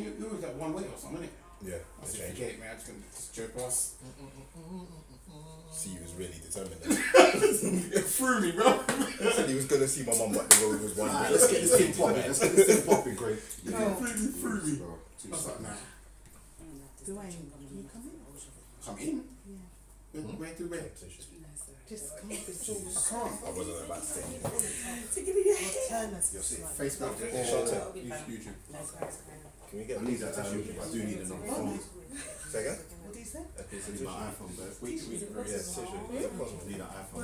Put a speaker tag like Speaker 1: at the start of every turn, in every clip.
Speaker 1: you always got one way or something, innit?
Speaker 2: Yeah.
Speaker 1: I just forget it, man. I just jerk past.
Speaker 2: See, he was really determined.
Speaker 1: It threw me, bro.
Speaker 2: He said he was going to see my mum, but the road was one way.
Speaker 3: Let's get this thing popping. Let's get this thing popping, Craig.
Speaker 1: It threw me. I was like, nah.
Speaker 4: Dwayne, can you come in?
Speaker 1: Come in?
Speaker 4: Yeah.
Speaker 1: Where to where?
Speaker 4: Just come with the
Speaker 1: I
Speaker 4: sauce.
Speaker 1: can't.
Speaker 2: I wasn't about to say
Speaker 4: Turn us.
Speaker 1: Facebook, YouTube.
Speaker 2: Can we get
Speaker 3: I need that tissue. I do need another phone.
Speaker 2: Say again?
Speaker 4: What do you say?
Speaker 3: I need my iPhone, but
Speaker 2: Yeah, tissue.
Speaker 3: I need an iPhone.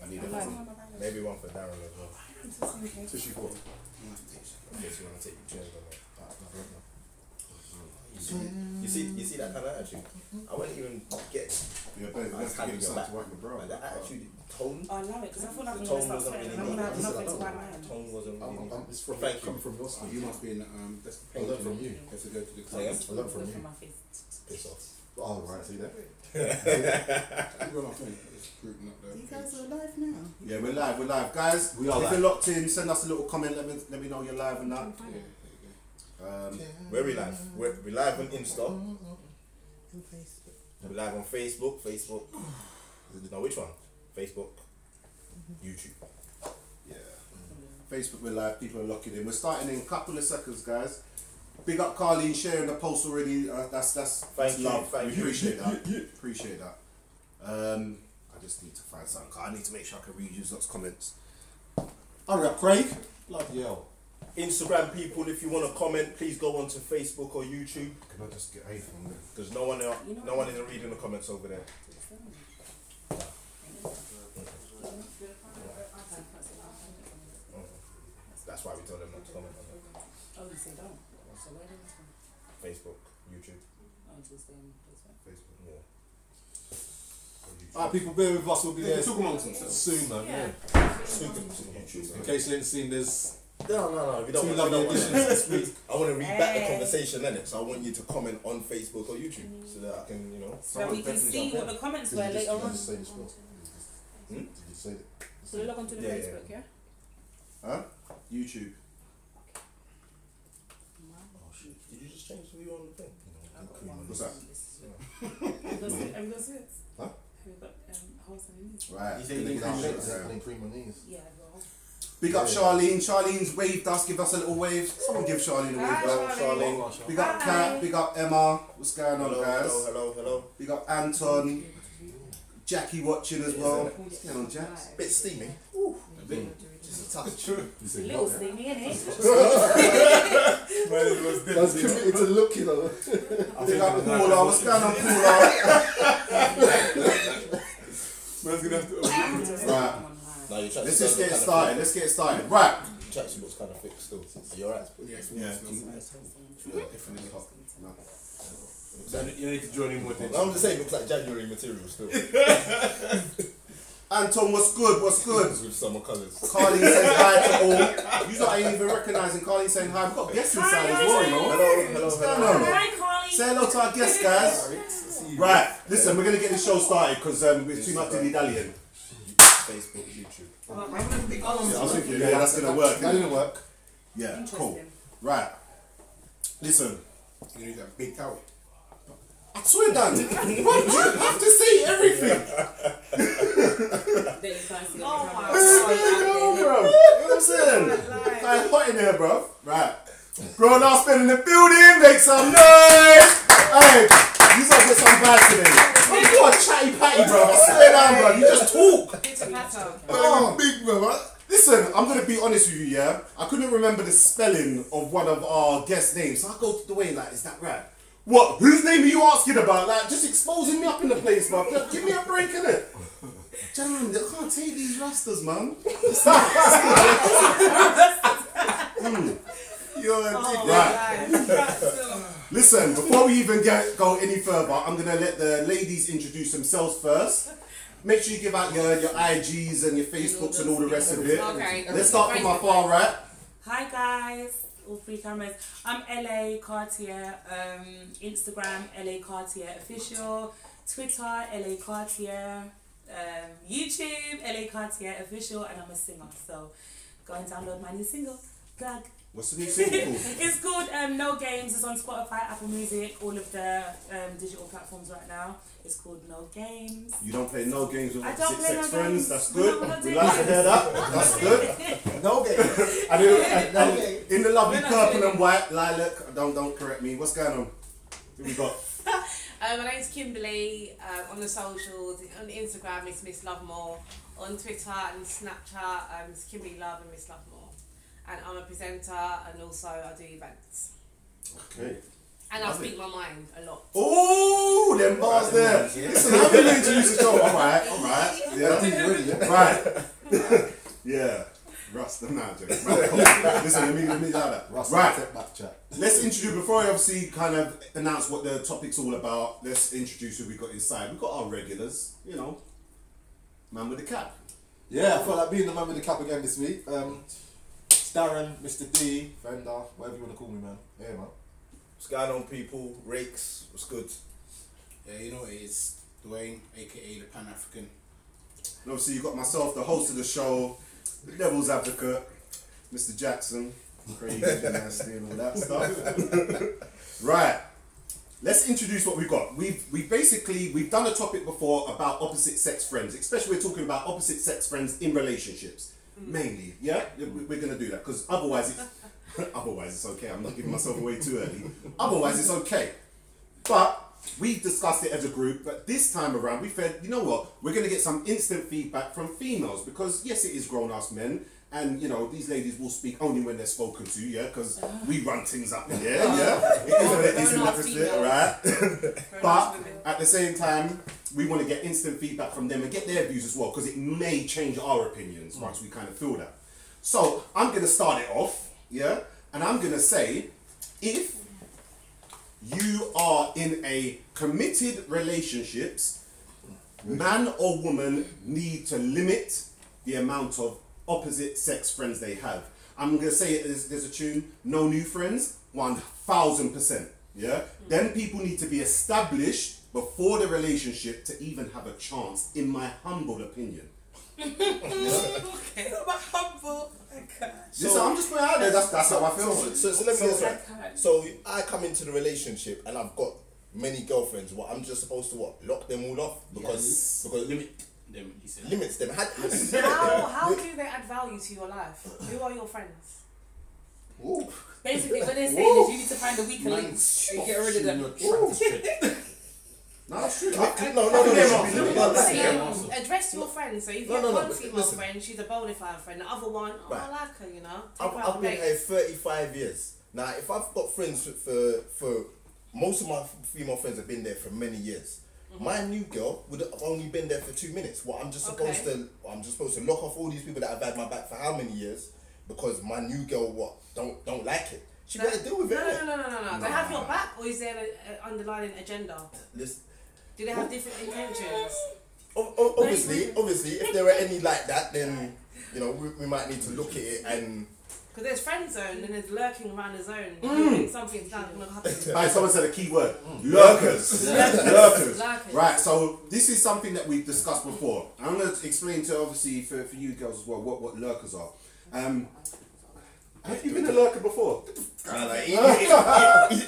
Speaker 3: I need a phone.
Speaker 2: Maybe one for Darren as well.
Speaker 3: Tissue for.
Speaker 2: Okay, so you want to take your chairs on that. You see that kind of attitude? I wouldn't even get
Speaker 3: Yeah, babe,
Speaker 2: I
Speaker 3: let's
Speaker 2: had
Speaker 3: get
Speaker 2: to
Speaker 3: it
Speaker 2: back.
Speaker 3: to wipe my brow.
Speaker 2: Like the attitude, tone.
Speaker 5: I love it because I feel like
Speaker 2: The
Speaker 5: I'm
Speaker 2: tone
Speaker 5: going to start
Speaker 2: wasn't
Speaker 5: sweating
Speaker 2: really
Speaker 5: and I'm going to have
Speaker 3: needed.
Speaker 5: nothing to wipe my hand.
Speaker 2: Tone wasn't really.
Speaker 3: It's from
Speaker 2: Thank you.
Speaker 3: coming from your
Speaker 1: Oh,
Speaker 3: side.
Speaker 1: you must be in that's the
Speaker 3: I learned from you.
Speaker 1: Have to go to the
Speaker 2: Say again?
Speaker 1: class.
Speaker 3: I learned from
Speaker 5: Good
Speaker 3: you.
Speaker 5: for my face.
Speaker 2: Piss off.
Speaker 3: Oh, right, see that?
Speaker 1: You got my phone. It's grouping up there.
Speaker 4: You guys are live now.
Speaker 3: Yeah, we're live. Guys,
Speaker 2: We are
Speaker 3: if
Speaker 2: live.
Speaker 3: you're locked in, send us a little comment, let me know you're live and that.
Speaker 2: Where we live? We live on Insta.
Speaker 4: On Facebook.
Speaker 2: We live on Facebook. No, which one? Facebook. YouTube.
Speaker 3: Yeah. Facebook, we're live, people are locking in. We're starting in a couple of seconds, guys. Big up Carleen sharing the post already. That's
Speaker 2: Thank you,
Speaker 3: love.
Speaker 2: thank
Speaker 3: We
Speaker 2: you.
Speaker 3: appreciate that. Appreciate that. I just need to find something. I need to make sure I can read you lot's comments. Hurry up, Craig. Bloody hell.
Speaker 2: Instagram people, if you want to comment, please go onto Facebook or YouTube
Speaker 3: Can I just get a from there?
Speaker 2: because no one isn't reading the comments over there. That's why we told them not to comment on it.
Speaker 5: Oh, you say don't. So where did this from?
Speaker 2: Facebook, YouTube,
Speaker 5: Oh, just Facebook.
Speaker 2: Facebook. Yeah.
Speaker 6: Alright, people, bear with us. We'll be
Speaker 1: They
Speaker 6: there
Speaker 1: talk amongst themselves.
Speaker 6: soon, man.
Speaker 5: Yeah.
Speaker 2: YouTube.
Speaker 6: In case you didn't see, there's
Speaker 2: No. We don't.
Speaker 6: two
Speaker 2: We
Speaker 6: lovely
Speaker 2: don't want
Speaker 6: additions this week.
Speaker 2: I want to read back the
Speaker 5: Hey.
Speaker 2: conversation, innit? So I want you to comment on Facebook or YouTube so that I can,
Speaker 5: So we can see what the comments were later on.
Speaker 3: say this well?
Speaker 2: Hmm?
Speaker 3: Did you say that?
Speaker 5: So log on to the
Speaker 2: Yeah,
Speaker 5: Facebook, yeah?
Speaker 3: Huh? YouTube.
Speaker 2: Did you just change who you on the thing?
Speaker 3: What's that?
Speaker 5: Have we got sweats?
Speaker 3: Huh?
Speaker 5: Have we got holes in these?
Speaker 3: Right.
Speaker 1: You say you need
Speaker 3: Gonna
Speaker 1: cream
Speaker 3: get
Speaker 1: on
Speaker 3: that.
Speaker 1: legs?
Speaker 3: Cream on these.
Speaker 5: Yeah, well.
Speaker 3: Big up Charlene. Charlene's waved us. Give us a little wave. Someone give Charlene a wave.
Speaker 5: Hi,
Speaker 3: Bro.
Speaker 5: Charlene.
Speaker 3: Big up
Speaker 5: Hi.
Speaker 3: Kat. Big up Emma. What's going on, guys?
Speaker 2: Hello.
Speaker 3: Big up Anton. Jackie watching as well. What's going on, Jack?
Speaker 2: Bit steamy.
Speaker 1: A bit.
Speaker 2: Just a touch.
Speaker 5: Little steamy, innit?
Speaker 3: That's committed to looking at it. Big up Paula. What's going on, Paula?
Speaker 6: Man's gonna have to.
Speaker 3: Right.
Speaker 2: No, your tracksuit
Speaker 3: Let's just get it
Speaker 2: kinda
Speaker 3: started. Let's get it started. Right.
Speaker 2: thick. Tracksuit looks kind of thick still. Are you alright?
Speaker 1: Yeah,
Speaker 3: Definitely hot. No.
Speaker 6: You need to join in with it.
Speaker 2: No, I'm just saying, it looks like January material still.
Speaker 3: Anton, what's good? What's good?
Speaker 2: With summer colours.
Speaker 3: Carly says hi to all. You lot ain't even recognising Carly saying hi. We've got guests inside as well, you know. What's going on?
Speaker 5: Hi, Carly.
Speaker 3: Say hello to our guests, guys. Right, listen, we're going to get this show started because it's too much dilly-dallying.
Speaker 2: Facebook, YouTube.
Speaker 3: Yeah, I was thinking, yeah, that's going to work. That didn't work. Yeah, cool. Right. Listen.
Speaker 1: You need that big towel.
Speaker 3: I swear, Dan. Why do you have to say everything?
Speaker 5: Oh my
Speaker 3: There you go, bro. You know what I'm saying? It's hot in here, bro. Right. Grown ass been in the building, make some noise. Hey, you gotta get some vibes today. You are a chatty patty, bro. I swear down, bro. You just talk. Oh, big, bro. Listen, I'm gonna be honest with you, yeah. I couldn't remember the spelling of one of our guest names, so I go to Dwayne like, is that right? What? Whose name are you asking about? Like, just exposing me up in the place, bro. Give me a break, innit? Damn, I can't take these rastas, man. You're a dick. Right. Listen, before we even go any further, I'm going to let the ladies introduce themselves first. Make sure you give out your IGs and your Facebooks and all the rest of it.
Speaker 5: Okay.
Speaker 3: Let's start from my far right.
Speaker 5: Hi guys, all three cameras. I'm LA Cartier, Instagram LA Cartier official, Twitter LA Cartier, YouTube LA Cartier official, and I'm a singer. So go and download my new single. Plug.
Speaker 3: What's the new single called?
Speaker 5: It's called No Games is on Spotify, Apple Music, all of the digital platforms right now. It's called No Games.
Speaker 3: You don't play no games with
Speaker 5: I don't
Speaker 3: opposite
Speaker 5: play
Speaker 3: sex
Speaker 5: no
Speaker 3: friends.
Speaker 5: games.
Speaker 3: That's
Speaker 5: No,
Speaker 3: good.
Speaker 5: we're not
Speaker 3: We
Speaker 5: doing
Speaker 3: like to
Speaker 5: that.
Speaker 3: hear that. That's good.
Speaker 2: No game.
Speaker 3: And in the lovely
Speaker 5: We're not
Speaker 3: purple
Speaker 5: doing
Speaker 3: and white lilac. Don't correct me. What's going on? Who we got?
Speaker 7: My name's Kimberly. On the socials, on Instagram it's Miss Lovemore. On Twitter and Snapchat, it's Kimberly Love and Miss Lovemore. And I'm a presenter and also I do events.
Speaker 3: Okay.
Speaker 7: And I speak my mind a lot.
Speaker 3: Oh, them bars there. Listen, I'm going to introduce the show. All right. Yeah.
Speaker 1: I think you're ready, yeah?
Speaker 3: Right. Yeah. Russ, the magic. Right. Listen, let me do that. Right.
Speaker 1: Step back chat.
Speaker 3: Let's introduce, before I obviously kind of announce what the topic's all about, let's introduce who we got inside. We've got our regulars, you know. Man with the cap.
Speaker 1: Yeah, I felt like being the man with the cap again this week. It's Darren, Mr. D, Fender, whatever you want to call me, man. Yeah, man.
Speaker 2: What's going on, people? Rakes, what's good?
Speaker 8: Yeah, you know what it is. Dwayne, aka the Pan African.
Speaker 3: And obviously, you've got myself, the host of the show, the Devil's Advocate, Mr. Jackson, crazy nasty and all that stuff. Right. Let's introduce what we've got. We've done a topic before about opposite sex friends, especially we're talking about opposite sex friends in relationships, mainly. Yeah, we're gonna do that because otherwise it's okay. I'm not giving myself away too early. Otherwise it's okay. But we discussed it as a group. But this time around, we said, you know what? We're gonna get some instant feedback from females because yes, it is grown-ass men. And you know, these ladies will speak only when they're spoken to, yeah, because we run things up in here, yeah. It is what it is in that respect, right? But at the same time, we want to get instant feedback from them and get their views as well, because it may change our opinions once we kind of feel that. So I'm going to start it off, yeah, and I'm going to say, if you are in a committed relationships, man or woman need to limit the amount of opposite sex friends they have. I'm going to say it, there's a tune, no new friends, 1000%. Yeah? Then people need to be established before the relationship to even have a chance, in my humble opinion.
Speaker 7: Okay. Humble.
Speaker 3: Listen, I'm just putting it out there, that's how I feel.
Speaker 2: So let me just So I come into the relationship and I've got many girlfriends. What I'm just supposed to what? Lock them all off because
Speaker 8: Limit them, he said.
Speaker 2: limits them.
Speaker 7: How do they add value to your life? Who are your friends?
Speaker 1: Ooh.
Speaker 5: Basically, what they're saying is you need to find the weaker links and get rid of them.
Speaker 3: No, that's true.
Speaker 7: No, address your friends. So if you have one female
Speaker 2: listen.
Speaker 7: friend, she's a bona fide friend. The other one, oh, I like her, you know. Take her out
Speaker 2: I've
Speaker 7: on
Speaker 2: been
Speaker 7: dates.
Speaker 2: here 35 years. Now, if I've got friends for most of my female friends have been there for many years. My new girl would have only been there for 2 minutes. What I'm just supposed to lock off all these people that have had my back for how many years? Because my new girl don't like it. She better deal with it.
Speaker 7: No. They have your back, or is there an underlying agenda?
Speaker 2: Listen,
Speaker 7: Do they have different intentions?
Speaker 2: obviously, if there are any like that, then you know we might need to look at it and.
Speaker 7: Because there's friend zone and there's lurking around the zone. You think something's not going to happen.
Speaker 3: Alright, someone said a key word. Lurkers. Lurkers.
Speaker 7: Lurkers.
Speaker 3: Right, so this is something that we've discussed before. I'm going to explain to, obviously, for you girls as well, what lurkers are. Have you been a lurker before?
Speaker 2: He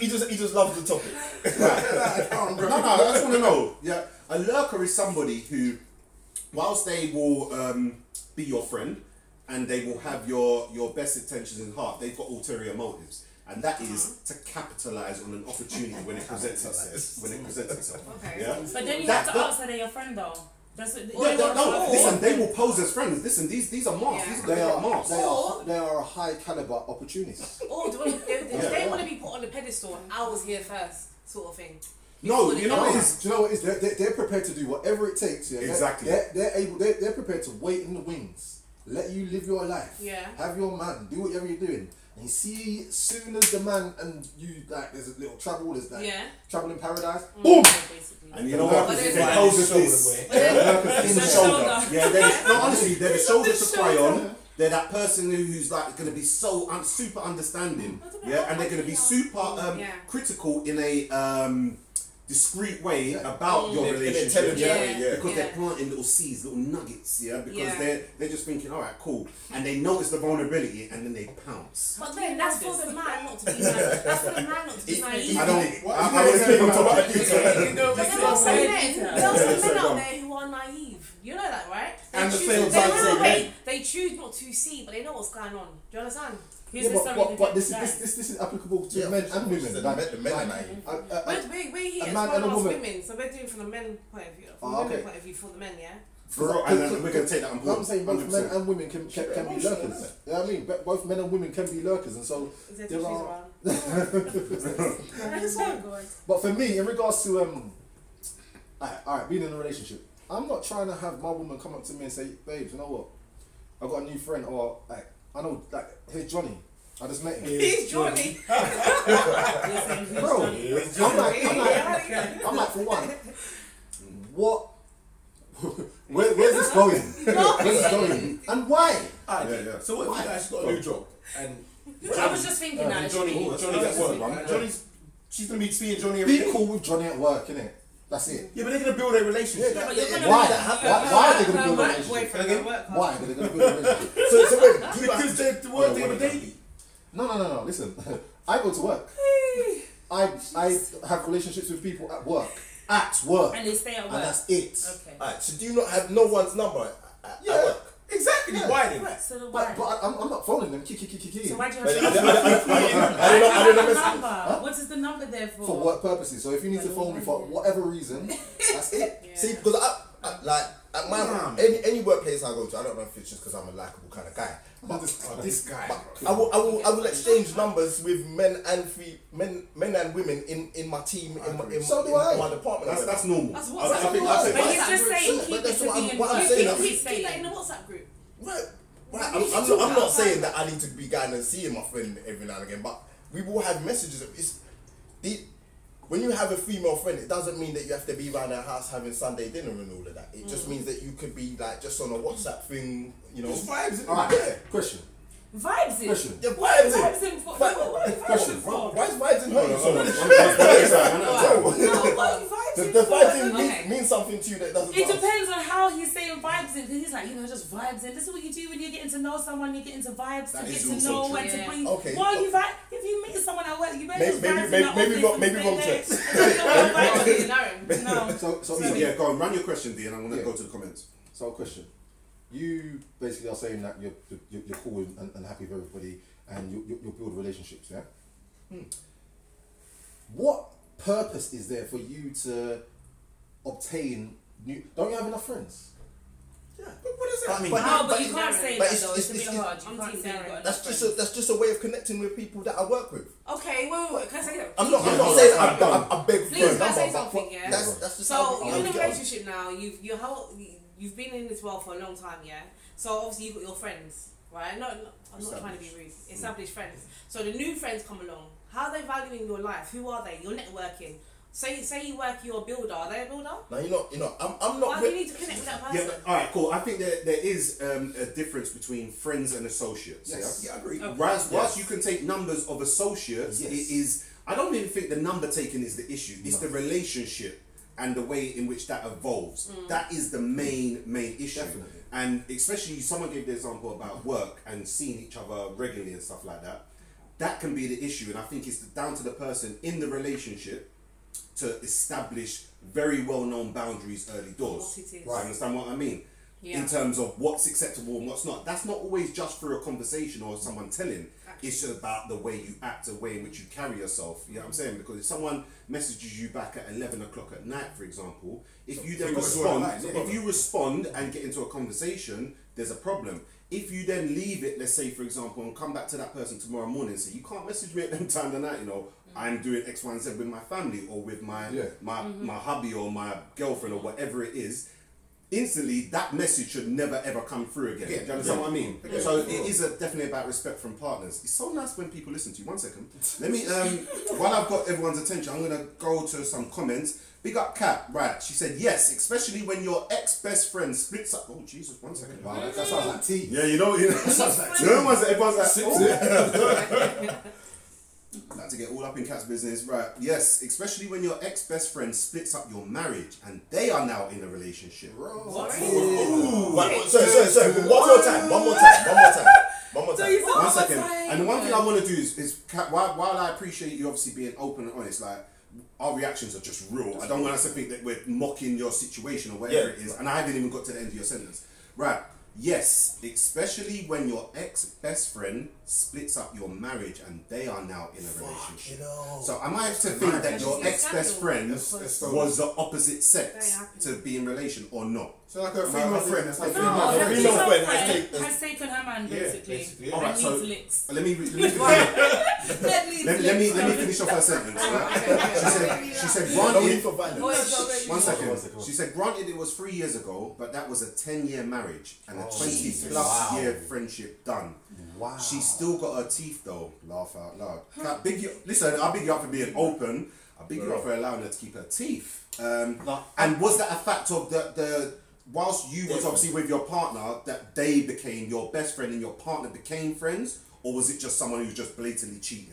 Speaker 2: just loves the topic.
Speaker 3: No, I just want to know. Yeah, a lurker is somebody who, whilst they will be your friend and they will have your best intentions in heart, they've got ulterior motives, and that is to capitalize on an opportunity when it presents itself.
Speaker 7: Okay.
Speaker 3: Yeah.
Speaker 5: But then you
Speaker 3: That-
Speaker 5: have to
Speaker 3: that-
Speaker 5: ask that they're your friend though. That's what
Speaker 3: No, listen, they will pose as friends. Listen, these are masks.
Speaker 7: Yeah.
Speaker 3: These
Speaker 1: They
Speaker 3: are
Speaker 1: are,
Speaker 3: masks.
Speaker 1: they are a high caliber opportunist.
Speaker 7: Or if they want to be put on the pedestal, I was here first, sort of thing.
Speaker 3: No, you know what it is?
Speaker 1: Do you know what it is? They're prepared to do whatever it takes. Yeah?
Speaker 3: Exactly.
Speaker 1: They're prepared to wait in the wings, let you live your life.
Speaker 7: Yeah.
Speaker 1: Have your man, do whatever you're doing. And you see, soon as the man and you, like, there's a little trouble, there's like trouble in paradise. Boom!
Speaker 5: basically.
Speaker 3: And you know what?
Speaker 7: But
Speaker 3: They
Speaker 7: there's
Speaker 3: pose as this.
Speaker 5: It's
Speaker 3: In the
Speaker 5: the
Speaker 3: shoulder.
Speaker 5: shoulder.
Speaker 3: Yeah, no, honestly, they're the shoulder to cry on. They're that person who's like going to be so super understanding. Yeah, and they're going to be super critical in a discreet way about your
Speaker 2: In an
Speaker 3: relationship,
Speaker 2: intelligent
Speaker 3: yeah,
Speaker 2: way, yeah.
Speaker 3: because
Speaker 7: Yeah.
Speaker 3: they're planting little seeds, little nuggets, yeah, because
Speaker 7: Yeah.
Speaker 3: they're just thinking, all right, cool, and they notice the vulnerability and then they pounce.
Speaker 7: But then that's for the man not to be naive. That's for the man not to be naive.
Speaker 3: I don't.
Speaker 2: I
Speaker 3: I was thinking
Speaker 2: talk about
Speaker 3: about
Speaker 2: detail.
Speaker 7: But there are some
Speaker 5: Very
Speaker 7: men,
Speaker 5: detailed.
Speaker 7: there are some men
Speaker 3: Sorry, go
Speaker 7: out
Speaker 3: on.
Speaker 7: there who are naive. You know that, right?
Speaker 3: And the
Speaker 7: choose-
Speaker 3: same
Speaker 7: they
Speaker 3: time
Speaker 7: know
Speaker 3: saying,
Speaker 7: they-
Speaker 3: hey.
Speaker 7: They choose not to see, but they know what's going on. Do you understand?
Speaker 5: Who's
Speaker 1: Yeah,
Speaker 5: the story
Speaker 1: but
Speaker 5: that
Speaker 1: this
Speaker 5: gets
Speaker 1: this is applicable to
Speaker 2: Yeah,
Speaker 1: men
Speaker 2: for
Speaker 1: and
Speaker 2: sure.
Speaker 1: women.
Speaker 2: The
Speaker 1: Like,
Speaker 2: men are
Speaker 1: like,
Speaker 2: naive.
Speaker 7: We're here
Speaker 1: a
Speaker 7: as
Speaker 1: man
Speaker 7: well
Speaker 1: and a
Speaker 7: as
Speaker 1: woman.
Speaker 7: women, so we're doing from the men point of view. From
Speaker 1: Oh,
Speaker 7: the women
Speaker 1: okay.
Speaker 7: point of view for the men, yeah?
Speaker 3: For real, and then we're gonna take that on board.
Speaker 1: I'm saying both
Speaker 3: 100%.
Speaker 1: men and women can be
Speaker 2: emotional,
Speaker 1: lurkers.
Speaker 2: isn't it?
Speaker 1: You know what I mean? Both men and women can be lurkers, and so
Speaker 7: Is there
Speaker 1: there
Speaker 7: tissues
Speaker 1: are.
Speaker 7: around?
Speaker 1: But for me, in regards to alright, being in a relationship, I'm not trying to have my woman come up to me and say, "Babes, you know what? I got a new friend," or like, I know, like, "Here's Johnny. I just met him."
Speaker 7: He's Johnny.
Speaker 1: Bro, I'm like, for one, what? Where's this going? Where's this going? And why?
Speaker 3: Yeah.
Speaker 8: So what if you guys got a new job and
Speaker 5: I was just thinking that.
Speaker 8: Johnny's at work, right? Johnny's she's gonna be seeing Johnny every
Speaker 1: Be
Speaker 8: day.
Speaker 1: cool with Johnny at work, innit? That's it.
Speaker 8: Yeah, but they're gonna build a relationship.
Speaker 1: Yeah,
Speaker 5: But you're gonna
Speaker 1: Why?
Speaker 5: be-
Speaker 1: Why are they gonna build a relationship?
Speaker 7: Boyfriend at work.
Speaker 1: Why are they gonna build a relationship?
Speaker 2: So wait, do you
Speaker 8: Because they're the work day daily.
Speaker 1: No. Listen, I go to work. I have relationships with people at work. At work.
Speaker 5: And they stay at
Speaker 1: And
Speaker 5: work.
Speaker 1: that's it.
Speaker 5: Okay.
Speaker 2: Alright, so do you not have no one's number at work?
Speaker 8: Exactly.
Speaker 1: Yeah.
Speaker 8: Why then?
Speaker 5: So the
Speaker 1: But
Speaker 5: why?
Speaker 1: I'm not phoning them. Kiki.
Speaker 5: So why do you
Speaker 2: But
Speaker 5: have to
Speaker 2: I didn't know messages.
Speaker 5: number? What is the number there for?
Speaker 1: For work purposes. So if you need to phone me for whatever reason, that's it.
Speaker 7: Yeah.
Speaker 2: See, because I like at my any workplace I go to, I don't know if it's just because I'm a likable kind of guy. But
Speaker 3: This guy.
Speaker 2: I will exchange numbers with men and women in my team in
Speaker 1: So do I.
Speaker 2: my department.
Speaker 3: That's normal.
Speaker 7: That's
Speaker 3: I
Speaker 7: WhatsApp
Speaker 3: think-
Speaker 7: group.
Speaker 3: I think-
Speaker 5: But he's
Speaker 7: WhatsApp
Speaker 5: just
Speaker 7: group.
Speaker 5: saying
Speaker 2: But
Speaker 5: keep
Speaker 2: that's
Speaker 5: it to
Speaker 2: what
Speaker 5: be
Speaker 2: I'm- what I'm saying.
Speaker 7: Keep that in the WhatsApp group.
Speaker 2: Right.
Speaker 7: talk
Speaker 2: I'm not
Speaker 7: about
Speaker 2: saying
Speaker 7: that.
Speaker 2: that I need to be going and seeing my friend every now and again, but we will have messages. When you have a female friend, it doesn't mean that you have to be around her house having Sunday dinner and all of that. It just means that you could be like just on a WhatsApp thing, you know.
Speaker 8: Just vibes.
Speaker 1: Alright,
Speaker 2: Yeah.
Speaker 1: question.
Speaker 5: Vibes in.
Speaker 1: Question.
Speaker 2: Yeah, vibes in.
Speaker 5: Vibes in for what are you vibing for?
Speaker 2: Why is vibes in hurting so much?
Speaker 5: No, what are you vibes in
Speaker 2: The
Speaker 5: for?
Speaker 2: vibes in
Speaker 5: Okay.
Speaker 2: means something to you that doesn't.
Speaker 5: It depends on how he's saying vibes in. Because he's like, just vibes in. This is what you do when you're getting to know someone. You get into vibes
Speaker 3: That
Speaker 5: to get
Speaker 3: is
Speaker 5: to
Speaker 3: also
Speaker 5: know
Speaker 3: true.
Speaker 5: and to
Speaker 7: Yeah.
Speaker 5: bring.
Speaker 2: Okay.
Speaker 5: Well, you vibe. If you meet someone at work, you better just
Speaker 2: Maybe-
Speaker 5: vibes in
Speaker 2: maybe-
Speaker 5: the
Speaker 2: maybe
Speaker 5: office
Speaker 2: wrong-
Speaker 5: and
Speaker 2: maybe
Speaker 5: stay
Speaker 2: wrong
Speaker 5: there.
Speaker 2: checks.
Speaker 7: You know him.
Speaker 5: No.
Speaker 1: So
Speaker 3: Yeah, go on. Run your question, D, and I'm gonna
Speaker 1: Yeah.
Speaker 3: go to the comments.
Speaker 1: So question. You basically are saying that you're cool and happy with everybody, and you'll build relationships, yeah? What purpose is there for you to obtain new? Don't you have enough friends?
Speaker 2: Yeah, but what does that mean?
Speaker 5: No, but you can't say
Speaker 2: but
Speaker 5: that though. It's a bit
Speaker 2: it's-
Speaker 5: hard. You
Speaker 7: I'm
Speaker 5: can't
Speaker 7: team
Speaker 5: say you've
Speaker 7: Darren.
Speaker 5: got
Speaker 2: That's
Speaker 5: enough
Speaker 2: just that's just a way of connecting with people that I work with.
Speaker 7: Okay, wait. Can I say that?
Speaker 2: I'm not
Speaker 1: Yeah,
Speaker 2: saying
Speaker 1: hold on.
Speaker 2: I beg for
Speaker 7: Please,
Speaker 2: a
Speaker 7: can I say
Speaker 2: number, but
Speaker 7: something, yeah?
Speaker 2: that's just
Speaker 7: So
Speaker 2: how
Speaker 7: you're in
Speaker 2: we
Speaker 7: a
Speaker 2: get on.
Speaker 7: relationship now. You've been in this world for a long time, yeah. So obviously you've got your friends, right? I'm not trying to be rude. Established friends. So the new friends come along. How are they valuing your life? Who are they? You're networking. Say you work. You're a builder. Are they a builder?
Speaker 2: No, you're not. I'm
Speaker 7: Why
Speaker 2: not.
Speaker 7: do you need to connect with that person?
Speaker 3: Yeah, alright, cool. I think there is a difference between friends and associates.
Speaker 1: Yes.
Speaker 3: Yeah, I agree.
Speaker 5: Okay.
Speaker 3: Whilst you can take numbers of associates,
Speaker 1: Yes.
Speaker 3: it is. I don't even think the number taking is the issue. It's the relationship and the way in which that evolves. That is the main issue.
Speaker 1: Definitely.
Speaker 3: And especially, someone gave the example about work and seeing each other regularly and stuff like that. That can be the issue, and I think it's down to the person in the relationship to establish very well-known boundaries early doors.
Speaker 7: What it is.
Speaker 3: Right, understand what I mean?
Speaker 7: Yeah.
Speaker 3: In terms of what's acceptable and what's not. That's not always just through a conversation or someone telling. It's just about the way you act, the way in which you carry yourself. You know what I'm saying? Because if someone messages you back at 11 o'clock at night, for example, if you then
Speaker 8: you've got to draw the line, yeah.
Speaker 3: if you respond and get into a conversation, there's a problem. If you then leave it, let's say for example, and come back to that person tomorrow morning and say, you can't message me at them time of the night, I'm doing X, Y, and Z with my family or with my my hubby or my girlfriend or whatever it is, instantly that message should never ever come through again. Do you understand what I mean?
Speaker 2: Yeah.
Speaker 3: So it is definitely about respect from partners. It's so nice when people listen to you. 1 second. Let me, while I've got everyone's attention, I'm going to go to some comments. Big up Kat, right? She said, yes, especially when your ex-best friend splits up. Oh, Jesus, 1 second.
Speaker 1: Wow, that sounds like tea.
Speaker 3: Yeah, you know, that sounds like, everyone's like, oh. Not to get all up in Cat's business, right? Yes, especially when your ex-best friend splits up your marriage and they are now in a relationship.
Speaker 2: Sorry. One more time.
Speaker 3: One second. And the one thing I want to do is while I appreciate you obviously being open and honest, like our reactions are just real. I don't want us to think that we're mocking your situation or whatever it is. And I haven't even got to the end of your sentence. Right. Yes, especially when your ex-best friend splits up your marriage and they are now in a relationship. So am I to think that your ex-best friend was the opposite sex to be in relation or not?
Speaker 6: So like a female friend. That's like
Speaker 5: No,
Speaker 6: female
Speaker 5: her
Speaker 6: friend.
Speaker 5: female
Speaker 2: friend
Speaker 5: friend
Speaker 2: has
Speaker 5: has taken her man basically.
Speaker 6: basically.
Speaker 5: And
Speaker 3: Alright, so-
Speaker 5: needs licks.
Speaker 3: Let me finish off her sentence. Right? She said
Speaker 2: No
Speaker 3: granted.
Speaker 2: need for violence.
Speaker 3: One second. She said, granted, it was 3 years ago, but that was a 10-year marriage and a 20-plus year friendship done.
Speaker 1: Wow.
Speaker 3: She still got her teeth, though. Laugh out loud. Listen, I big you up for being open. I big you up for allowing her to keep her teeth. And was that a fact of the whilst you was obviously with your partner, that they became your best friend and your partner became friends? Or was it just someone who was just blatantly cheating?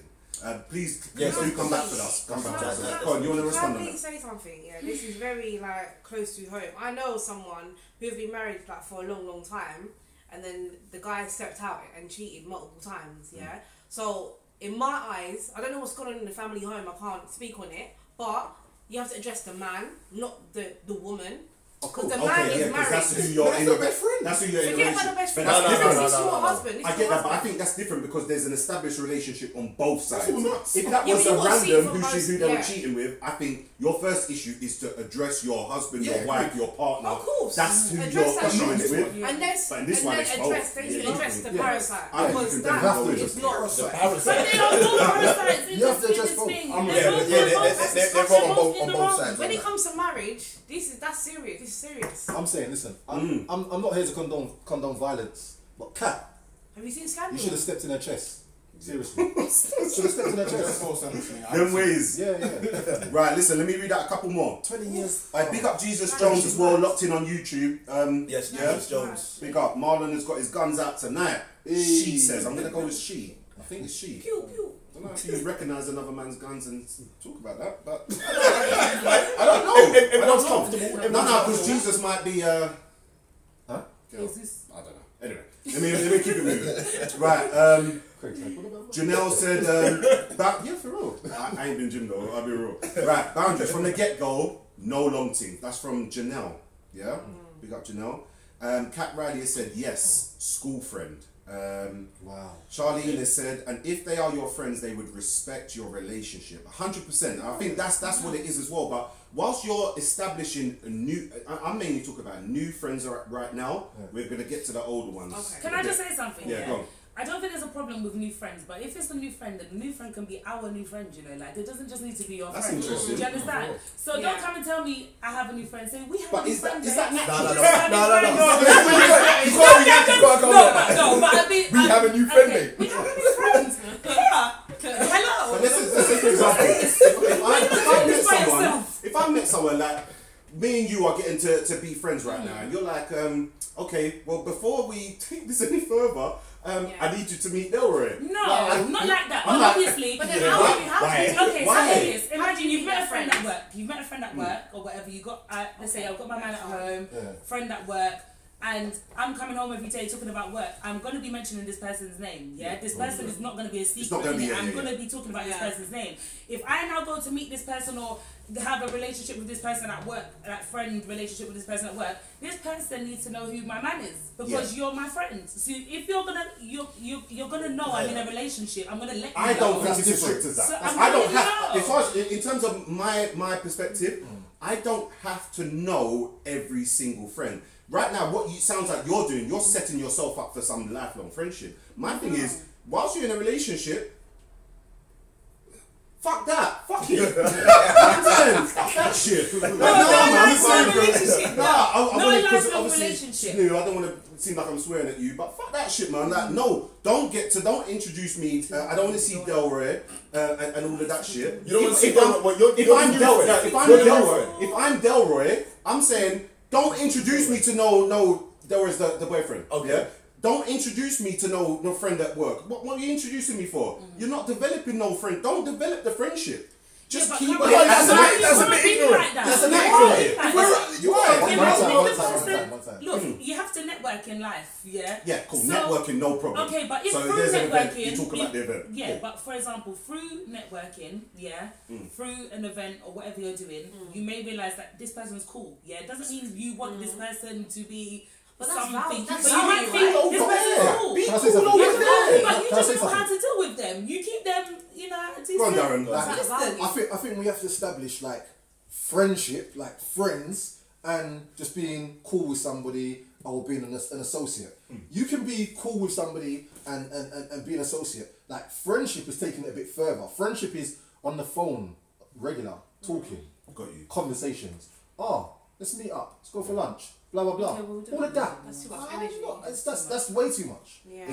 Speaker 3: Please do come back to us. Come back to us. Go on, you want to respond on
Speaker 7: Can I
Speaker 3: that?
Speaker 7: say something? Yeah, this is very like close to home. I know someone who've been married like for a long time, and then the guy stepped out and cheated multiple times. Yeah, so in my eyes, I don't know what's going on in the family home. I can't speak on it, but you have to address the man, not the woman. Because the man is married.
Speaker 3: That's who you're in. That's who you're in.
Speaker 7: Forget about the best friend.
Speaker 3: But that's different.
Speaker 7: This is your husband. This
Speaker 3: I
Speaker 7: is
Speaker 3: get
Speaker 7: your
Speaker 3: that, but I
Speaker 7: husband.
Speaker 3: think that's different because there's an established relationship on both sides.
Speaker 2: nuts.
Speaker 3: If that
Speaker 7: Yeah,
Speaker 3: was
Speaker 7: but
Speaker 3: a
Speaker 7: you gotta see it
Speaker 3: random
Speaker 7: from both-
Speaker 3: who they were
Speaker 7: yeah.
Speaker 3: cheating with, I think your first issue is to address your husband, your
Speaker 2: Yeah,
Speaker 3: wife, your partner.
Speaker 7: Of course.
Speaker 3: That's who
Speaker 7: Address
Speaker 3: you're
Speaker 7: that
Speaker 3: issuing
Speaker 7: shit.
Speaker 3: it with.
Speaker 7: And then,
Speaker 3: But in this one, it's both.
Speaker 7: they should address the
Speaker 3: Yeah.
Speaker 7: parasite.
Speaker 3: I think
Speaker 7: Because
Speaker 3: you can
Speaker 7: that
Speaker 3: definitely
Speaker 7: is not.
Speaker 2: The
Speaker 5: But
Speaker 2: parasite.
Speaker 5: they are both parasites in
Speaker 1: You have to
Speaker 5: this
Speaker 1: address both.
Speaker 5: thing.
Speaker 2: Yeah,
Speaker 5: They're both
Speaker 2: they're wrong on both sides.
Speaker 7: When it comes to marriage, that's serious. This is serious.
Speaker 1: I'm saying, listen, I'm not here to condone violence, but Kat,
Speaker 7: Have you seen
Speaker 1: you
Speaker 7: Scandal?
Speaker 1: should have stepped in her chest. Seriously. Should have stepped in her chest.
Speaker 3: Them ways.
Speaker 1: Yeah.
Speaker 3: Right, listen, let me read out a couple more.
Speaker 1: 20 years.
Speaker 3: Big up Jesus Jones as well, locked in on YouTube.
Speaker 2: Yes,
Speaker 3: yeah.
Speaker 2: Jesus Jones.
Speaker 3: Big up. Marlon has got his guns out tonight. She says, I'm going to go with she. I think it's she.
Speaker 7: Pew pew.
Speaker 3: I don't know if you recognise another man's guns and talk about that, but I don't know.
Speaker 2: Everyone's comfortable.
Speaker 3: No, because Jesus might be. Huh?
Speaker 5: Is this?
Speaker 3: I don't know. Anyway, let me keep it moving. Right. Janelle said, yeah, for real. I ain't been gym though. I'll be real. Right. Boundaries from the get go. No long thing. That's from Janelle. Yeah. Big up Janelle. Kat Riley has said yes. School friend.
Speaker 1: Wow.
Speaker 3: Charlene has said, and if they are your friends, they would respect your relationship. 100%. I think that's what it is as well. But whilst you're establishing a new, I'm mainly talking about new friends right now. We're gonna get to the older ones.
Speaker 7: Okay.
Speaker 5: Can I just say something?
Speaker 3: Yeah, go on.
Speaker 5: I don't think there's a problem with new friends, but if it's a new friend, then the new friend can be our new friend, you know, like it doesn't just need to be your
Speaker 3: That's
Speaker 5: friend.
Speaker 3: interesting.
Speaker 5: Do you understand? So
Speaker 7: Yeah.
Speaker 5: don't come and tell me I have a new friend. Say we have
Speaker 3: But
Speaker 5: a new
Speaker 3: is that-
Speaker 5: friend.
Speaker 3: is that
Speaker 5: eh?
Speaker 3: natural?
Speaker 5: No, but I mean,
Speaker 2: We have a new friend, mate.
Speaker 5: We have a new friend. Hello.
Speaker 3: But let's say for example, if I met someone like me and you are getting to be friends right now, and you're like, okay, well before we take this any further, I need you to meet Delroy.
Speaker 5: No,
Speaker 3: Like,
Speaker 5: not like that.
Speaker 3: I'm like-
Speaker 5: Obviously,
Speaker 7: But then
Speaker 5: yeah.
Speaker 7: how do you have to?
Speaker 5: Okay,
Speaker 3: Why?
Speaker 5: so here it is. Imagine
Speaker 7: How do you
Speaker 5: you've
Speaker 7: meet
Speaker 5: met a
Speaker 7: your
Speaker 5: friend
Speaker 7: friends?
Speaker 5: at work. You've met a friend at work or whatever. You got, let's say I've got my man at home,
Speaker 1: Yeah.
Speaker 5: friend at work, and I'm coming home every day talking about work. I'm going to be mentioning this person's name. Yeah, this person is not going to be a secret.
Speaker 3: not gonna be,
Speaker 5: I'm
Speaker 3: yeah.
Speaker 5: going to be talking about this
Speaker 7: Yeah.
Speaker 5: person's name. If I now go to meet this person or have a relationship with this person at work, like friend relationship with this person at work, this person needs to know who my man is because you're my friend. So if you're gonna know I'm in a relationship, I'm gonna let you
Speaker 3: I
Speaker 5: know.
Speaker 3: don't think it's as strict as that.
Speaker 5: So
Speaker 3: I don't
Speaker 5: I'm
Speaker 3: have,
Speaker 5: gonna
Speaker 3: as far as, in terms of my perspective, I don't have to know every single friend. Right now, what you sounds like you're doing, you're setting yourself up for some lifelong friendship. My thing is, whilst you're in a relationship, fuck that. Fuck it. Fuck that shit.
Speaker 5: No,
Speaker 3: I
Speaker 5: lifelong
Speaker 3: obviously,
Speaker 5: relationship.
Speaker 3: no, I don't want to seem like I'm swearing at you, but fuck that shit, man. Like, no, don't introduce me. I don't want to see Delroy and all of that shit.
Speaker 2: You don't want to see
Speaker 3: If I'm-
Speaker 2: Delroy. Well, you're
Speaker 3: if
Speaker 2: the
Speaker 3: I'm
Speaker 2: new
Speaker 3: Delroy,
Speaker 2: friend.
Speaker 3: if I'm
Speaker 2: You're the new
Speaker 3: Delroy,
Speaker 2: friend.
Speaker 3: if I'm Delroy, I'm saying don't introduce me to no Delroy's the boyfriend.
Speaker 2: Okay.
Speaker 3: Yeah? Don't introduce me to no friend at work. What are you introducing me for? You're not developing no friend. Don't develop the friendship. Just
Speaker 5: but
Speaker 3: keep
Speaker 5: come
Speaker 3: it.
Speaker 5: on,
Speaker 3: That's a
Speaker 5: why-
Speaker 3: bit- that's a
Speaker 5: why
Speaker 3: bit
Speaker 5: be
Speaker 3: ignorant.
Speaker 5: like that?
Speaker 3: That's an
Speaker 5: Why
Speaker 3: ignorant.
Speaker 5: be like
Speaker 3: Where-
Speaker 5: that?
Speaker 3: you are.
Speaker 5: Yeah,
Speaker 1: One
Speaker 5: but
Speaker 1: time,
Speaker 5: if
Speaker 1: one
Speaker 5: the
Speaker 1: time,
Speaker 5: person-
Speaker 1: one time.
Speaker 5: Look, you have to network in life, yeah?
Speaker 3: Yeah, cool.
Speaker 5: So-
Speaker 3: Networking, no problem.
Speaker 5: Okay, but if
Speaker 3: so
Speaker 5: through
Speaker 3: there's an event,
Speaker 5: networking,
Speaker 3: you talk about the event.
Speaker 5: yeah,
Speaker 3: Cool.
Speaker 5: but for example, through networking, yeah, through an event or whatever you're doing, you may realize that this person's cool. Yeah, it doesn't mean you want this person to be
Speaker 7: But that's
Speaker 5: something.
Speaker 7: valid. That's
Speaker 5: but you might
Speaker 7: valid,
Speaker 5: think
Speaker 7: right?
Speaker 5: this
Speaker 3: Over
Speaker 5: person's
Speaker 3: there.
Speaker 5: cool.
Speaker 3: Be
Speaker 1: Can I say
Speaker 3: cool
Speaker 1: something?
Speaker 3: over
Speaker 5: Yes,
Speaker 3: there.
Speaker 5: but you
Speaker 1: Can I
Speaker 5: just
Speaker 1: say
Speaker 5: know how
Speaker 1: something?
Speaker 5: to deal with them. You keep them, you know, decent.
Speaker 3: Go on, Darren.
Speaker 7: That's valid.
Speaker 1: I think we have to establish like friendship, like friends, and just being cool with somebody or being an associate. You can be cool with somebody and be an associate. Like friendship is taking it a bit further. Friendship is on the phone, regular, talking,
Speaker 3: Got you.
Speaker 1: conversations. Oh, let's meet up. Let's go for lunch. Blah blah blah.
Speaker 5: Okay, well, we don't
Speaker 1: All of
Speaker 5: do
Speaker 1: that.
Speaker 7: That's too much
Speaker 1: Ah,
Speaker 7: energy.
Speaker 1: that's way too much.
Speaker 7: Yeah.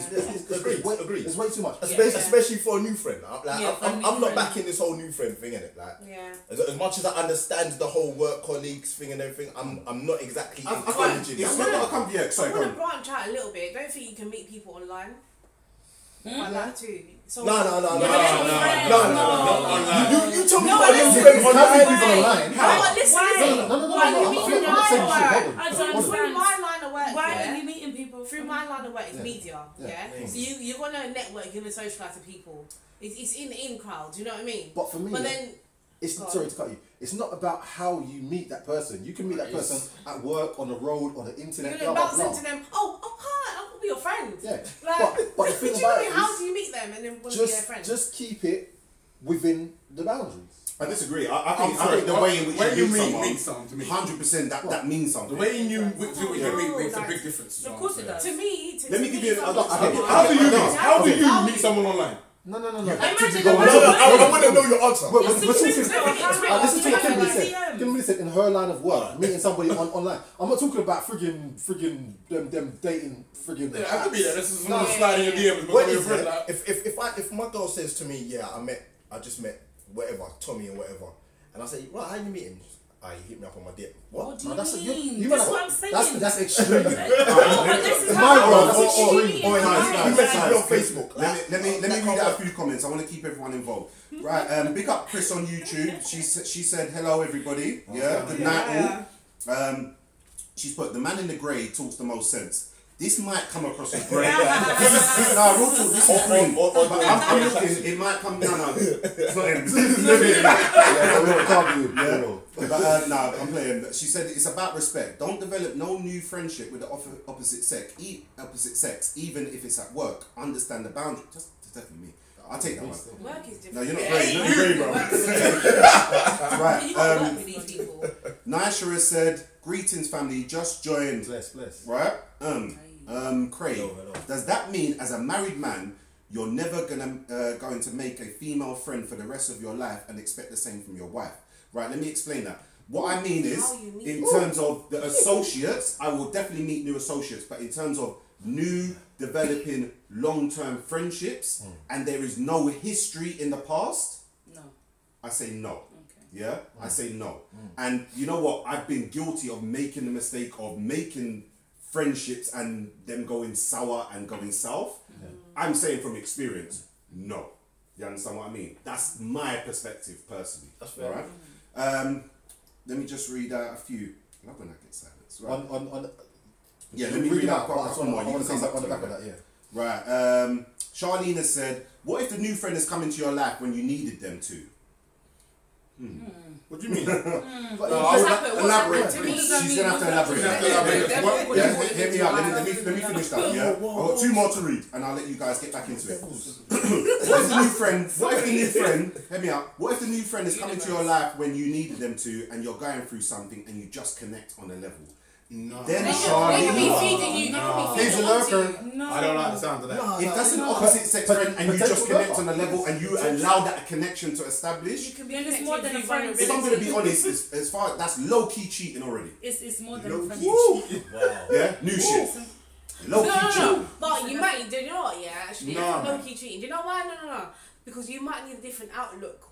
Speaker 2: Agreed.
Speaker 1: It's way too much.
Speaker 2: Especially for a new friend.
Speaker 5: Yeah, for a new
Speaker 2: I'm not
Speaker 5: friend.
Speaker 2: backing this whole new friend thing, innit? Like,
Speaker 7: Yeah.
Speaker 2: as much as I understand the whole work colleagues thing and everything, I'm not exactly
Speaker 3: I think
Speaker 2: encouraging
Speaker 3: it's
Speaker 2: that.
Speaker 3: not gonna come. Yeah,
Speaker 7: I
Speaker 3: sorry, go
Speaker 7: want to
Speaker 3: on.
Speaker 7: branch out a little bit. Don't think you can meet people online. Like that too. So
Speaker 2: No.
Speaker 5: Yeah, but then friends,
Speaker 2: You tell me
Speaker 7: No,
Speaker 2: about
Speaker 7: listen,
Speaker 2: your friend
Speaker 1: You
Speaker 2: online.
Speaker 1: can't be people online.
Speaker 7: No, but listen,
Speaker 5: Why?
Speaker 7: listen.
Speaker 1: No.
Speaker 7: Why
Speaker 1: I'm
Speaker 7: you
Speaker 1: not
Speaker 7: meeting
Speaker 1: saying shit.
Speaker 7: my
Speaker 1: Hold
Speaker 7: work?
Speaker 1: on.
Speaker 5: I don't
Speaker 1: Hold on.
Speaker 7: Through
Speaker 5: understand.
Speaker 7: my line of work,
Speaker 5: Why
Speaker 7: yeah,
Speaker 5: are you meeting people?
Speaker 7: through my line of work is
Speaker 1: Yeah.
Speaker 7: media,
Speaker 1: Yeah.
Speaker 7: yeah. So you want to network, you want to socialise with people. It's in crowds. You know what I mean?
Speaker 1: But for me,
Speaker 7: But then
Speaker 1: it's
Speaker 7: Go on.
Speaker 1: sorry to cut you. It's not about how you meet that person. You can meet that person at work, on the road, on the
Speaker 7: you're
Speaker 1: internet.
Speaker 7: gonna
Speaker 1: Blah
Speaker 7: bounce
Speaker 1: blah
Speaker 7: into
Speaker 1: blah.
Speaker 7: them. Oh, hi, I want to be your friend.
Speaker 1: Yeah,
Speaker 7: Like,
Speaker 1: but the
Speaker 7: do
Speaker 1: thing
Speaker 7: you know what I
Speaker 1: about
Speaker 7: mean?
Speaker 1: it
Speaker 7: How
Speaker 1: is,
Speaker 7: do you meet them and then want to be their friend?
Speaker 1: just keep it within the boundaries.
Speaker 3: I disagree. I
Speaker 6: I'm
Speaker 3: think
Speaker 6: sorry,
Speaker 3: the way in which
Speaker 6: when
Speaker 3: you
Speaker 6: you
Speaker 3: meet
Speaker 6: meet
Speaker 3: someone,
Speaker 6: someone, to me.
Speaker 3: 100% that means something.
Speaker 6: The way you makes a
Speaker 7: like-
Speaker 6: big difference.
Speaker 5: Of course it does.
Speaker 7: To me,
Speaker 3: Let me give you an-
Speaker 7: someone-
Speaker 6: How do you
Speaker 1: No,
Speaker 6: how do
Speaker 1: okay.
Speaker 6: you meet someone online?
Speaker 1: No.
Speaker 5: Imagine
Speaker 1: go
Speaker 5: the
Speaker 1: on.
Speaker 2: I want to know your answer.
Speaker 1: We're
Speaker 5: It's
Speaker 1: talking.
Speaker 5: the truth.
Speaker 1: Listen to what Kimberly
Speaker 5: It's
Speaker 1: said.
Speaker 5: DM.
Speaker 1: Kimberly said in her line of work, meeting somebody online. I'm not talking about friggin' them dating friggin'.
Speaker 6: Yeah, I could be there. This is someone
Speaker 7: Yeah.
Speaker 6: sliding your DMs,
Speaker 2: What
Speaker 6: becoming your
Speaker 2: is
Speaker 6: friend.
Speaker 2: it?
Speaker 6: Like,
Speaker 2: If my girl says to me, yeah, I just met whatever, Tommy and whatever, and I say, right, how you meet him? He hit me up on my DM.
Speaker 5: What
Speaker 2: What?
Speaker 5: do you
Speaker 1: That's
Speaker 5: mean?
Speaker 1: you
Speaker 5: That's
Speaker 1: might-
Speaker 5: what I'm saying.
Speaker 1: That's extreme.
Speaker 5: But this is
Speaker 1: In
Speaker 5: how
Speaker 1: my world,
Speaker 5: that's
Speaker 1: that's
Speaker 5: extreme.
Speaker 1: extreme.
Speaker 3: Oh, nice,
Speaker 2: You
Speaker 3: nice,
Speaker 2: message me on
Speaker 3: nice.
Speaker 2: Facebook.
Speaker 3: Let me
Speaker 2: That
Speaker 3: read
Speaker 2: can't
Speaker 3: out a
Speaker 2: work.
Speaker 3: few comments. I want to keep everyone involved. Right, big up Chris on YouTube. She said hello everybody. Yeah, good night all. She's put the man in the grey talks the most sense. This might come across as grey. No, real talk. This is green. But I'm looking. It might come down. No, it's not him.
Speaker 1: Yeah, can't be.
Speaker 3: Yeah. But no, I'm playing. She said it's about respect. Don't develop no new friendship with the opposite sex, even if it's at work. Understand the boundary. That's definitely me. I'll take that one.
Speaker 7: Work is different.
Speaker 3: No, you're not great. You're not great, bro.
Speaker 7: You
Speaker 3: Right.
Speaker 7: gotta work with these people.
Speaker 3: Naisha has said, greetings family, just joined.
Speaker 1: Bless.
Speaker 3: Right? Craig,
Speaker 2: Hello.
Speaker 3: does that mean as a married man, you're never going to make a female friend for the rest of your life and expect the same from your wife? Right, let me explain that. What I mean is,
Speaker 7: How you meet
Speaker 3: in terms of the associates, I will definitely meet new associates, but in terms of new developing long-term friendships and there is no history in the past,
Speaker 5: No.
Speaker 3: I say no.
Speaker 5: Okay.
Speaker 3: Yeah, I say no. And you know what? I've been guilty of making the mistake of making friendships and them going sour and going south. I'm saying from experience, no. You understand what I mean? That's my perspective personally.
Speaker 2: That's fair.
Speaker 3: All right. Let me just read out a few. I love when I get silence. Right.
Speaker 1: On
Speaker 3: Yeah, let me read out a couple more.
Speaker 1: I
Speaker 3: You
Speaker 1: want
Speaker 3: can
Speaker 1: to say
Speaker 3: come
Speaker 1: something
Speaker 3: back
Speaker 1: on the
Speaker 3: to
Speaker 1: back of
Speaker 3: it.
Speaker 1: that. Yeah.
Speaker 3: Right. Charlene has said, what if the new friend has come into your life when you needed them to?
Speaker 6: what do you mean?
Speaker 1: But
Speaker 3: I would
Speaker 7: What's
Speaker 3: elaborate.
Speaker 7: happened to me?
Speaker 3: She's going to have to elaborate.
Speaker 6: You have to elaborate. What-
Speaker 3: Yeah, hear me out. Let me finish that. Yeah, I've got two more to read, and I'll let you guys get back into it. What if the new friend? Hear me out. What if the new friend is coming to your life when you needed them to, and you're going through something, and you just connect on a level?
Speaker 6: No.
Speaker 3: Then
Speaker 7: They
Speaker 3: Charlie,
Speaker 7: can be feeding you. They can be
Speaker 1: He's
Speaker 7: feeding
Speaker 1: a
Speaker 7: onto
Speaker 1: lurker.
Speaker 7: you.
Speaker 5: No.
Speaker 6: I don't like the sound of that.
Speaker 3: if that's an opposite sex friend, and you just
Speaker 1: Potential
Speaker 3: connect on a level, and you allow that connection to establish,
Speaker 7: You can be
Speaker 5: Then it's
Speaker 7: connected
Speaker 5: more than
Speaker 7: through
Speaker 5: a friend.
Speaker 7: vulnerability.
Speaker 3: if I'm going to be honest, as far that's low key cheating already.
Speaker 5: It's more than a
Speaker 6: Low
Speaker 5: friend.
Speaker 6: key.
Speaker 3: Yeah, new shit. Low key
Speaker 7: No.
Speaker 3: cheating.
Speaker 7: But you might, do you know what? Yeah, actually,
Speaker 6: No.
Speaker 7: low key cheating. Do you know why? No. Because you might need a different outlook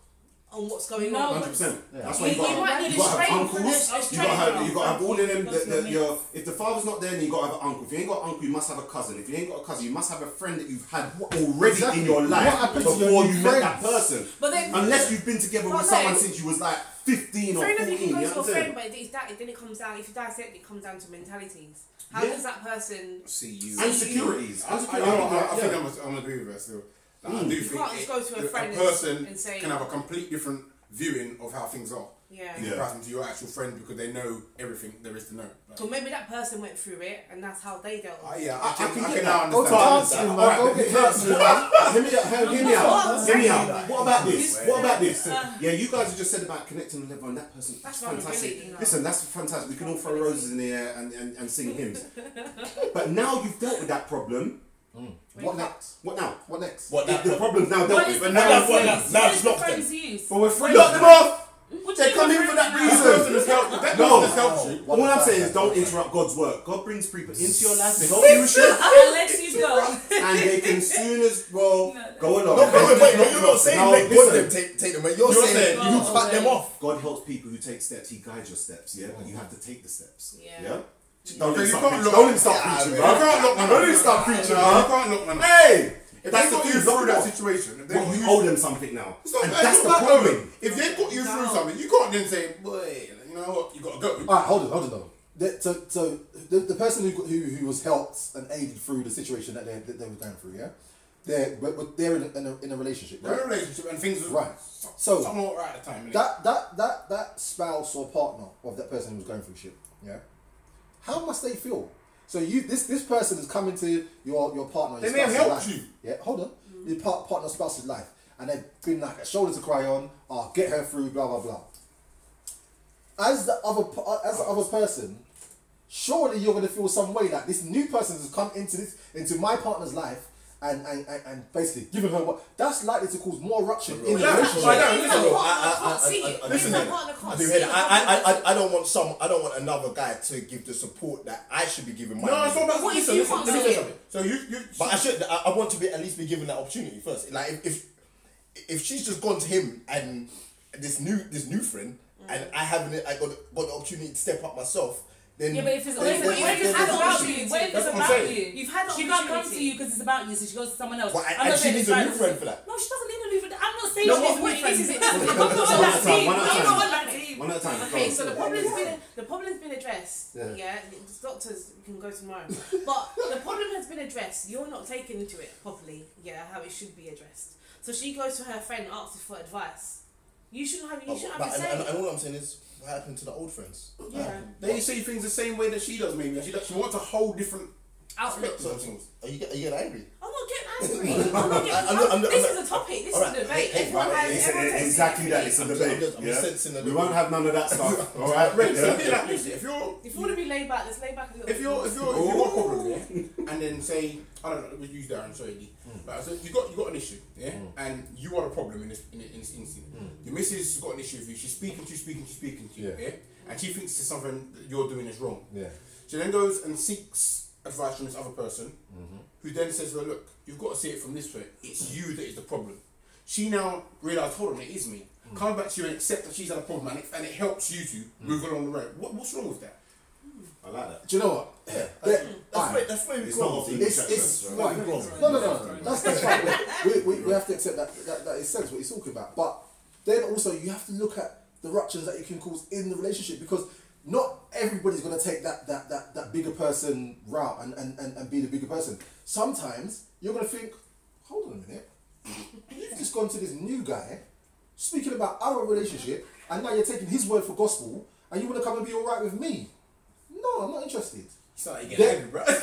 Speaker 7: on what's going
Speaker 5: No,
Speaker 7: on.
Speaker 3: 100%.
Speaker 1: Yeah.
Speaker 3: That's why
Speaker 7: You
Speaker 3: you got
Speaker 7: might
Speaker 3: to
Speaker 7: need
Speaker 3: have
Speaker 7: a straight
Speaker 3: uncles.
Speaker 7: a
Speaker 3: You got to have all of them.
Speaker 5: That's what I mean.
Speaker 3: If the father's not there, then you got to have an uncle. If you ain't got an uncle, you must have a cousin. If you ain't got a cousin, you must have a friend that you've had already
Speaker 1: Exactly.
Speaker 3: in your
Speaker 1: What
Speaker 3: life
Speaker 1: happened to your
Speaker 3: before
Speaker 1: new
Speaker 3: you met that
Speaker 1: friends?
Speaker 3: person.
Speaker 7: But then,
Speaker 3: Unless you've been together
Speaker 7: But
Speaker 3: with someone
Speaker 7: then-
Speaker 3: since you was like 15 or
Speaker 7: fair
Speaker 3: 14.
Speaker 7: enough, you can go
Speaker 3: You know
Speaker 7: to a
Speaker 3: what I'm saying?
Speaker 7: friend, but it's that, then it comes down, if you dissect it, comes down to mentalities. How
Speaker 3: Yeah.
Speaker 7: does that person...
Speaker 8: See you.
Speaker 3: And securities.
Speaker 8: I think I'm agree with her still. Like, I do
Speaker 7: You
Speaker 8: think
Speaker 7: can't just go to a friend
Speaker 8: person
Speaker 7: and say-
Speaker 8: can have a complete different viewing of how things are
Speaker 7: Yeah.
Speaker 8: in comparison to your actual friend because they know everything there is to know. Like,
Speaker 7: So maybe that person went through it and that's how they dealt with it.
Speaker 8: yeah,
Speaker 3: I can
Speaker 8: I
Speaker 3: get
Speaker 8: can
Speaker 3: that.
Speaker 8: now
Speaker 1: Go to
Speaker 8: understand.
Speaker 1: counselling, man. Go get counselling, man.
Speaker 3: Hear me out. Hear me out. What about this?
Speaker 8: Wait.
Speaker 3: What about this? Yeah, you guys have just said about connecting the level and that person.
Speaker 7: That's
Speaker 3: That's fantastic.
Speaker 7: vulnerability, you know.
Speaker 3: Listen, that's fantastic. We can all throw roses in the air and sing hymns. But now you've dealt with that problem.
Speaker 1: What next?
Speaker 3: What now?
Speaker 1: What next?
Speaker 2: What that
Speaker 3: The problem's now dealt
Speaker 5: What
Speaker 3: with.
Speaker 5: is
Speaker 3: But
Speaker 5: the
Speaker 3: now
Speaker 2: that's what-
Speaker 5: friends
Speaker 2: now
Speaker 5: use?
Speaker 2: it's
Speaker 5: What
Speaker 2: locked
Speaker 5: is the
Speaker 2: in.
Speaker 5: friends use?
Speaker 3: But we're free. Lock them off.
Speaker 5: What
Speaker 3: They're
Speaker 5: do you
Speaker 3: coming
Speaker 5: mean
Speaker 3: for that
Speaker 5: friends
Speaker 3: reason.
Speaker 5: now?
Speaker 8: That
Speaker 3: No.
Speaker 8: person helps you.
Speaker 3: All I'm saying is don't interrupt God's work. God brings people into your life to help you with shit,
Speaker 5: I'll let you go.
Speaker 3: and they can soon as well
Speaker 5: No,
Speaker 3: go along.
Speaker 2: No, but you're not saying
Speaker 3: No,
Speaker 2: let God
Speaker 3: listen.
Speaker 2: them take them, but you're
Speaker 8: You're
Speaker 2: saying
Speaker 8: saying
Speaker 2: you
Speaker 5: no,
Speaker 2: cut them
Speaker 5: no.
Speaker 2: off.
Speaker 3: God helps people who take steps. He guides your steps, yeah? But you have to take the steps.
Speaker 7: Yeah.
Speaker 3: Don't
Speaker 8: Okay,
Speaker 3: even
Speaker 8: you
Speaker 3: start
Speaker 8: can't
Speaker 3: preaching.
Speaker 8: look-
Speaker 3: Don't even start
Speaker 2: Yeah,
Speaker 3: preaching,
Speaker 2: man.
Speaker 3: bro.
Speaker 8: You can't look man
Speaker 3: Don't
Speaker 8: up.
Speaker 3: even start preaching,
Speaker 8: No,
Speaker 3: bro.
Speaker 8: you can't look man up.
Speaker 3: Hey!
Speaker 8: If
Speaker 3: That's
Speaker 8: they got
Speaker 3: the
Speaker 8: you
Speaker 3: truth.
Speaker 8: through that
Speaker 3: Look,
Speaker 8: situation, if they
Speaker 3: what,
Speaker 8: got
Speaker 3: you
Speaker 8: you
Speaker 3: owe them something now.
Speaker 8: It's not-
Speaker 3: And
Speaker 8: it's
Speaker 3: that's the
Speaker 8: not that
Speaker 3: problem.
Speaker 8: owing. If they got you through
Speaker 7: No.
Speaker 8: something, you can't then say, boy, you know what, you gotta go.
Speaker 1: Alright, hold on though. So the person who was helped and aided through the situation that they were going through, yeah, they're in a relationship,
Speaker 8: They're in
Speaker 1: right?
Speaker 8: a relationship and things was
Speaker 1: Right. So
Speaker 8: somewhat right at the time. innit?
Speaker 1: that spouse or partner of that person who was going through shit, yeah, how must they feel? So this person is coming to your partner.
Speaker 8: They
Speaker 1: your
Speaker 8: may have
Speaker 1: spouse's
Speaker 8: helped
Speaker 1: life.
Speaker 8: you.
Speaker 1: Yeah, hold on. Your partner spouse's life, and they've been like a shoulder to cry on. Oh, get her through. Blah blah blah. As the other person, surely you're gonna feel some way that this new person has come into my partner's life and basically given her what that's likely to cause more rupture in the
Speaker 8: Yeah,
Speaker 1: relationship.
Speaker 8: I know.
Speaker 7: If
Speaker 8: Listen,
Speaker 7: my partner can't see it, if
Speaker 2: listen,
Speaker 7: my
Speaker 2: man,
Speaker 7: partner
Speaker 2: I
Speaker 7: can't
Speaker 2: do
Speaker 7: see
Speaker 2: hear
Speaker 7: it,
Speaker 2: that. I don't want another guy to give the support that I should be giving my
Speaker 8: No, it's not
Speaker 2: nigga.
Speaker 8: about
Speaker 7: What if
Speaker 8: listen,
Speaker 7: you
Speaker 8: listen,
Speaker 7: can't
Speaker 8: let me
Speaker 7: see
Speaker 8: say
Speaker 7: it?
Speaker 8: something. So you
Speaker 2: But I want to be at least be given that opportunity first. Like if she's just gone to him and this new friend and I got the opportunity to step up myself, then
Speaker 5: Yeah, but if it's
Speaker 2: then-
Speaker 5: what if it's
Speaker 2: then-
Speaker 5: about
Speaker 2: then-
Speaker 5: you? What if it's
Speaker 8: That's what I'm
Speaker 5: about
Speaker 8: saying.
Speaker 5: you?
Speaker 7: You've had the
Speaker 5: She can't come to
Speaker 7: opportunity.
Speaker 5: you because it's about you, so she goes to someone else.
Speaker 2: Well,
Speaker 5: I'm
Speaker 2: and
Speaker 5: not
Speaker 2: she
Speaker 5: saying
Speaker 2: needs
Speaker 5: it's
Speaker 2: a
Speaker 5: right.
Speaker 2: new friend for that.
Speaker 5: No, she doesn't need a new friend. I'm not saying
Speaker 7: No,
Speaker 5: she needs
Speaker 7: what
Speaker 5: a new
Speaker 7: it
Speaker 5: friend.
Speaker 7: is,
Speaker 5: I'm
Speaker 7: it's
Speaker 5: not
Speaker 7: just-
Speaker 5: on that team.
Speaker 3: One at a
Speaker 5: I'm
Speaker 3: time.
Speaker 5: not on that team.
Speaker 3: One at a time.
Speaker 7: Okay,
Speaker 3: Go
Speaker 7: so
Speaker 3: on.
Speaker 7: the problem's been addressed.
Speaker 1: Yeah.
Speaker 7: Yeah, the doctors can go tomorrow. But the problem has been addressed. You're not taking into it properly. Yeah, how it should be addressed. So she goes to her friend and asks her for advice. You shouldn't have. You shouldn't have to say.
Speaker 2: And all I'm saying is, what happened to the old friends?
Speaker 7: Yeah.
Speaker 8: They say things the same way that she does, maybe. She wants a whole different
Speaker 7: Outlook.
Speaker 8: spectrum of things.
Speaker 2: Are you getting angry?
Speaker 7: I'm not getting angry. I'm not getting. This is a topic. This is a debate. Everyone has. Everyone takes
Speaker 3: Exactly
Speaker 7: it
Speaker 3: that. It's a
Speaker 2: I'm
Speaker 3: debate.
Speaker 2: just
Speaker 3: yeah?
Speaker 2: sensing a
Speaker 3: We
Speaker 2: little-
Speaker 3: won't have none of that stuff. All right.
Speaker 8: Right, so
Speaker 3: Yeah.
Speaker 8: be like this. If you're
Speaker 7: If you want to be laid back, let's lay back a little.
Speaker 8: if you've got a problem, yeah, and then say I don't know, we'll use Darren, sorry, D. Right, so you got an issue, yeah, and you are the problem in this instance. Your missus has got an issue with you. She's speaking to you,
Speaker 1: Yeah.
Speaker 8: yeah, and she thinks there's something that you're doing is wrong.
Speaker 1: Yeah.
Speaker 8: She then goes and seeks advice from this other person, who then says, "Well, look, you've got to see it from this way. It's you that is the problem." She now realised, hold on, it is me. Come back to you and accept that she's had a problem, and it helps you to move along the road. What's wrong with that?
Speaker 3: I like that.
Speaker 1: Do you know what?
Speaker 2: That's where we
Speaker 3: It's
Speaker 2: grow
Speaker 3: not
Speaker 2: up.
Speaker 3: a thing.
Speaker 1: It's
Speaker 3: Right.
Speaker 1: right. No. That's fine. We have to accept that is sense what he's talking about. But then also you have to look at the ruptures that you can cause in the relationship, because not everybody's gonna take that bigger person route and be the bigger person. Sometimes you're gonna think, hold on a minute, you've just gone to this new guy speaking about our relationship, and now you're taking his word for gospel, and you wanna come and be alright with me. No, I'm not interested.
Speaker 8: It's like you get angry, bro.
Speaker 3: You're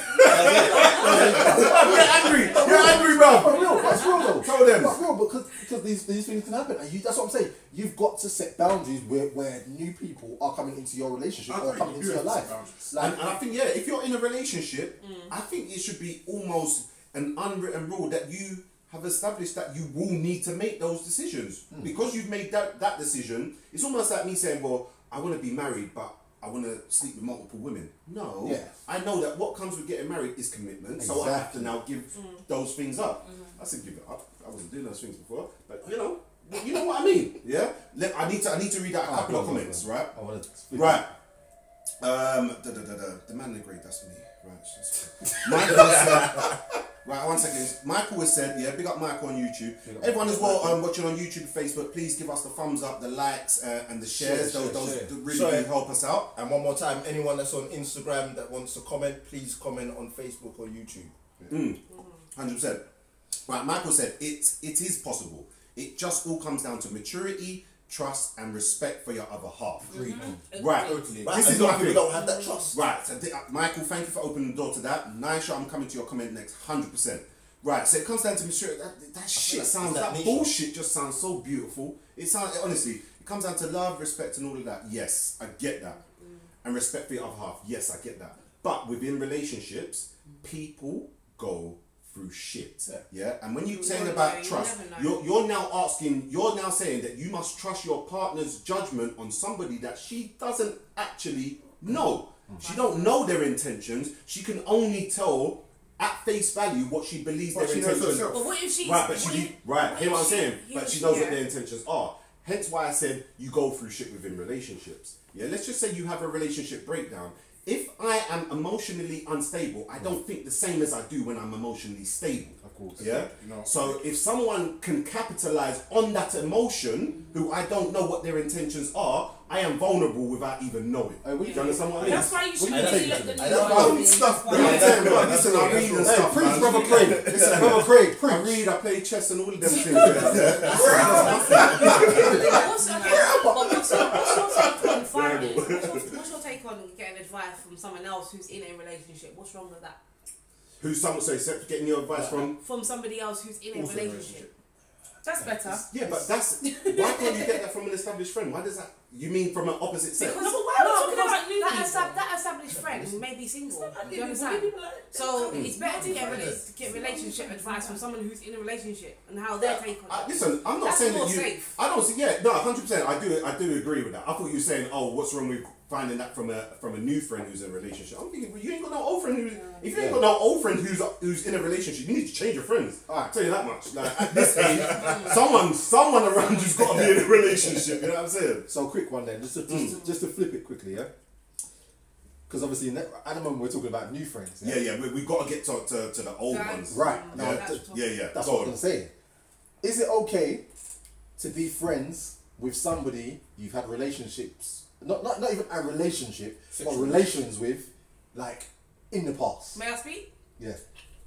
Speaker 3: angry, bro.
Speaker 1: But real, but it's real though.
Speaker 3: Tell them.
Speaker 1: But real, because these things can happen, and that's what I'm saying. You've got to set boundaries where new people are coming into your relationship or coming into your life.
Speaker 3: And I think, yeah, if you're in a relationship, I think it should be almost an unwritten rule that you have established that you will need to make those decisions. Because you've made that decision, it's almost like me saying, well, I want to be married, but I want to sleep with multiple women. No.
Speaker 1: Yeah.
Speaker 3: I know that what comes with getting married is commitment, so I have to now give those things up. I said give it up. I wasn't doing those things before, but you know what I mean, yeah? I need to read out a couple of comments, right?
Speaker 1: I want to.
Speaker 3: Right. The man agreed, that's me. Right. Michael said, right, 1 second. Michael has said, yeah, big up Michael on YouTube. Everyone as well watching on YouTube and Facebook, please give us the thumbs up, the likes, and the shares. Those really do help us out.
Speaker 2: And one more time, anyone that's on Instagram that wants to comment, please comment on Facebook or YouTube.
Speaker 3: 100%. Right, Michael said, it is possible. It just all comes down to maturity, trust, and respect for your other half. Right,
Speaker 2: Right,
Speaker 3: this is
Speaker 2: a lot
Speaker 3: my
Speaker 2: of people
Speaker 3: thing.
Speaker 2: don't have that trust.
Speaker 3: Right, so Michael, thank you for opening the door to that. Nisha, I'm coming to your comment next, 100%. Right, so it comes down to maturity. That shit
Speaker 2: like
Speaker 3: sounds,
Speaker 2: that
Speaker 3: that
Speaker 2: Nisha.
Speaker 3: bullshit just sounds so beautiful. It sounds, honestly, it comes down to love, respect, and all of that. Yes, I get that. And respect for your other half. Yes, I get that. But within relationships, people go through shit. Yeah, and when you're saying about trust, you're now saying that you must trust your partner's judgment on somebody that she doesn't actually know. She don't know their intentions. She can only tell at face value what she believes their intentions.
Speaker 7: But what if she's
Speaker 3: Right, but hear what I'm saying?
Speaker 7: Yeah,
Speaker 3: But she knows what
Speaker 7: yeah.
Speaker 3: their intentions are. Hence why I said you go through shit within relationships. Yeah, let's just say you have a relationship breakdown. If I am emotionally unstable, I don't think the same as I do when I'm emotionally stable.
Speaker 1: Of course.
Speaker 3: Yeah. So if someone can capitalize on that emotion, who I don't know what their intentions are, I am vulnerable without even knowing. Do you understand what I mean?
Speaker 5: That's why you should
Speaker 1: What do you
Speaker 5: really
Speaker 1: think?
Speaker 5: let them
Speaker 3: Stuff.
Speaker 5: know.
Speaker 3: Listen, I read and
Speaker 1: Hey,
Speaker 3: stuff.
Speaker 1: preach,
Speaker 3: man.
Speaker 1: brother Craig. Listen, brother Craig.
Speaker 3: I read, I play chess and all of them things.
Speaker 7: What's your take on firing? What's your take on getting advice from someone else who's in a relationship? What's wrong with that?
Speaker 3: Who's someone getting your advice from?
Speaker 7: From somebody else who's in a
Speaker 3: Also in a
Speaker 7: relationship.
Speaker 5: That's better.
Speaker 3: Yeah, but that's why can't you get that from an established friend? Why does that? You mean from an opposite sex?
Speaker 5: No, but why are we talking
Speaker 7: because
Speaker 5: about new people?
Speaker 7: that established friend may be single. Do you understand? So it's better to get relationship advice from someone who's in a relationship and how they take on it.
Speaker 3: Listen, I'm not
Speaker 7: That's
Speaker 3: saying
Speaker 7: more
Speaker 3: that you.
Speaker 7: safe.
Speaker 3: I don't see. Yeah, no, 100%. I do agree with that. I thought you were saying, oh, what's wrong with finding that from a new friend who's in a relationship? I'm thinking, well, you ain't got no old friend who's. If you ain't got no old friend who's in a relationship, you need to change your friends. I'll tell you that much. Like at this age, someone around you's got to be in a relationship. You know what I'm saying?
Speaker 1: So quick one then, just to flip it quickly, yeah. Because obviously at the moment we're talking about new friends.
Speaker 3: Yeah. We've got to get to the old ones.
Speaker 1: Right. Now,
Speaker 3: Yeah.
Speaker 1: that's
Speaker 3: Go
Speaker 1: what
Speaker 3: on.
Speaker 1: I'm gonna say. Is it okay to be friends with somebody you've had relationships, not even a relationship, but relations with, like in the past?
Speaker 7: May I speak?
Speaker 1: Yeah.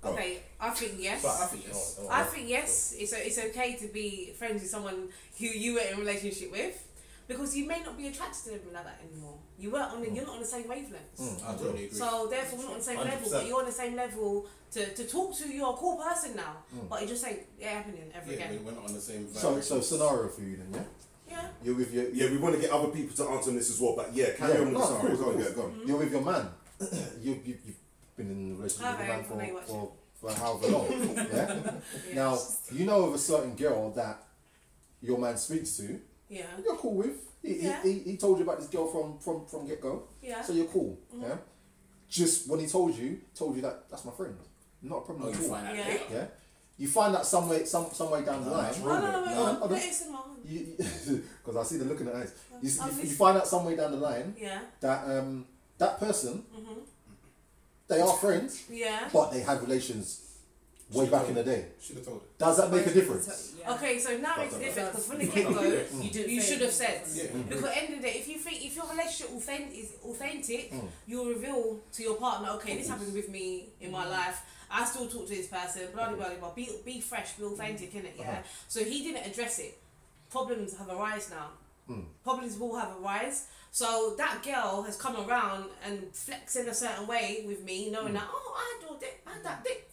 Speaker 7: Okay, I think yes.
Speaker 8: But I think yes.
Speaker 7: I think yes. It's okay to be friends with someone who you were in a relationship with, because you may not be attracted to them like that anymore. You're not on the same wavelengths.
Speaker 8: I totally agree.
Speaker 7: So therefore, we're not on the same level. But you're on the same level to talk to. You're a cool person now, but you just say it happening ever again.
Speaker 8: We're not on the same.
Speaker 1: So scenario for you then, yeah.
Speaker 7: Yeah.
Speaker 1: You're with your
Speaker 3: Yeah, we want to get other people to answer on this as well, but yeah, carry on with the story. Go on, go on.
Speaker 1: You're with your man. You've been in a relationship with a man for however long. Yeah. Now you know of a certain girl that your man speaks to.
Speaker 7: Yeah.
Speaker 1: You're cool with. He told you about this girl from get go.
Speaker 7: Yeah.
Speaker 1: So you're cool. Yeah. Just when he told you that that's my friend. Not a problem at all.
Speaker 7: Yeah.
Speaker 1: Yeah. You find that some way down the line.
Speaker 7: No. It's in my hand.
Speaker 1: Because I see the look in the eyes. You
Speaker 7: listening.
Speaker 1: find out some way down the line
Speaker 7: Yeah.
Speaker 1: that that person, they are friends,
Speaker 7: Yeah.
Speaker 1: but they had relations way back in the day.
Speaker 8: Should have told her.
Speaker 1: Does that make a difference?
Speaker 7: Okay, so now it's different because from the get go, you should have said. Because at the end of the day, if your relationship is authentic, you'll reveal to your partner, okay, this happened with me in my life. I still talk to this person, blah blah blah. Be fresh, be authentic, innit? Yeah. So he didn't address it. Problems have arisen now. Problems will have arisen. So that girl has come around and flex in a certain way with me, knowing that I had that dick.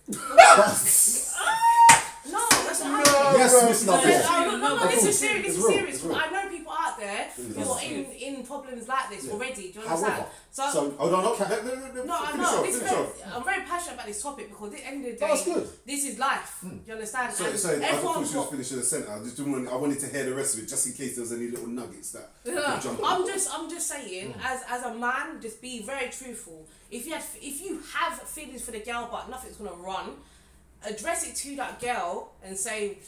Speaker 7: No, that's not happening.
Speaker 1: Yes, Miss Lovell.
Speaker 7: No, this is serious. This is
Speaker 1: It's real,
Speaker 7: serious.
Speaker 1: it's real.
Speaker 7: I know people out there who are in problems like this already. Do you understand?
Speaker 1: However,
Speaker 3: So hold on,
Speaker 7: finish off. I'm very passionate about this topic because at the end of the day,
Speaker 1: That's good.
Speaker 7: this is life. Do you understand?
Speaker 3: So,
Speaker 7: And
Speaker 3: I thought
Speaker 7: everyone's
Speaker 3: she was
Speaker 7: got.
Speaker 3: finishing the sentence. I wanted to hear the rest of it just in case there was any little nuggets that could jump on.
Speaker 7: I'm just saying, as a man, just be very truthful. If you have feelings for the girl, but nothing's gonna run, address it to that girl and say,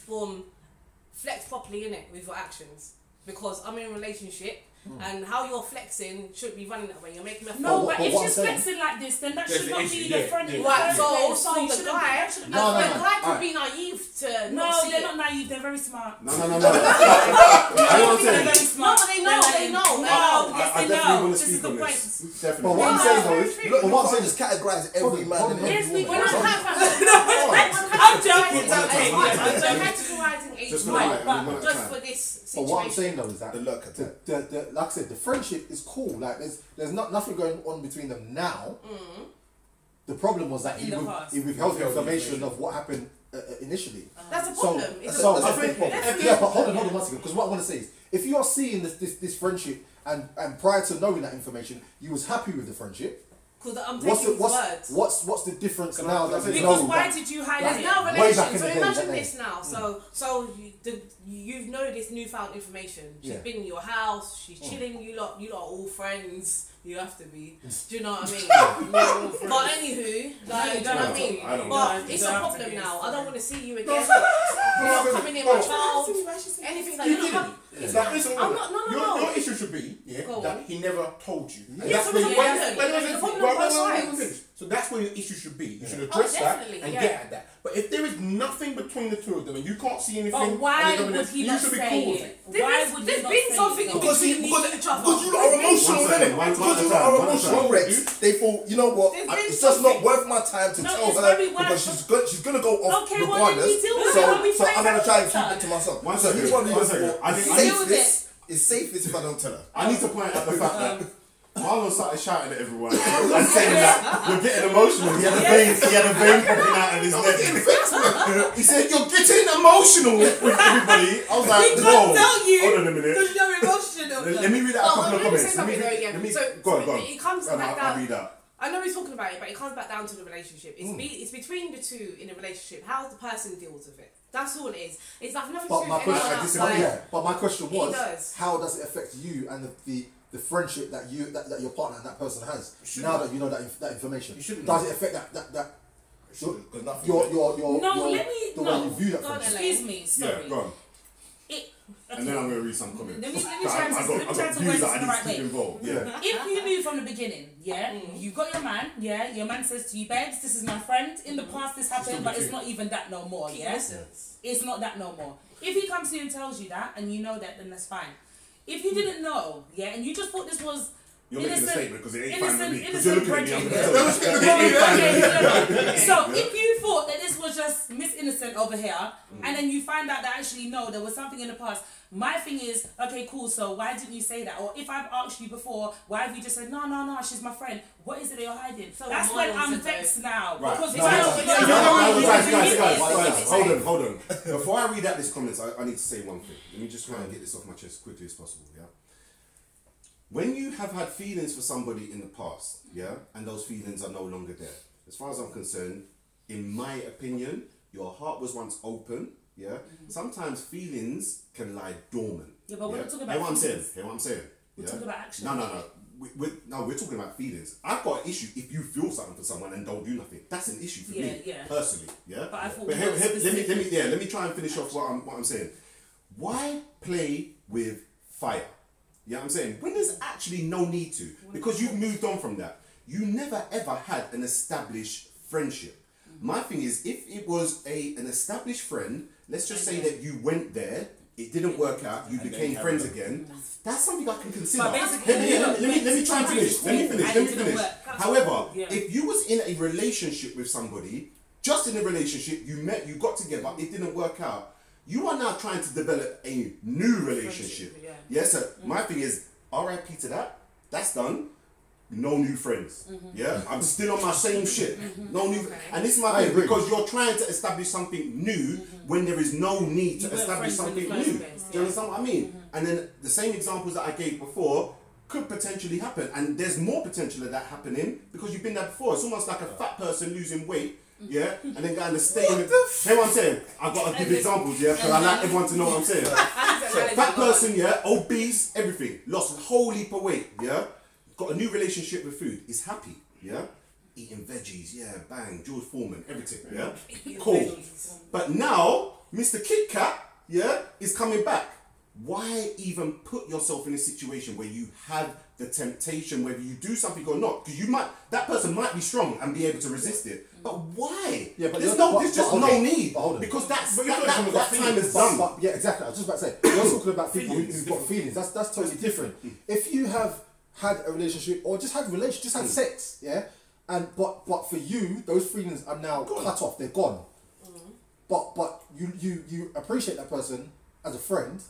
Speaker 7: flex properly in it with your actions. because I'm in a relationship. And how you're flexing should be running that way. You're making me feel.
Speaker 5: No, but if
Speaker 1: what I'm
Speaker 5: she's
Speaker 1: saying-
Speaker 5: flexing like this, then that
Speaker 8: There's
Speaker 5: should
Speaker 8: the
Speaker 5: not
Speaker 8: issue,
Speaker 5: be your
Speaker 8: yeah,
Speaker 5: friend.
Speaker 8: yeah.
Speaker 5: in the
Speaker 7: Right,
Speaker 5: first
Speaker 7: so
Speaker 5: place.
Speaker 7: also
Speaker 5: you
Speaker 7: the
Speaker 5: shouldn't-
Speaker 7: guy,
Speaker 5: that shouldn't be
Speaker 1: No,
Speaker 5: your
Speaker 1: no,
Speaker 7: the
Speaker 5: friend.
Speaker 7: guy could
Speaker 1: Alright.
Speaker 7: be naive to
Speaker 5: No,
Speaker 7: not see
Speaker 5: they're
Speaker 7: it.
Speaker 5: not naive. They're very smart.
Speaker 3: No.
Speaker 5: I
Speaker 3: I know what I'm
Speaker 5: think they're
Speaker 3: saying.
Speaker 5: very smart.
Speaker 7: No, but they know, they know, they
Speaker 5: No,
Speaker 7: know.
Speaker 5: yes,
Speaker 3: I
Speaker 5: they
Speaker 3: definitely
Speaker 5: know.
Speaker 3: want to
Speaker 5: This is
Speaker 3: speak
Speaker 5: the
Speaker 3: on
Speaker 5: point.
Speaker 3: this.
Speaker 1: But
Speaker 3: Definitely.
Speaker 1: what I'm
Speaker 7: Yeah,
Speaker 1: saying though
Speaker 7: very
Speaker 1: is,
Speaker 7: true.
Speaker 1: look,
Speaker 2: But what I'm saying is categorize every man and every
Speaker 5: Yes, we-
Speaker 2: woman.
Speaker 5: we're not
Speaker 2: That's
Speaker 5: I'm joking.
Speaker 3: One at a time, one at a
Speaker 7: I'm
Speaker 3: time.
Speaker 7: categorizing each
Speaker 3: Just for the
Speaker 7: one,
Speaker 3: night,
Speaker 7: but
Speaker 3: one at a
Speaker 7: just
Speaker 3: time.
Speaker 7: for this
Speaker 1: but what I'm
Speaker 7: situation.
Speaker 1: saying though is that
Speaker 2: the lurker type.
Speaker 1: the like I said, the friendship is cool. Like there's not nothing going on between them now. The problem was that
Speaker 5: In the past.
Speaker 1: he withheld information of what happened initially.
Speaker 7: That's a
Speaker 1: So,
Speaker 7: problem. It's a
Speaker 1: so
Speaker 7: problem.
Speaker 1: I think, yeah, but hold on 1 second. Because what I want to say is, if you are seeing this friendship and prior to knowing that information, you was happy with the friendship.
Speaker 7: Because I'm
Speaker 1: What's
Speaker 7: taking
Speaker 1: the,
Speaker 7: his words.
Speaker 1: what's the difference now that we
Speaker 5: Because
Speaker 1: know
Speaker 5: why
Speaker 1: that?
Speaker 5: did you hide
Speaker 7: There's
Speaker 5: it?
Speaker 7: now a
Speaker 1: Way back
Speaker 7: relation.
Speaker 1: in
Speaker 7: So
Speaker 1: the day,
Speaker 7: imagine
Speaker 1: that
Speaker 7: this now. So you know this newfound information. She's
Speaker 1: Yeah.
Speaker 7: been in your house. She's chilling. You lot are all friends. You have to be. Do you know what I mean? But anywho, like, do you know what I mean?
Speaker 3: I don't.
Speaker 7: But it's a
Speaker 5: don't have to
Speaker 7: problem
Speaker 5: be.
Speaker 7: now. I don't want to see you again. You're not coming in my child. Anything like
Speaker 8: You
Speaker 7: that.
Speaker 8: didn't. It's like, listen,
Speaker 7: I'm not. No.
Speaker 8: Your issue should be
Speaker 7: Go
Speaker 8: that
Speaker 7: on.
Speaker 8: he never told you. And
Speaker 7: Yeah,
Speaker 8: that's
Speaker 7: so
Speaker 8: where
Speaker 7: it's
Speaker 8: you-
Speaker 7: a problem. The problem on both sides.
Speaker 8: So that's where your issue should be. You should
Speaker 7: Oh,
Speaker 8: address that
Speaker 7: definitely,
Speaker 8: and
Speaker 7: yeah.
Speaker 8: get at that. But if there is nothing between the two of them and you can't see anything,
Speaker 5: But why
Speaker 8: and
Speaker 5: would he
Speaker 8: you
Speaker 5: not
Speaker 8: should be
Speaker 5: say
Speaker 8: cool with
Speaker 5: it?
Speaker 8: it.
Speaker 5: Why would he
Speaker 7: There's
Speaker 5: not
Speaker 7: been
Speaker 5: say
Speaker 7: something
Speaker 5: it?
Speaker 2: Because
Speaker 7: between
Speaker 2: you
Speaker 7: each other.
Speaker 2: because you are emotional,
Speaker 3: One second,
Speaker 2: innit?
Speaker 3: one
Speaker 2: Because you
Speaker 3: time,
Speaker 2: are
Speaker 3: one
Speaker 2: emotional
Speaker 3: time.
Speaker 2: wrecks. They thought, you know what?
Speaker 7: There's been
Speaker 2: It's just not
Speaker 7: something-
Speaker 2: worth my time to
Speaker 5: No,
Speaker 2: tell
Speaker 5: it's
Speaker 2: her
Speaker 5: very worth-
Speaker 2: because she's gonna go off
Speaker 5: Okay, well, then
Speaker 2: regardless.
Speaker 5: you deal with it when we
Speaker 2: So
Speaker 5: find
Speaker 2: I'm gonna
Speaker 5: out
Speaker 2: try and keep
Speaker 5: later.
Speaker 2: it to myself.
Speaker 3: One
Speaker 2: So
Speaker 3: second,
Speaker 2: here's what I'm
Speaker 3: one
Speaker 2: looking
Speaker 3: second.
Speaker 2: for.
Speaker 3: I think-
Speaker 5: Deal with it.
Speaker 2: It's safest if I don't tell her.
Speaker 3: I need to point out the fact that Marlon started shouting at everyone and saying that you're getting emotional. He had a vein popping out of his neck. He said you're getting emotional with everybody. I was like,
Speaker 5: He
Speaker 3: whoa,
Speaker 5: can't tell you.
Speaker 3: hold on a minute.
Speaker 5: Because you're emotional.
Speaker 3: Let me read out a couple of
Speaker 7: let me
Speaker 3: comments.
Speaker 7: say something though again.
Speaker 3: Let me,
Speaker 7: So
Speaker 3: go on.
Speaker 7: it comes
Speaker 3: Go on,
Speaker 7: back
Speaker 3: I'll
Speaker 7: down.
Speaker 3: read out.
Speaker 7: I know he's talking about it, but it comes back down to the relationship. It's between the two in a relationship. How the person deals with it. That's all it is. It's like nothing to
Speaker 1: But
Speaker 7: do
Speaker 1: my
Speaker 7: with anyone
Speaker 1: question,
Speaker 7: else.
Speaker 3: disagree.
Speaker 7: Like,
Speaker 1: but my question was,
Speaker 7: does.
Speaker 1: how does it affect you and the friendship that your partner and that person has now that you know that information?
Speaker 8: You shouldn't.
Speaker 1: Does it affect that
Speaker 2: Because nothing.
Speaker 1: your
Speaker 5: No, let me.
Speaker 1: the way
Speaker 5: No.
Speaker 1: you view that
Speaker 7: God,
Speaker 1: friendship?
Speaker 5: Excuse me. Sorry.
Speaker 3: Yeah, go on.
Speaker 5: It,
Speaker 3: And then I'm going to read some comments.
Speaker 5: Let me try
Speaker 3: I
Speaker 5: to
Speaker 3: got
Speaker 5: word
Speaker 3: views
Speaker 5: this
Speaker 3: that I
Speaker 5: the
Speaker 3: need
Speaker 5: right
Speaker 3: to keep
Speaker 5: way.
Speaker 3: involved. Yeah.
Speaker 5: If you knew from the beginning, yeah, you got your man, yeah, your man says to you, babes, this is my friend. In the past, this happened, but it's not even that no more, yeah. It's not that no more. If he comes to you and tells you that, and you know that, then that's fine. If you didn't know, yeah, and you just thought this was
Speaker 3: You're making a
Speaker 5: innocent-
Speaker 3: statement because it ain't fine with me. Because
Speaker 5: innocent
Speaker 3: you're looking at me. I'm
Speaker 5: brethren,
Speaker 3: going to tell you. It ain't fine with me.
Speaker 5: So if you thought that this was just Miss Innocent over here, and then you find out that actually no, there was something in the past. My thing is, okay, cool. So why didn't you say that? Or if I've asked you before, why have you just said no? She's my friend. What is it that you're hiding?
Speaker 7: So
Speaker 5: That's
Speaker 7: my
Speaker 5: when
Speaker 7: mom
Speaker 5: I'm
Speaker 7: said
Speaker 5: vexed now.
Speaker 3: Right.
Speaker 5: Because
Speaker 3: No,
Speaker 5: if I
Speaker 3: no,
Speaker 5: don't
Speaker 3: no,
Speaker 5: know,
Speaker 3: guys, hold on. Before I read out these comments, I need to say one thing. Let me just try and get this off my chest as quickly as possible, yeah? When you have had feelings for somebody in the past, yeah, and those feelings are no longer there, as far as I'm concerned, in my opinion, your heart was once open, yeah? Sometimes feelings can lie dormant.
Speaker 5: Yeah, but we're not talking about
Speaker 3: Hear what I'm saying?
Speaker 5: feelings.
Speaker 3: Hear what I'm saying?
Speaker 5: We're
Speaker 3: Yeah?
Speaker 5: talking about action.
Speaker 3: No. We're talking about feelings. I've got an issue if you feel something for someone and don't do nothing. That's an issue for me,
Speaker 5: Yeah.
Speaker 3: personally. Yeah.
Speaker 5: But I thought
Speaker 3: But
Speaker 5: we were specific.
Speaker 3: let me try and finish off what I'm saying. Why play with fire? You know what I'm saying? When there's actually no need to, because you've moved on from that. You never ever had an established friendship. My thing is, if it was an established friend, let's just say that you went there, it didn't work out, you became friends again. That's something I can consider.
Speaker 5: But basically,
Speaker 3: Let me try and finish. Let me
Speaker 5: And it
Speaker 3: finish.
Speaker 5: didn't work.
Speaker 3: However,
Speaker 5: Yeah.
Speaker 3: if you was in a relationship with somebody, just in a relationship, you met, you got together, it didn't work out. You are now trying to develop a new relationship.
Speaker 7: Friendship, yeah.
Speaker 3: Yes, sir. My thing is, RIP to that. That's done. No new friends. Yeah, I'm still on my same shit. No new, and this is my thing
Speaker 1: agree.
Speaker 3: because you're trying to establish something new when there is no need to
Speaker 5: You weren't
Speaker 3: establish
Speaker 5: friends in the
Speaker 3: something
Speaker 5: first
Speaker 3: new.
Speaker 5: place,
Speaker 3: Do you understand what I mean? And then the same examples that I gave before could potentially happen, and there's more potential of that happening because you've been there before. It's almost like a fat person losing weight. Yeah, and then going to stay in the. Hear what I'm saying? I've got to give examples, yeah, because I like everyone to know what I'm saying. Fat person, yeah, obese, everything, lost a whole heap of weight, yeah, got a new relationship with food, is happy, yeah, eating veggies, yeah, bang, George Foreman, everything, yeah, cool. But now, Mr. Kit Kat, yeah, is coming back. why even put yourself in a situation where you have the temptation, whether you do something or not? Because that person might be strong and be able to resist it. But why?
Speaker 1: Yeah, but
Speaker 3: there's
Speaker 1: you're-
Speaker 3: just
Speaker 1: but
Speaker 3: no
Speaker 1: okay,
Speaker 3: need.
Speaker 1: but hold on.
Speaker 3: Because that
Speaker 8: But you're talking about
Speaker 3: time
Speaker 8: feelings.
Speaker 3: is done.
Speaker 1: But, yeah, exactly. I was just about to say, you're talking about people who've got feelings. That's totally different. If you have had a relationship or just had sex, yeah, and but for you, those feelings are now cut off. They're gone. But you appreciate that person as a friend.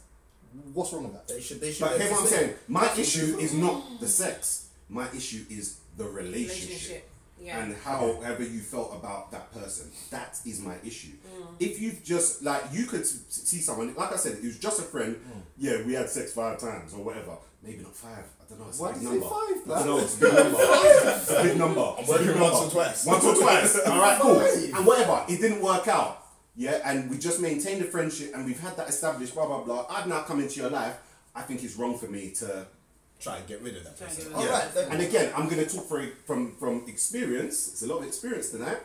Speaker 1: What's wrong with that?
Speaker 2: They should.
Speaker 3: But here's what I'm saying. My issue is not the sex. My issue is the relationship.
Speaker 7: Yeah.
Speaker 3: And however you felt about that person. That is my issue. If you've just, like, you could see someone, like I said, it was just a friend, yeah, we had sex 5 times or whatever. Maybe not 5. I don't know, it's a
Speaker 1: Why
Speaker 3: big
Speaker 1: did you
Speaker 3: number.
Speaker 1: say 5,
Speaker 3: I
Speaker 1: man?
Speaker 3: know, it's a big number. It's a big number.
Speaker 2: I'm working once or twice.
Speaker 3: Once or twice. Alright, cool. And whatever, it didn't work out. Yeah, and we just maintained the friendship and we've had that established, blah, blah, blah. I've now come into your life. I think it's wrong for me to
Speaker 2: Try and get rid of that person.
Speaker 7: get rid
Speaker 3: yeah.
Speaker 7: of
Speaker 2: Alright, then.
Speaker 3: And again, I'm going to talk from experience. It's a lot of experience tonight.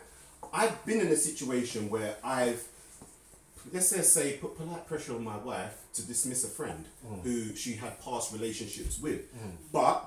Speaker 3: I've been in a situation where I've, let's just say, put polite pressure on my wife to dismiss a friend who she had past relationships with. But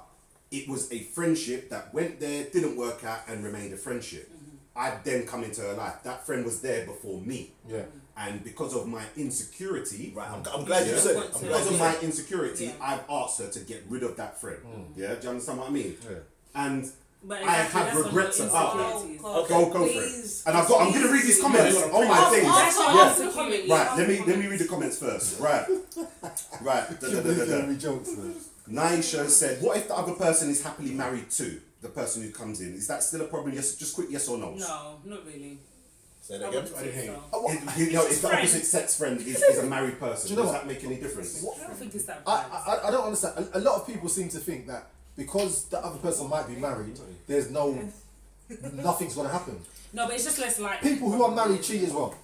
Speaker 3: it was a friendship that went there, didn't work out, and remained a friendship. I'd then come into her life. That friend was there before me.
Speaker 1: Yeah.
Speaker 3: And because of my insecurity,
Speaker 2: Right, I'm glad you said it. I'm glad
Speaker 3: because
Speaker 2: you
Speaker 3: of
Speaker 2: said
Speaker 3: my
Speaker 2: it.
Speaker 3: insecurity,
Speaker 7: Yeah.
Speaker 3: I've asked her to get rid of that friend. Yeah, do you understand what I mean?
Speaker 1: Yeah.
Speaker 3: And
Speaker 5: But
Speaker 3: I
Speaker 5: exactly,
Speaker 3: have
Speaker 5: that's what
Speaker 3: regrets
Speaker 5: your
Speaker 3: about
Speaker 5: insecurities.
Speaker 7: Okay.
Speaker 3: go for it.
Speaker 7: Please.
Speaker 3: And I'm going to read these comments. Oh my days.
Speaker 5: That's
Speaker 7: Yeah.
Speaker 5: your insecurities.
Speaker 3: Right, let me read the comments first. Right. Right. Da, da, da, da, da.
Speaker 1: Jokes, man.
Speaker 3: Naisha said, what if the other person is happily married too? The person who comes in. Is that still a problem? Yes, just quick yes or no.
Speaker 5: No, not really.
Speaker 2: Say
Speaker 5: I
Speaker 2: that again.
Speaker 5: wouldn't say so.
Speaker 3: If the
Speaker 5: Friend.
Speaker 3: opposite sex friend is a married person,
Speaker 1: Do you know
Speaker 3: does
Speaker 1: what?
Speaker 3: that make any difference?
Speaker 5: I don't think it's that
Speaker 1: I,
Speaker 5: bad.
Speaker 1: I don't understand. A lot of people seem to think that because the other person might be married, there's nothing's gonna happen.
Speaker 5: No, but it's just less like
Speaker 1: People who are married cheat as well.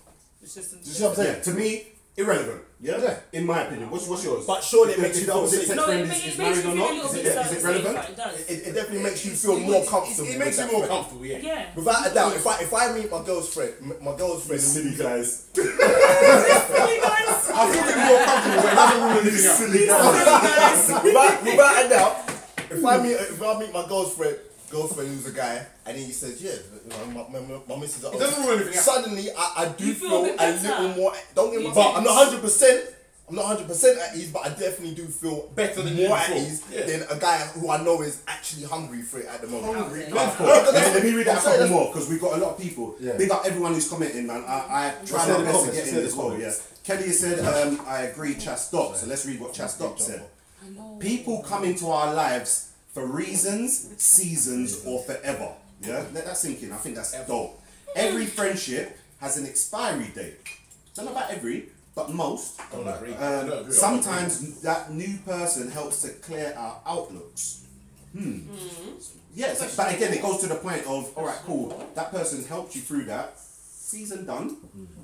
Speaker 5: It's just.
Speaker 1: Do you see what I'm saying?
Speaker 3: Yeah, to me, irrelevant. Yeah?
Speaker 1: Yeah.
Speaker 3: In my opinion. What's yours?
Speaker 2: But surely it
Speaker 3: If
Speaker 2: makes you
Speaker 3: the
Speaker 2: feel
Speaker 3: opposite
Speaker 2: safe.
Speaker 3: sex
Speaker 5: No,
Speaker 3: friend
Speaker 5: it
Speaker 3: is
Speaker 5: makes
Speaker 3: married
Speaker 5: you
Speaker 3: or
Speaker 5: feel a
Speaker 3: not?
Speaker 5: little
Speaker 3: Is
Speaker 5: bit
Speaker 3: it relevant?
Speaker 5: safer. It does.
Speaker 2: It definitely makes you feel more comfortable.
Speaker 8: It makes you
Speaker 2: with
Speaker 8: more
Speaker 2: that friend.
Speaker 8: comfortable, yeah.
Speaker 5: Yeah.
Speaker 2: Without a doubt, if I meet my girlfriend,
Speaker 3: Silly guys.
Speaker 8: I feel a bit more comfortable when it doesn't rule anything out.
Speaker 3: Silly guys.
Speaker 2: without a doubt, if I meet my girlfriend who's a guy, and he says, yeah, my missus are
Speaker 8: It doesn't rule anything out.
Speaker 2: Suddenly, I do
Speaker 5: You
Speaker 2: feel
Speaker 5: feel a
Speaker 2: a
Speaker 5: bit better.
Speaker 2: little more. Don't get me
Speaker 5: You
Speaker 2: wrong.
Speaker 5: do.
Speaker 2: I'm not 100%. I'm not 100% at ease, but I definitely do feel
Speaker 8: Better than you
Speaker 2: more at
Speaker 8: before.
Speaker 2: ease
Speaker 8: Yeah.
Speaker 2: than a guy who I know is actually hungry for it at the moment.
Speaker 5: Hungry.
Speaker 3: Let me read that a
Speaker 2: I'm saying
Speaker 3: couple more because we've got a lot of people.
Speaker 1: Yeah.
Speaker 3: Big up everyone who's commenting, man. I try
Speaker 1: Say
Speaker 3: my
Speaker 1: the
Speaker 3: best to
Speaker 1: comments,
Speaker 3: get
Speaker 1: say
Speaker 3: in
Speaker 1: the
Speaker 3: as well. Yeah.
Speaker 1: comments.
Speaker 3: Kelly said, I agree, Chas Doc. So let's read what Chas Doc said. People come into our lives for reasons, seasons, or forever. Yeah, let that sink in. I think that's dope. Every friendship has an expiry date. Don't know about every, but most.
Speaker 8: Don't agree.
Speaker 3: Sometimes that new person helps to clear our outlooks. Yes, but again, it goes to the point of, all right, cool. That person helped you through that. Season done.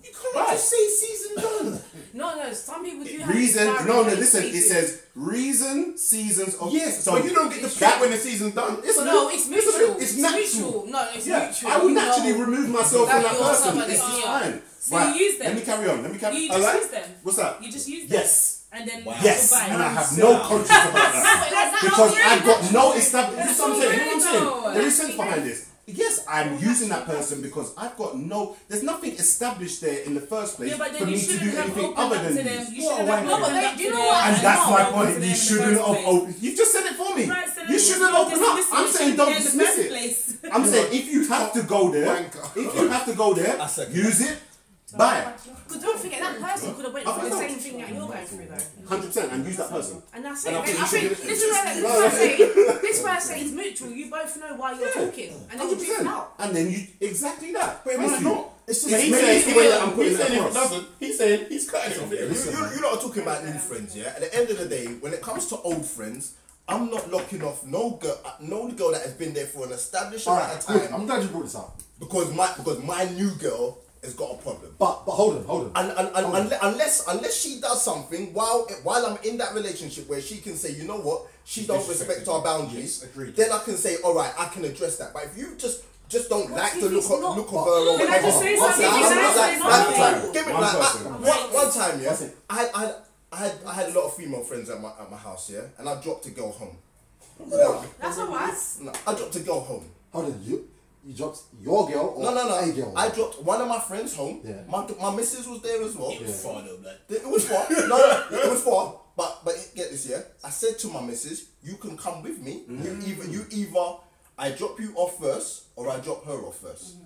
Speaker 3: You can't just say season done.
Speaker 7: No, some people do have
Speaker 3: Reason.
Speaker 7: expiry
Speaker 3: No,
Speaker 7: dates.
Speaker 3: listen. It says reason, seasons of.
Speaker 8: Yes,
Speaker 3: so
Speaker 8: but you don't get the pick when the season's done.
Speaker 3: It's a
Speaker 7: No,
Speaker 3: little-
Speaker 7: it's
Speaker 3: a
Speaker 7: mutual.
Speaker 3: little- It's natural.
Speaker 7: No, it's
Speaker 3: Yeah,
Speaker 7: mutual.
Speaker 3: I will
Speaker 7: You
Speaker 3: naturally
Speaker 7: know
Speaker 3: remove myself from
Speaker 7: that
Speaker 3: that
Speaker 7: you're
Speaker 3: person.
Speaker 7: somebody
Speaker 3: This is
Speaker 7: else.
Speaker 3: fine.
Speaker 5: So you use them?
Speaker 3: Let me carry on.
Speaker 5: You just
Speaker 3: Alright?
Speaker 5: use them.
Speaker 3: What's that?
Speaker 5: You just use them.
Speaker 3: Yes.
Speaker 5: And then
Speaker 3: Yes,
Speaker 5: goodbye.
Speaker 3: and I have no conscience about that. Because I've got no established.
Speaker 5: That's
Speaker 3: You know what I'm saying? You know what I'm saying?
Speaker 5: weird, though.
Speaker 3: There is sense behind this. Yes, I'm using that person because I've got no. There's nothing established there in the first place
Speaker 5: Yeah, but
Speaker 3: for
Speaker 5: then
Speaker 3: me
Speaker 5: you
Speaker 3: to do
Speaker 5: shouldn't have
Speaker 3: anything
Speaker 5: opened
Speaker 3: other
Speaker 5: up
Speaker 3: than
Speaker 5: to them.
Speaker 3: use.
Speaker 5: You shouldn't have
Speaker 7: No, but
Speaker 5: opened up
Speaker 7: do you
Speaker 5: to
Speaker 7: know
Speaker 5: them.
Speaker 7: what?
Speaker 3: And that's
Speaker 5: not
Speaker 3: my
Speaker 5: opened
Speaker 3: point.
Speaker 5: to them
Speaker 3: You
Speaker 5: in the
Speaker 3: shouldn't
Speaker 5: first
Speaker 3: have
Speaker 5: place.
Speaker 3: opened. You just said it for me.
Speaker 5: Right, so
Speaker 3: You
Speaker 5: then
Speaker 3: shouldn't
Speaker 5: don't
Speaker 3: open up.
Speaker 5: dismiss
Speaker 3: I'm
Speaker 5: it.
Speaker 3: saying
Speaker 5: You
Speaker 3: don't
Speaker 5: shouldn't
Speaker 3: dismiss
Speaker 5: be
Speaker 3: it.
Speaker 5: in the first place.
Speaker 3: I'm saying if you have to go there, if you have to go there,
Speaker 2: I second
Speaker 3: use it. Bye.
Speaker 7: Because don't forget, that person could have went through the same thing that you're going through, though.
Speaker 3: 100% and use that person.
Speaker 7: And that's
Speaker 3: And
Speaker 7: it.
Speaker 3: I think
Speaker 7: I
Speaker 3: you should
Speaker 7: think
Speaker 3: do it.
Speaker 7: this is why I say it's mutual. You both know why you're talking, and then you move
Speaker 3: 100%.
Speaker 7: out.
Speaker 3: And then you exactly that.
Speaker 8: But it might not.
Speaker 1: It's just
Speaker 3: It's
Speaker 8: He's
Speaker 3: maybe
Speaker 8: saying,
Speaker 3: it's the way that I'm putting
Speaker 8: he's
Speaker 3: it
Speaker 8: saying if it
Speaker 3: across.
Speaker 8: doesn't, he's saying he's cutting it off.
Speaker 2: You lot are talking about new friends, yeah? At the end of the day, when it comes to old friends, I'm not locking off no girl that has been there for an established amount
Speaker 1: Alright,
Speaker 2: of
Speaker 1: good.
Speaker 2: time
Speaker 1: I'm glad you brought this up.
Speaker 2: because my new girl has got a problem.
Speaker 1: But hold on.
Speaker 2: And unless she does something while I'm in that relationship where she can say, you know what, she don't respect our boundaries,
Speaker 8: Agreed.
Speaker 2: then I can say, all right, I can address that. But if you just don't like
Speaker 7: if
Speaker 2: the look
Speaker 7: it's
Speaker 2: of
Speaker 7: not-
Speaker 2: her or
Speaker 5: Can I
Speaker 2: whatever,
Speaker 5: just say
Speaker 2: what's
Speaker 5: something?
Speaker 2: that?
Speaker 5: Can I say something?
Speaker 2: Give me
Speaker 3: One
Speaker 2: like
Speaker 3: person.
Speaker 2: one time, yeah.
Speaker 1: That's it.
Speaker 2: I had a lot of female friends at my house, yeah, and I dropped a girl home.
Speaker 7: That's alright.
Speaker 2: No, I dropped a girl home.
Speaker 1: How did you dropped your girl or
Speaker 2: No.
Speaker 1: a girl?
Speaker 2: I dropped one of my friends home.
Speaker 1: Yeah.
Speaker 2: My missus was there as well.
Speaker 8: It was far though, like.
Speaker 2: It was far. No, it was far. But get this, yeah. I said to my missus, "You can come with me. You either I drop you off first, or I drop her off first.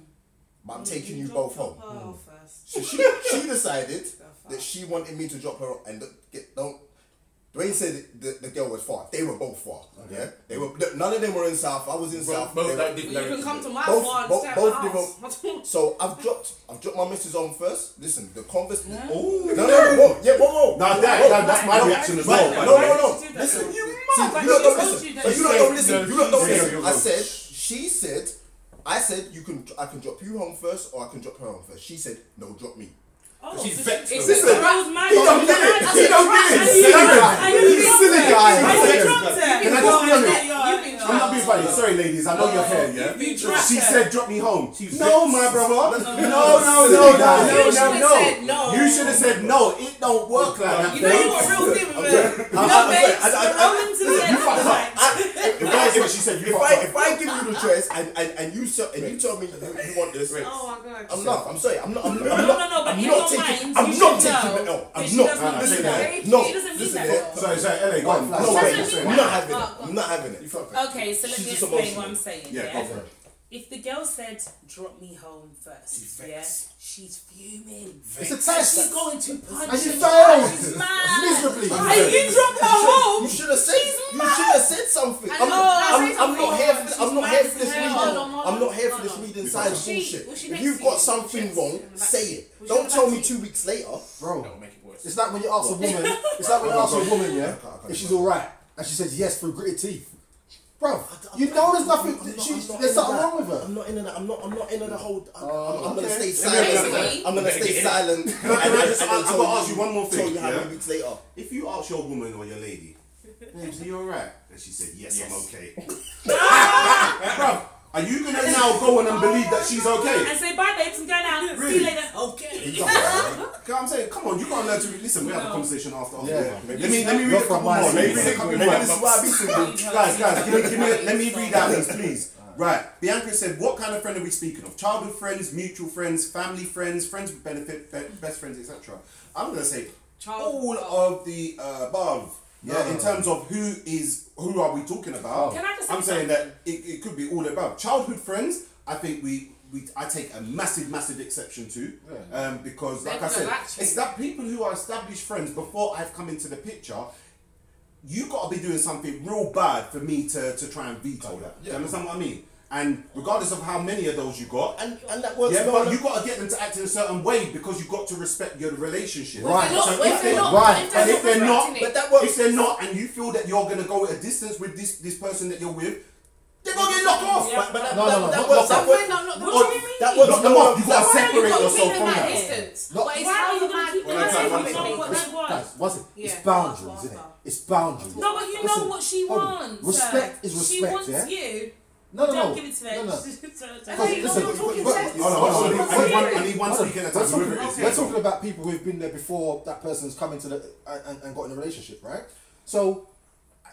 Speaker 2: But I'm taking you both home." So she decided that she wanted me to drop her off, and don't. Dwayne said the girl was far. They were both far. Okay. Yeah, they were. None of them were in South. I was in South.
Speaker 8: Both
Speaker 2: They
Speaker 8: like
Speaker 2: were-
Speaker 8: different
Speaker 7: You can come to my
Speaker 2: Both-
Speaker 7: floor and
Speaker 2: both-
Speaker 7: stay at
Speaker 2: both
Speaker 7: my house.
Speaker 2: So I've dropped my missus on first. Listen, the converse.
Speaker 5: Yeah.
Speaker 2: Oh no, whoa, yeah, whoa.
Speaker 3: Now that's my reaction as well. by the way.
Speaker 2: No.
Speaker 5: Listen,
Speaker 2: Listen,
Speaker 5: you
Speaker 2: see,
Speaker 5: mad,
Speaker 2: you lot don't
Speaker 5: but
Speaker 2: listen.
Speaker 5: she
Speaker 2: But
Speaker 5: told
Speaker 2: you
Speaker 5: you
Speaker 2: lot
Speaker 5: that.
Speaker 2: don't listen. You lot don't
Speaker 3: Yeah,
Speaker 2: listen.
Speaker 3: yeah,
Speaker 2: I
Speaker 3: yeah.
Speaker 2: said, she said, I said I can drop you home first, or I can drop her home first. She said, no, drop me.
Speaker 5: Oh,
Speaker 8: She's
Speaker 5: so
Speaker 8: vexed.
Speaker 5: it's
Speaker 2: Listen,
Speaker 5: the girl's mad.
Speaker 3: He don't get it. He don't get it.
Speaker 5: And you dropped her. And you
Speaker 3: You
Speaker 5: dropped
Speaker 3: silly
Speaker 5: her.
Speaker 3: guy.
Speaker 5: And you
Speaker 3: Listen.
Speaker 5: dropped her.
Speaker 3: Can I just be honest?
Speaker 7: You've been
Speaker 3: I'm not being funny. Sorry, ladies. I know you're here, yeah?
Speaker 5: You dropped
Speaker 3: She
Speaker 5: her.
Speaker 3: said, drop me home.
Speaker 8: She's
Speaker 3: No,
Speaker 8: vexed.
Speaker 3: my brother.
Speaker 2: No.
Speaker 7: You should have said no.
Speaker 3: You should have said no. It don't work like that.
Speaker 7: You know you got real thing with her. You know, babes.
Speaker 5: Rolling to the end.
Speaker 3: That's what she said. You fucked up.
Speaker 2: If I give you the choice and you tell me you want this,
Speaker 7: Oh my god.
Speaker 2: I'm sorry. I'm not
Speaker 5: No, but
Speaker 2: I'm
Speaker 5: in
Speaker 2: not
Speaker 5: your
Speaker 2: taking.
Speaker 5: mind,
Speaker 2: I'm
Speaker 5: you
Speaker 2: not
Speaker 5: should
Speaker 2: taking
Speaker 5: know
Speaker 2: the L.
Speaker 5: that
Speaker 2: I'm
Speaker 5: she
Speaker 2: not.
Speaker 5: does not
Speaker 2: Listen,
Speaker 5: mean that.
Speaker 2: no.
Speaker 5: She doesn't mean
Speaker 2: Listen,
Speaker 5: that.
Speaker 3: Sorry, LA, go on.
Speaker 2: No
Speaker 5: She
Speaker 2: way.
Speaker 5: doesn't mean
Speaker 2: I'm
Speaker 5: that.
Speaker 2: not having it. I'm not having it.
Speaker 5: Okay, so let me
Speaker 2: She's just
Speaker 5: explain
Speaker 2: emotional.
Speaker 5: what I'm saying.
Speaker 3: Yeah, go for it.
Speaker 5: If the girl said, "Drop me home first,"
Speaker 8: She's
Speaker 5: yeah,
Speaker 8: vexed.
Speaker 5: she's fuming.
Speaker 3: It's a test.
Speaker 5: She's going to punch
Speaker 3: And you
Speaker 5: him.
Speaker 3: failed.
Speaker 5: She's mad.
Speaker 3: Miserably.
Speaker 5: And you dropped her home.
Speaker 2: You should have said. You should have said something.
Speaker 7: I
Speaker 2: I'm
Speaker 7: know,
Speaker 2: not.
Speaker 7: I say
Speaker 2: I'm not here for.
Speaker 7: something.
Speaker 2: I'm not
Speaker 5: She's
Speaker 2: here
Speaker 5: mad
Speaker 2: for this
Speaker 5: as
Speaker 2: reading.
Speaker 5: hell.
Speaker 2: I'm not here for this
Speaker 7: Hold on.
Speaker 2: reading side
Speaker 7: Was she-
Speaker 2: bullshit.
Speaker 7: was she
Speaker 2: If
Speaker 7: next
Speaker 2: you've
Speaker 7: to
Speaker 2: got
Speaker 7: you?
Speaker 2: something
Speaker 7: Was
Speaker 2: wrong,
Speaker 7: she in the
Speaker 2: say
Speaker 7: back?
Speaker 2: it.
Speaker 7: Was she in
Speaker 2: Don't
Speaker 7: the
Speaker 2: tell
Speaker 7: back
Speaker 2: me
Speaker 7: seat?
Speaker 2: 2 weeks later.
Speaker 1: Bro,
Speaker 8: That'll make it worse.
Speaker 1: it's like when you ask a woman. It's like when you ask a woman, yeah, if she's all right, and she says yes through gritted teeth. Bro, you know there's nothing. There's something wrong with her.
Speaker 2: I'm not into that. I'm not into the whole. I'm gonna
Speaker 1: okay.
Speaker 2: stay silent.
Speaker 7: Basically.
Speaker 2: I'm gonna stay silent.
Speaker 3: Can I just?
Speaker 2: and
Speaker 3: I'm
Speaker 2: tell
Speaker 3: gonna ask you one more
Speaker 2: Tell
Speaker 3: thing.
Speaker 2: you how
Speaker 3: yeah?
Speaker 2: many weeks later.
Speaker 3: If you ask your woman or your lady, "Babes, are you alright?" and she said, "Yes, I'm okay." Bro, are you gonna now go on and believe that she's okay?
Speaker 5: And say bye, babes, I'm going out. See
Speaker 3: Really?
Speaker 5: you later. Okay.
Speaker 3: I'm saying, come on, you can't learn to listen. We have a conversation after.
Speaker 1: Yeah.
Speaker 3: Let me read
Speaker 1: You're
Speaker 3: a couple
Speaker 1: from my
Speaker 3: more. Let me
Speaker 1: city.
Speaker 3: read a couple
Speaker 2: Maybe
Speaker 3: more.
Speaker 2: this is why I be single.
Speaker 3: Guys, let me read out these, please. Right, Bianca said, what kind of friend are we speaking of? Childhood friends, mutual friends, family friends, friends with benefit, best friends, etc. I'm going to say all of the above. Yeah, in terms of who are we talking about?
Speaker 5: Can I just say
Speaker 3: I'm saying
Speaker 5: something?
Speaker 3: that it could be all above. Childhood friends, I think I take a massive exception to, because like I said, it's that people who are established friends before I've come into the picture. You got to be doing something real bad for me to try and veto that. You understand what I mean? And regardless of how many of those you got,
Speaker 2: And that works.
Speaker 3: yeah,
Speaker 2: well.
Speaker 3: but you got to get them to act in a certain way because you got to respect your relationship.
Speaker 1: Right.
Speaker 3: So if they're
Speaker 1: Right.
Speaker 3: and if they're not,
Speaker 2: But that works.
Speaker 3: if they're not, and you feel that you're gonna go at a distance with this person that you're with, they're gonna get knocked off.
Speaker 5: Yeah.
Speaker 2: But
Speaker 1: No,
Speaker 2: that
Speaker 1: not
Speaker 2: works.
Speaker 1: knocked
Speaker 2: That works.
Speaker 5: What do you mean?
Speaker 2: That works.
Speaker 3: Knock them off. You gotta
Speaker 2: That's-
Speaker 3: separate
Speaker 7: You've got
Speaker 3: yourself
Speaker 7: to
Speaker 3: from
Speaker 7: keep
Speaker 3: that.
Speaker 7: distance.
Speaker 1: Not-
Speaker 7: But it's
Speaker 5: Why
Speaker 7: how
Speaker 5: are you
Speaker 7: you
Speaker 5: going to
Speaker 7: man.
Speaker 5: keep
Speaker 3: Well, that's
Speaker 5: saying
Speaker 3: how
Speaker 5: you
Speaker 3: I'm
Speaker 5: know what
Speaker 3: saying.
Speaker 5: they want?
Speaker 1: Guys, what's it?
Speaker 7: Yeah.
Speaker 1: It's boundaries, isn't it? It's boundaries.
Speaker 5: No, but you know
Speaker 1: Listen,
Speaker 5: what she
Speaker 1: hold on.
Speaker 5: wants.
Speaker 1: Respect is
Speaker 5: She
Speaker 1: respect,
Speaker 5: wants
Speaker 1: yeah?
Speaker 5: you.
Speaker 1: No,
Speaker 5: Don't give it to her.
Speaker 1: no, no.
Speaker 7: Hey, you're
Speaker 1: Listen,
Speaker 7: talking
Speaker 1: but-
Speaker 7: sense.
Speaker 3: Hold on. I need one speaking at a
Speaker 1: We're
Speaker 3: time.
Speaker 1: talking,
Speaker 3: Whoever it is.
Speaker 1: we're
Speaker 3: Yeah.
Speaker 1: talking about people who've been there before that person's come into the and got in a relationship, right? So,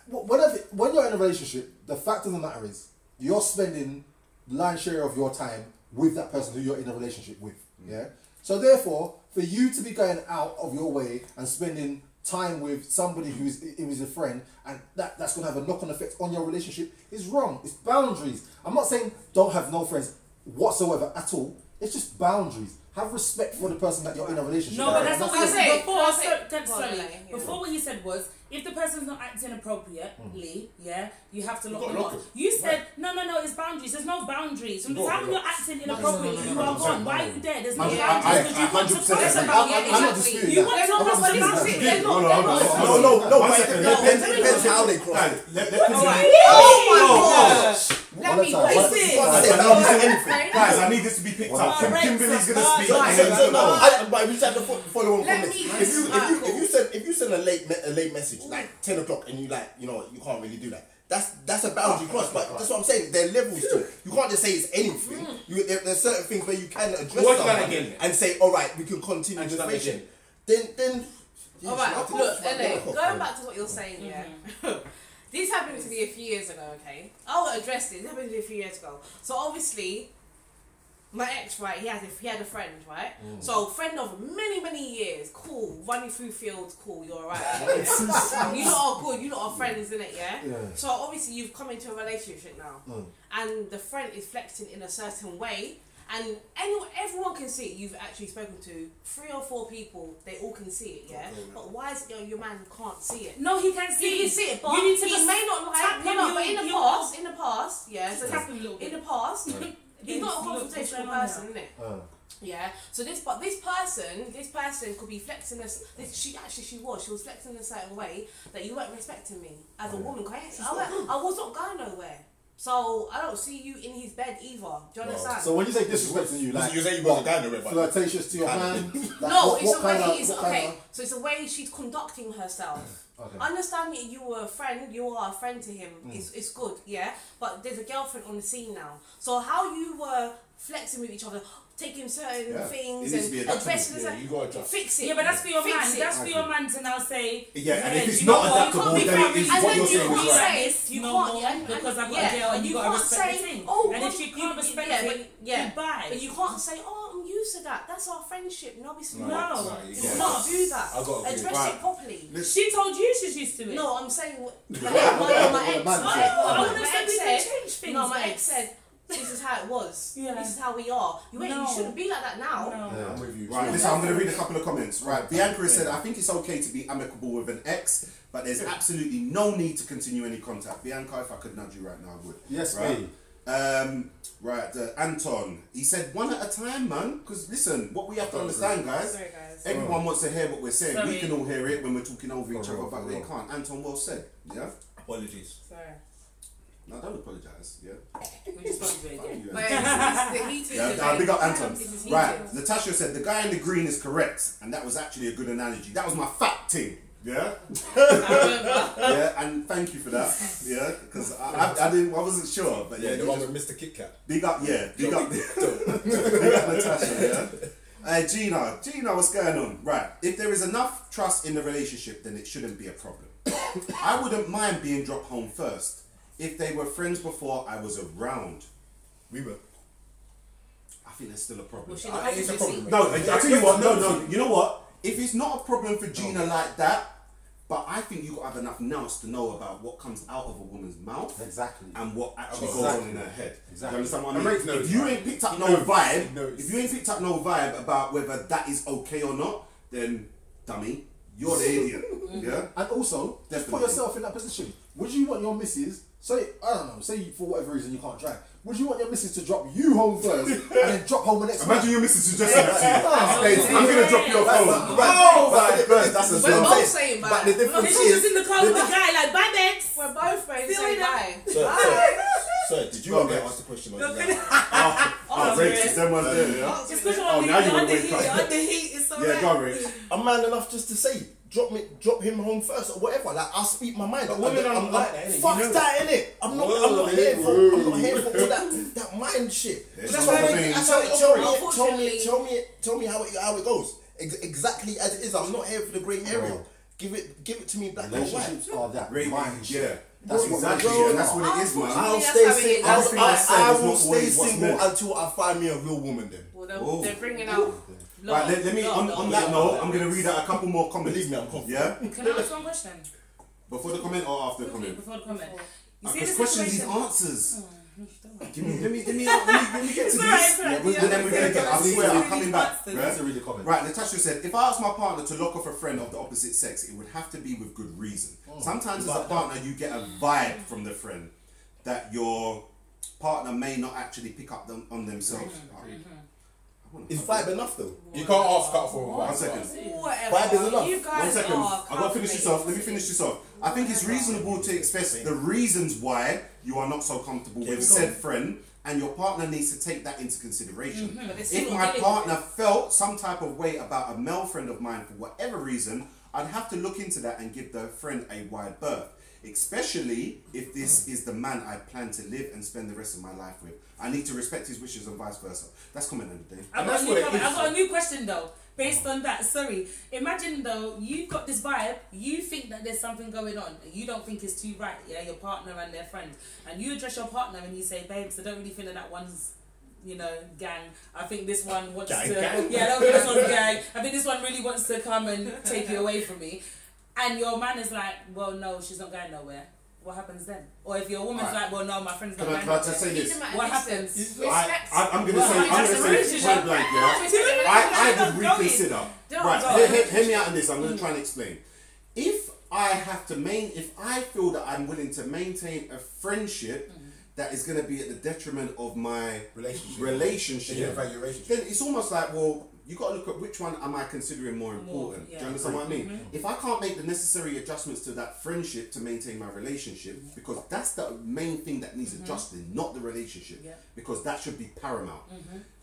Speaker 1: when you're in a relationship, the fact of the matter is you're spending lion's share of your time with that person who you're in a relationship with. Yeah. So therefore, for you to be going out of your way and spending time with somebody who is a friend and that's going to have a knock-on effect on your relationship is wrong. It's boundaries. I'm not saying don't have no friends whatsoever at all. It's just boundaries. Have respect for the person that you're in a relationship
Speaker 5: No,
Speaker 1: with.
Speaker 5: but that's not what you
Speaker 7: That's
Speaker 5: said
Speaker 7: it.
Speaker 5: before.
Speaker 7: That's it.
Speaker 5: Sorry,
Speaker 7: Yeah.
Speaker 5: before what you said was if the person's not acting appropriately, yeah, you have to lock
Speaker 3: gotta
Speaker 5: them
Speaker 3: lock
Speaker 5: up.
Speaker 3: them.
Speaker 5: You said no, it's boundaries. There's no boundaries. From the
Speaker 3: No,
Speaker 5: time when
Speaker 3: no.
Speaker 5: you're acting inappropriately, you are gone. Why are you there? There's no
Speaker 3: I
Speaker 5: boundaries because you want to
Speaker 3: 100%
Speaker 5: talk
Speaker 3: agree.
Speaker 5: about
Speaker 1: I'm
Speaker 5: it.
Speaker 1: not disputing
Speaker 5: You
Speaker 1: that.
Speaker 5: want to
Speaker 1: I'm
Speaker 5: talk
Speaker 1: not
Speaker 5: about
Speaker 1: disputing
Speaker 5: it.
Speaker 1: that.
Speaker 5: They're
Speaker 3: Hold
Speaker 5: not.
Speaker 3: on.
Speaker 2: No.
Speaker 3: One
Speaker 2: But
Speaker 3: second.
Speaker 2: it depends how they cross.
Speaker 3: Guys, let continue.
Speaker 7: Let me
Speaker 1: One at a time.
Speaker 7: place it.
Speaker 2: You can't say boundaries to anything.
Speaker 3: Guys, I need this to be picked up. Kimberly's gonna speak.
Speaker 2: So,
Speaker 3: and then
Speaker 2: but we just have to follow on from
Speaker 7: Let
Speaker 2: this.
Speaker 7: me-
Speaker 2: If you send a late message like 10 o'clock and you you can't really do that. That's a boundary cross, but that's what I'm saying. There are levels to it. You can't just say it's anything. There's certain things where you can address
Speaker 8: Work that
Speaker 2: someone
Speaker 8: again.
Speaker 2: and say, all right, we can continue
Speaker 8: And
Speaker 2: this
Speaker 8: that
Speaker 2: relationship.
Speaker 8: again.
Speaker 2: Then
Speaker 7: All right, look, LA, going back to what you're saying, yeah. This happened to me a few years ago, okay? I will address this. It happened to me a few years ago. So obviously, my ex, right, he had a friend, right? So friend of many years, cool, running through fields, cool, you're alright. You lot are good, you lot are friends, innit, yeah? So obviously you've come into a relationship now. And the friend is flexing in a certain way. And everyone can see it. You've actually spoken to 3 or 4 people. They all can see it, yeah. But why is it your man can't see it?
Speaker 5: No, he can see.
Speaker 7: He can see it, but
Speaker 5: you need to
Speaker 7: he
Speaker 5: just
Speaker 7: may not like.
Speaker 5: tap him,
Speaker 7: No, but in the past, yeah.
Speaker 5: Just
Speaker 7: So
Speaker 5: tap him a little
Speaker 7: in
Speaker 5: bit.
Speaker 7: the past, he's not a
Speaker 5: Look, what's
Speaker 7: confrontational
Speaker 5: going on
Speaker 7: person, isn't it? Yeah. So this person could be flexing she was flexing in a certain way that you weren't respecting me as a woman. I was not going nowhere. So I don't see you in his bed either. Do you understand?
Speaker 1: So when you say disrespecting you, like
Speaker 3: you say you wasn't going nowhere, but
Speaker 1: flirtatious to your man? Like,
Speaker 7: No,
Speaker 1: what
Speaker 7: it's a way.
Speaker 1: kind of-
Speaker 7: So it's a way she's conducting herself.
Speaker 1: Okay.
Speaker 7: Understand that you were a friend. You are a friend to him. It's good, yeah. But there's a girlfriend on the scene now. So how you were flexing with each other, taking certain things
Speaker 3: It needs to be
Speaker 7: and
Speaker 3: adaptable.
Speaker 7: addressing
Speaker 3: Yeah, you gotta adjust.
Speaker 7: fix it.
Speaker 5: Yeah, but that's for your
Speaker 7: Fix
Speaker 5: man.
Speaker 7: it.
Speaker 5: That's for your man to now say.
Speaker 3: Yeah, and if it's
Speaker 5: you
Speaker 3: not
Speaker 5: know what,
Speaker 3: adaptable,
Speaker 5: you
Speaker 3: then
Speaker 5: can't
Speaker 3: it is
Speaker 5: be
Speaker 7: And
Speaker 3: what
Speaker 7: then
Speaker 3: you're
Speaker 7: you
Speaker 3: saying is
Speaker 7: can't
Speaker 3: right.
Speaker 7: say you
Speaker 5: no
Speaker 7: can't
Speaker 5: more because I've got a girl and you got to
Speaker 7: can't
Speaker 5: respect
Speaker 7: say,
Speaker 5: the thing.
Speaker 7: oh,
Speaker 5: And
Speaker 7: what
Speaker 5: if she
Speaker 7: you-
Speaker 5: can't respect
Speaker 7: yeah,
Speaker 5: it,
Speaker 7: yeah,
Speaker 5: goodbye.
Speaker 7: but you can't say, oh, I'm used to that. That's our friendship. No, it's
Speaker 5: No.
Speaker 7: not.
Speaker 5: No,
Speaker 3: you
Speaker 7: It's
Speaker 3: gotta-
Speaker 7: not. Do that.
Speaker 3: I gotta agree.
Speaker 7: Address
Speaker 3: Right.
Speaker 7: it properly.
Speaker 5: She told you she's used to it.
Speaker 7: No, I'm saying my ex.
Speaker 1: man
Speaker 7: My
Speaker 1: said.
Speaker 7: ex said.
Speaker 5: change things.
Speaker 7: No, my
Speaker 5: babe.
Speaker 7: ex said. This is how it was.
Speaker 5: Yeah.
Speaker 7: This is how we are. You
Speaker 5: No.
Speaker 7: shouldn't be like that now.
Speaker 5: No.
Speaker 3: I'm with you.
Speaker 1: Right, listen, I'm going to read a couple of comments. Right, Bianca has said, I think it's okay to be amicable with an ex, but there's absolutely no need to continue any contact. Bianca, if I could nudge you right now, I would.
Speaker 6: Yes,
Speaker 1: right.
Speaker 6: me.
Speaker 1: Anton, he said one at a time, man. Because listen, what we have to understand, guys,
Speaker 7: Sorry, guys.
Speaker 1: everyone wants to hear what we're saying.
Speaker 5: Sorry.
Speaker 1: We can all hear it when we're talking over each other,
Speaker 6: real,
Speaker 1: but
Speaker 6: for
Speaker 1: they
Speaker 6: real.
Speaker 1: can't. Anton, well said. Yeah?
Speaker 3: Apologies.
Speaker 7: Sorry.
Speaker 1: No, don't apologise. Yeah?
Speaker 5: We just got to do it again.
Speaker 1: You,
Speaker 7: My
Speaker 1: Anton.
Speaker 7: ex, this is the heated
Speaker 1: Yeah,
Speaker 7: debate.
Speaker 1: big up Anton.
Speaker 7: This is heated.
Speaker 1: Right, Natasha said the guy in the green is correct, and that was actually a good analogy. That was my fact thing. Yeah, yeah, and thank you for that. Yeah, because I wasn't sure, but yeah,
Speaker 3: Yeah, the
Speaker 1: you
Speaker 3: one
Speaker 1: just-
Speaker 3: with Mr. Kit Kat.
Speaker 1: big up, yeah, big up, big up Natasha. Yeah, Gina, what's going on? Right, if there is enough trust in the relationship, then it shouldn't be a problem. I wouldn't mind being dropped home first if they were friends before I was around.
Speaker 3: We were.
Speaker 1: I think there's still a problem.
Speaker 7: Well, she
Speaker 3: It's a problem.
Speaker 1: No, I tell you what, no, you know what? If it's not a problem for Gina like that, but I think you got to have enough nous to know about what comes out of a woman's mouth
Speaker 6: Exactly.
Speaker 1: and what actually
Speaker 3: Exactly.
Speaker 1: goes on in her head.
Speaker 6: Exactly.
Speaker 1: You understand what I
Speaker 3: And
Speaker 1: mean?
Speaker 3: Rach knows,
Speaker 1: If you
Speaker 3: right?
Speaker 1: ain't picked up
Speaker 3: He
Speaker 1: no
Speaker 3: knows.
Speaker 1: vibe,
Speaker 3: He knows.
Speaker 1: if you ain't picked up no vibe about whether that is okay or not, then dummy, you're the idiot. Yeah.
Speaker 6: And also, just
Speaker 1: Definitely.
Speaker 6: put yourself in that position. Would you want your missus, say, I don't know, say for whatever reason you can't drive, would you want your missus to drop you home first and then drop home the next
Speaker 1: Imagine your missus suggesting that to you.
Speaker 6: Ah,
Speaker 1: Hey, I'm gonna drop your phone.
Speaker 3: That's a
Speaker 7: We're both saying bye.
Speaker 3: But the difference
Speaker 5: She's just in the car with the guy like, bye, babes.
Speaker 7: We're both going to
Speaker 5: See you
Speaker 7: say
Speaker 5: later.
Speaker 7: bye.
Speaker 3: Sir, did you
Speaker 1: Go on,
Speaker 3: get
Speaker 1: Rex.
Speaker 3: asked the question? Or
Speaker 5: Look
Speaker 3: did
Speaker 5: at
Speaker 3: you
Speaker 5: it.
Speaker 1: Oh, Rach, them ones there, yeah?
Speaker 5: It's because
Speaker 1: Oh, now you wanna
Speaker 5: under
Speaker 1: wake
Speaker 5: heat.
Speaker 1: up.
Speaker 5: Under heat, it's alright.
Speaker 1: Yeah, go on, Rach.
Speaker 3: I'm man enough just to say, drop him home first or whatever. Like I'll speak my mind.
Speaker 8: But women aren't like that, innit?
Speaker 3: Fuck
Speaker 8: You know
Speaker 3: that, innit? I'm not here for all that mind shit.
Speaker 1: It's
Speaker 3: That's
Speaker 1: not
Speaker 3: why
Speaker 1: the thing.
Speaker 3: tell me how it goes. Exactly as it is. I'm not here for the grey area.
Speaker 6: Bro.
Speaker 3: Give it to me black and white.
Speaker 6: relationships are that.
Speaker 1: Rate,
Speaker 6: Mind.
Speaker 1: yeah.
Speaker 6: That's
Speaker 1: That's
Speaker 6: what
Speaker 1: exactly
Speaker 6: relationships
Speaker 1: it. That's
Speaker 6: are.
Speaker 1: what it is, man.
Speaker 3: I'll
Speaker 7: That's
Speaker 3: stay
Speaker 7: how it
Speaker 3: single.
Speaker 7: is. That's what I said.
Speaker 3: I
Speaker 1: It's
Speaker 3: will
Speaker 1: not
Speaker 3: stay
Speaker 1: always what's
Speaker 3: single
Speaker 1: meant.
Speaker 3: until I find me a real woman. Then.
Speaker 7: Well, they're bringing out.
Speaker 1: Right, let me, on that note, I'm going to read out a couple more comments.
Speaker 3: Believe me, I'm confident.
Speaker 1: Yeah?
Speaker 5: Can I ask one question?
Speaker 1: Before the comment or after the comment?
Speaker 5: Before the comment. You see
Speaker 1: Because
Speaker 5: the
Speaker 1: questions is
Speaker 5: situation-
Speaker 1: answers.
Speaker 5: Oh,
Speaker 1: Let me get to this.
Speaker 5: Sorry,
Speaker 1: And then we're going to get, I swear, I'm coming back.
Speaker 5: Answers.
Speaker 1: Right?
Speaker 6: To read the comment.
Speaker 1: Right, Natasha said, if I asked my partner to lock off a friend of the opposite sex, it would have to be with good reason. Sometimes as a partner, you get a vibe from the friend that your partner may not actually pick up on themselves.
Speaker 3: Is vibe enough though?
Speaker 8: You can't ask out for a
Speaker 1: One
Speaker 8: while.
Speaker 1: second.
Speaker 7: Whatever.
Speaker 3: Vibe is enough.
Speaker 7: You
Speaker 1: One
Speaker 7: guys
Speaker 1: second.
Speaker 7: are.
Speaker 1: I've got to finish this off. Let me finish this off. I think it's reasonable to express the reasons why you are not so comfortable with said friend, and your partner needs to take that into consideration.
Speaker 7: But they're
Speaker 1: If
Speaker 7: still
Speaker 1: my
Speaker 7: dealing
Speaker 1: partner
Speaker 7: with
Speaker 1: felt some type of way about a male friend of mine for whatever reason, I'd have to look into that and give the friend a wide berth.
Speaker 3: especially if this is the man I plan to live and spend the rest of my life with. I need to respect his wishes and vice versa. That's comment of the day.
Speaker 5: I've got a new question though. Based on that, sorry. Imagine though, you've got this vibe, you think that there's something going on, you don't think it's too right, yeah, your partner and their friends. And you address your partner and you say, babes, I don't really feel that one's, gang. I think this one wants
Speaker 3: gang.
Speaker 5: Yeah, I don't think this one's gang. I think this one really wants to come and take you away from me. And your man is like, well, no, she's not going nowhere. What happens then? Or if your woman's like, well, no, my friend's not going nowhere.
Speaker 3: Can I say this?
Speaker 5: What happens?
Speaker 3: I'm going to say point blank, I would reconsider. Right, hear me out on this. I'm going to try and explain. If I feel that I'm willing to maintain a friendship that is going to be at the detriment of my relationship, then it's almost like, well, you got to look at which one am I considering more important. Do you understand what I mean? If I can't make the necessary adjustments to that friendship to maintain my relationship, because that's the main thing that needs adjusting, not the relationship, because that should be paramount.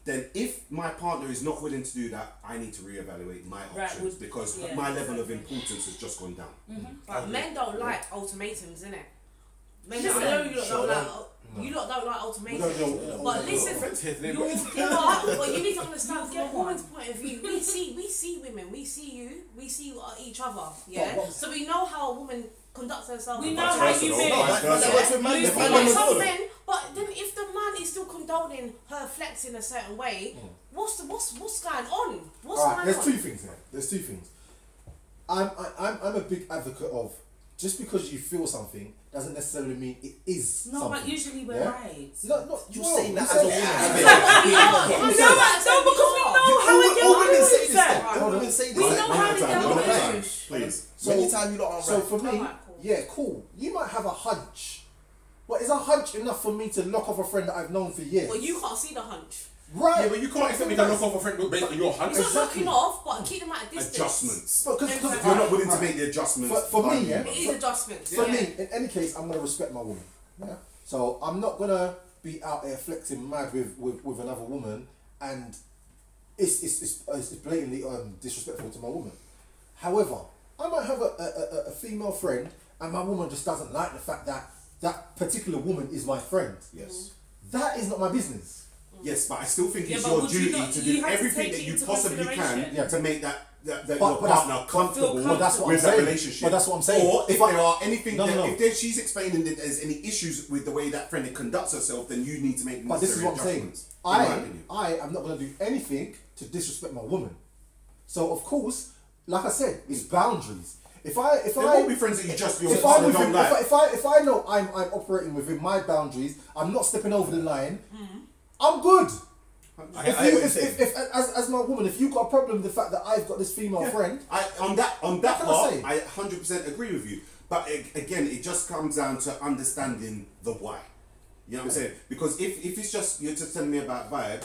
Speaker 3: Then if my partner is not willing to do that, I need to reevaluate my options because my level of importance has just gone down.
Speaker 7: But men don't like ultimatums, innit? Men you lot don't like ultimatums. But listen, but you need to understand from a woman's point of view, we see women, we see you, we see each other, yeah? So we know how a woman conducts herself.
Speaker 5: We know how you
Speaker 7: men, but then if the man is still condoning her flexing a certain way, what's going on? What's going on?
Speaker 1: There's two things here. There's two things. I'm a big advocate of just because you feel something doesn't necessarily mean it is
Speaker 5: no,
Speaker 1: something.
Speaker 5: but usually we're right.
Speaker 1: You're saying that as a woman.
Speaker 5: No, because we know how we get on with that.
Speaker 2: All women say this.
Speaker 5: We know how we get on with it.
Speaker 3: Please.
Speaker 2: Anytime you lot are
Speaker 1: So
Speaker 2: right.
Speaker 1: for me, cool. You might have a hunch. But is a hunch enough for me to lock off a friend that I've known for years?
Speaker 7: Well, you can't see the hunch.
Speaker 1: Right.
Speaker 8: Yeah, but you can't expect me to look off a friend based on your hunch.
Speaker 7: It's not knocking off, but keep them at a distance.
Speaker 3: Adjustments.
Speaker 1: Because
Speaker 3: If you're not willing to make the adjustments.
Speaker 1: For me,
Speaker 7: It is adjustments.
Speaker 1: For me, in any case, I'm gonna respect my woman. Yeah. So I'm not gonna be out there flexing mad with another woman, and it's blatantly disrespectful to my woman. However, I might have a female friend, and my woman just doesn't like the fact that that particular woman is my friend.
Speaker 3: Yes.
Speaker 1: That is not my business.
Speaker 3: Yes, but I still think it's
Speaker 5: but
Speaker 3: your
Speaker 5: would
Speaker 3: duty
Speaker 5: you not-
Speaker 3: to
Speaker 5: you
Speaker 3: do
Speaker 5: have to
Speaker 3: everything
Speaker 5: take
Speaker 3: that
Speaker 5: it
Speaker 3: you
Speaker 5: into
Speaker 3: possibly can
Speaker 5: consideration.
Speaker 3: to make that your
Speaker 1: But
Speaker 3: partner comfortable
Speaker 1: But that's what
Speaker 3: with
Speaker 1: I'm
Speaker 3: that
Speaker 1: saying.
Speaker 3: relationship.
Speaker 1: But that's what I'm saying.
Speaker 3: Or if there are anything if she's explaining that there's any issues with the way that friend conducts herself, then you need to make
Speaker 1: But this is
Speaker 3: necessary
Speaker 1: what I'm saying.
Speaker 3: adjustments. in my opinion.
Speaker 1: I am not going to do anything to disrespect my woman. So of course, like I said, it's boundaries. If I
Speaker 3: There won't be friends that your
Speaker 1: if
Speaker 3: partner
Speaker 1: I'm
Speaker 3: don't
Speaker 1: within,
Speaker 3: like.
Speaker 1: if I know I'm operating within my boundaries, I'm not stepping over the line. I'm good. If as my woman, if you've got a problem with the fact that I've got this female friend,
Speaker 3: On that
Speaker 1: What can I
Speaker 3: part,
Speaker 1: say?
Speaker 3: I 100% agree with you. But again, it just comes down to understanding the why. You know what I'm saying? Because if it's just you're just telling me about vibe,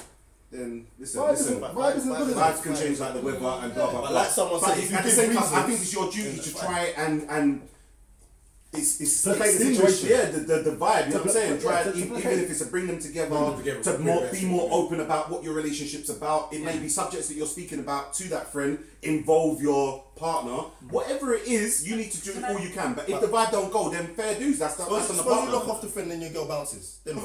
Speaker 3: then
Speaker 1: vibe isn't good enough.
Speaker 3: vibes can change like the weather and blah blah
Speaker 2: But
Speaker 3: blah.
Speaker 2: like someone
Speaker 3: But
Speaker 2: said,
Speaker 3: if
Speaker 2: if you
Speaker 3: at the
Speaker 2: give
Speaker 3: same time, I
Speaker 2: reasons,
Speaker 3: think it's your duty to try and it's
Speaker 1: Placate the
Speaker 3: extinguish,
Speaker 1: situation.
Speaker 3: the vibe. You know what I'm saying? Try
Speaker 1: to
Speaker 3: even
Speaker 1: placate.
Speaker 3: if it's to bring them together,
Speaker 8: together,
Speaker 3: to
Speaker 8: bring
Speaker 3: be more open about what your relationship's about. It may be subjects that you're speaking about to that friend involve your partner. Whatever it is, you need to do all you can. But if the vibe don't go, then fair dues. That's on the
Speaker 2: Suppose you
Speaker 3: partner.
Speaker 2: lock off the friend and your girl bounces. Then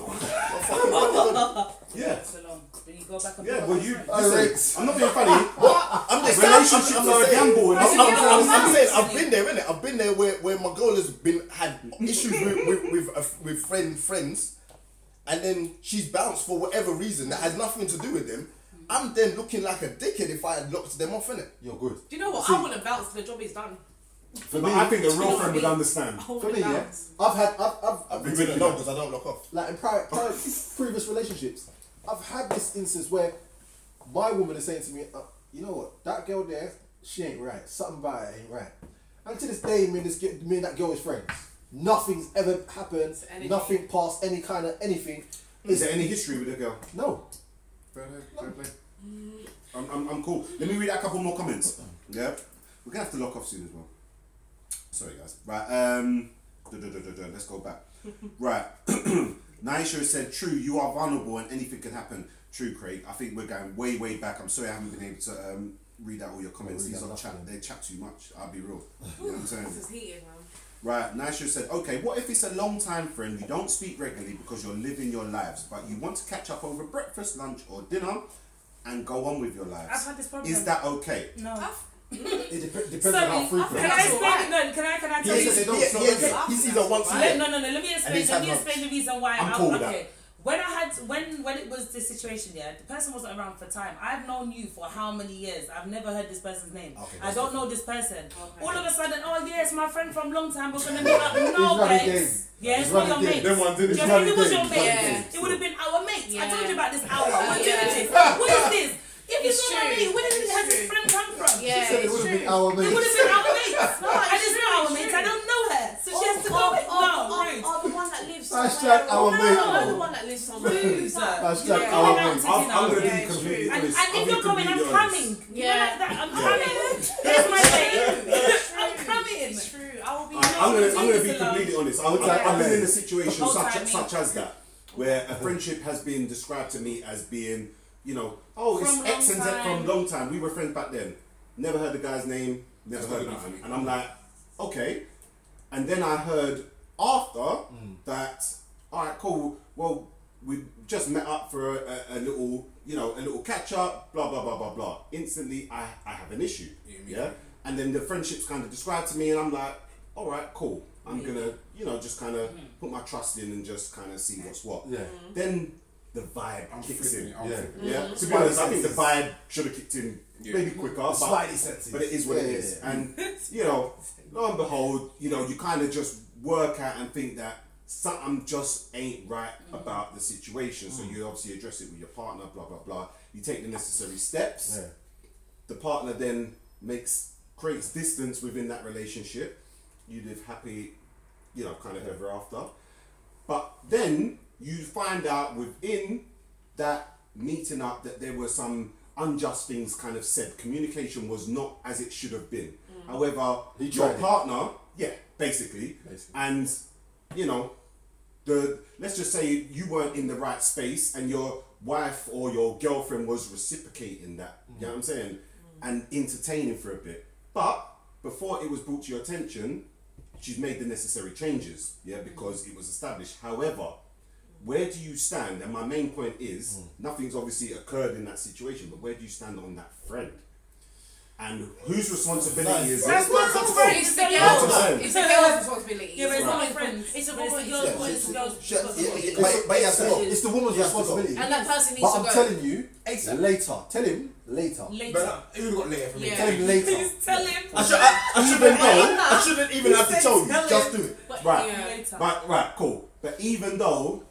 Speaker 3: Yeah.
Speaker 5: So long. Then you go back and
Speaker 3: Yeah,
Speaker 5: put
Speaker 3: well,
Speaker 5: on
Speaker 3: you.
Speaker 5: friends.
Speaker 3: Listen, I'm not being funny.
Speaker 2: I'm just
Speaker 3: Relationships
Speaker 2: I'm
Speaker 3: are a
Speaker 2: saying.
Speaker 3: gamble. and
Speaker 2: I'm saying I've been there, innit? I've been there where my girl has had issues with friends, and then she's bounced for whatever reason that has nothing to do with them. I'm then looking like a dickhead if I had locked them off, innit?
Speaker 1: you're good.
Speaker 7: Do you know what? I want to bounce. The job is done.
Speaker 1: For
Speaker 3: But
Speaker 1: me,
Speaker 3: I think a real
Speaker 7: know
Speaker 3: friend would
Speaker 7: what I mean?
Speaker 3: understand.
Speaker 7: I want
Speaker 1: for
Speaker 7: to
Speaker 1: me, yeah,
Speaker 7: bounce.
Speaker 1: I've
Speaker 2: I've been alone because I don't lock off.
Speaker 1: like in previous relationships, I've had this instance where my woman is saying to me, you know what, that girl there, she ain't right. Something about her ain't right. And to this day, me and that girl is friends. Nothing's ever happened.
Speaker 7: Anything.
Speaker 1: Nothing past any kind of anything.
Speaker 3: Is there any history with the girl?
Speaker 1: No.
Speaker 3: Fair play. I'm cool. Let me read out a couple more comments. Yeah, we're gonna have to lock off soon as well. Sorry guys. Right. Let's go back. Right. Naisha said, "True, you are vulnerable and anything can happen." True, Craig. I think we're going way back. I'm sorry I haven't been able to read out all your comments. These are chat. They chat too much. I'll be real. You know what I'm saying?
Speaker 7: This is heated, man.
Speaker 3: right, Naisha said, okay, what if it's a long time friend, you don't speak regularly because you're living your lives, but you want to catch up over breakfast, lunch, or dinner and go on with your lives?
Speaker 5: I've had this problem.
Speaker 3: Is that okay?
Speaker 5: No.
Speaker 6: It depends
Speaker 5: Sorry,
Speaker 6: on how frequent.
Speaker 5: Can I explain? No, can I tell you?
Speaker 2: He sees her once a year.
Speaker 5: No. Let me explain the reason why.
Speaker 3: I'm cool with that.
Speaker 5: Okay. When it was this situation, yeah, the person wasn't around for time. I've known you for how many years? I've never heard this person's name.
Speaker 3: Okay,
Speaker 5: I don't know this person.
Speaker 7: Okay.
Speaker 5: All of a sudden, oh yeah, it's my friend from long time. We're gonna meet up. No,
Speaker 6: It's running
Speaker 5: babes.
Speaker 6: game.
Speaker 5: Yeah, it's
Speaker 6: It's
Speaker 5: not your
Speaker 6: running game.
Speaker 5: mates.
Speaker 6: Them ones,
Speaker 5: Just
Speaker 6: it's
Speaker 5: if
Speaker 6: running
Speaker 5: it was
Speaker 6: game.
Speaker 5: your
Speaker 6: It's
Speaker 5: mates,
Speaker 6: running game.
Speaker 5: it would have been our mates. I
Speaker 7: Yeah.
Speaker 5: told you about this hour. We're doing
Speaker 7: Yeah.
Speaker 5: this. What is this? If
Speaker 7: It's
Speaker 5: it's not my
Speaker 7: true.
Speaker 5: mate, where did
Speaker 7: It's
Speaker 5: has his
Speaker 7: true.
Speaker 5: friend come from?
Speaker 7: Yeah,
Speaker 6: Said it
Speaker 7: it's
Speaker 6: would have been
Speaker 7: true.
Speaker 6: our
Speaker 5: It
Speaker 6: mates.
Speaker 5: would have been our mates.
Speaker 7: No,
Speaker 5: I
Speaker 7: it's
Speaker 5: just
Speaker 7: true,
Speaker 5: know our
Speaker 7: it's
Speaker 5: mates.
Speaker 7: true.
Speaker 5: I don't know her. So she has to go. No, rude.
Speaker 7: the one that lives
Speaker 6: Hashtag our
Speaker 7: No,
Speaker 6: mate.
Speaker 7: I'm the one that lives somewhere.
Speaker 5: Rude.
Speaker 6: Hashtag
Speaker 5: Yeah.
Speaker 6: our
Speaker 5: Yeah.
Speaker 6: mates.
Speaker 3: I'm going to
Speaker 7: Yeah,
Speaker 3: be
Speaker 7: it's
Speaker 3: completely
Speaker 7: true.
Speaker 5: And
Speaker 3: honest.
Speaker 5: if
Speaker 3: I'll be
Speaker 5: you're coming, I'm
Speaker 3: completely
Speaker 5: coming.
Speaker 3: honest.
Speaker 5: You know like that? I'm coming. Here's my date. I'm coming.
Speaker 7: It's true. I will be.
Speaker 3: I'm going to
Speaker 5: Jesus
Speaker 3: be
Speaker 5: alone.
Speaker 3: completely honest.
Speaker 7: Yeah.
Speaker 3: I've been in a situation
Speaker 5: Whole
Speaker 3: such
Speaker 5: time
Speaker 3: as that, where a friendship has been described to me as being, you know, oh, it's
Speaker 5: From long
Speaker 3: X and Z
Speaker 5: time.
Speaker 3: from long time. We were friends back then. Never heard the guy's name. Never
Speaker 8: That's
Speaker 3: heard
Speaker 8: good
Speaker 3: nothing.
Speaker 8: enough.
Speaker 3: And I'm like, okay. And then I heard after that, all right, cool. Well, we just met up for a little, you know, a little catch up. Blah blah blah blah blah. Instantly, I have an issue.
Speaker 8: Yeah, me
Speaker 3: Yeah.
Speaker 8: too.
Speaker 3: And then the friendship's kind of described to me, and I'm like, all right, cool. I'm gonna, you know, just kind of put my trust in and just kind of see what's what.
Speaker 6: Yeah.
Speaker 3: Then the vibe
Speaker 8: I'm
Speaker 3: kicks
Speaker 8: flipping
Speaker 3: in.
Speaker 8: it. I'm
Speaker 6: Yeah.
Speaker 8: flipping it.
Speaker 3: Yeah. To be honest, I think the vibe should have kicked in
Speaker 8: Yeah.
Speaker 3: maybe quicker, but,
Speaker 6: Spidey senses.
Speaker 3: but it is what it
Speaker 6: Yeah,
Speaker 3: is.
Speaker 6: yeah.
Speaker 3: And you know, lo and behold, you know, you kind of just work out and think that something just ain't right about the situation. So you obviously address it with your partner, blah blah blah. You take the necessary steps.
Speaker 6: Yeah.
Speaker 3: The partner then creates distance within that relationship. You live happy, you know, kind of ever after. But then you find out within that meeting up that there were some unjust things kind of said. Communication was not as it should have been. However,
Speaker 6: He
Speaker 3: your
Speaker 6: tried it.
Speaker 3: partner, yeah, basically, and you know, let's just say you weren't in the right space and your wife or your girlfriend was reciprocating that, you know what I'm saying, and entertaining for a bit. But before it was brought to your attention, she's made the necessary changes, yeah, because it was established. However, where do you stand? And my main point is, nothing's obviously occurred in that situation, but where do you stand on that friend? And whose responsibility is it?
Speaker 5: That's not
Speaker 7: It's the
Speaker 3: That's what I'm
Speaker 7: girl's.
Speaker 3: saying.
Speaker 7: It's the girl's responsibility.
Speaker 5: Yeah, but it's not my
Speaker 7: It's
Speaker 5: friends.
Speaker 7: It's a
Speaker 5: But
Speaker 7: woman's
Speaker 5: it's the girl's responsibility.
Speaker 2: But he has to go.
Speaker 6: It's the woman's
Speaker 2: He has to go.
Speaker 6: responsibility.
Speaker 7: And that person needs
Speaker 6: But
Speaker 7: to
Speaker 6: I'm
Speaker 7: go.
Speaker 6: telling you,
Speaker 2: ASAP.
Speaker 6: later. Tell him later.
Speaker 5: Later.
Speaker 8: But who got later for me?
Speaker 7: Yeah.
Speaker 6: Tell him later.
Speaker 5: Please tell him.
Speaker 2: I shouldn't even have to tell you.
Speaker 5: Tell
Speaker 2: Just
Speaker 5: him.
Speaker 2: do it.
Speaker 7: But,
Speaker 3: Right.
Speaker 7: yeah.
Speaker 5: Later.
Speaker 3: But right, cool. But even though,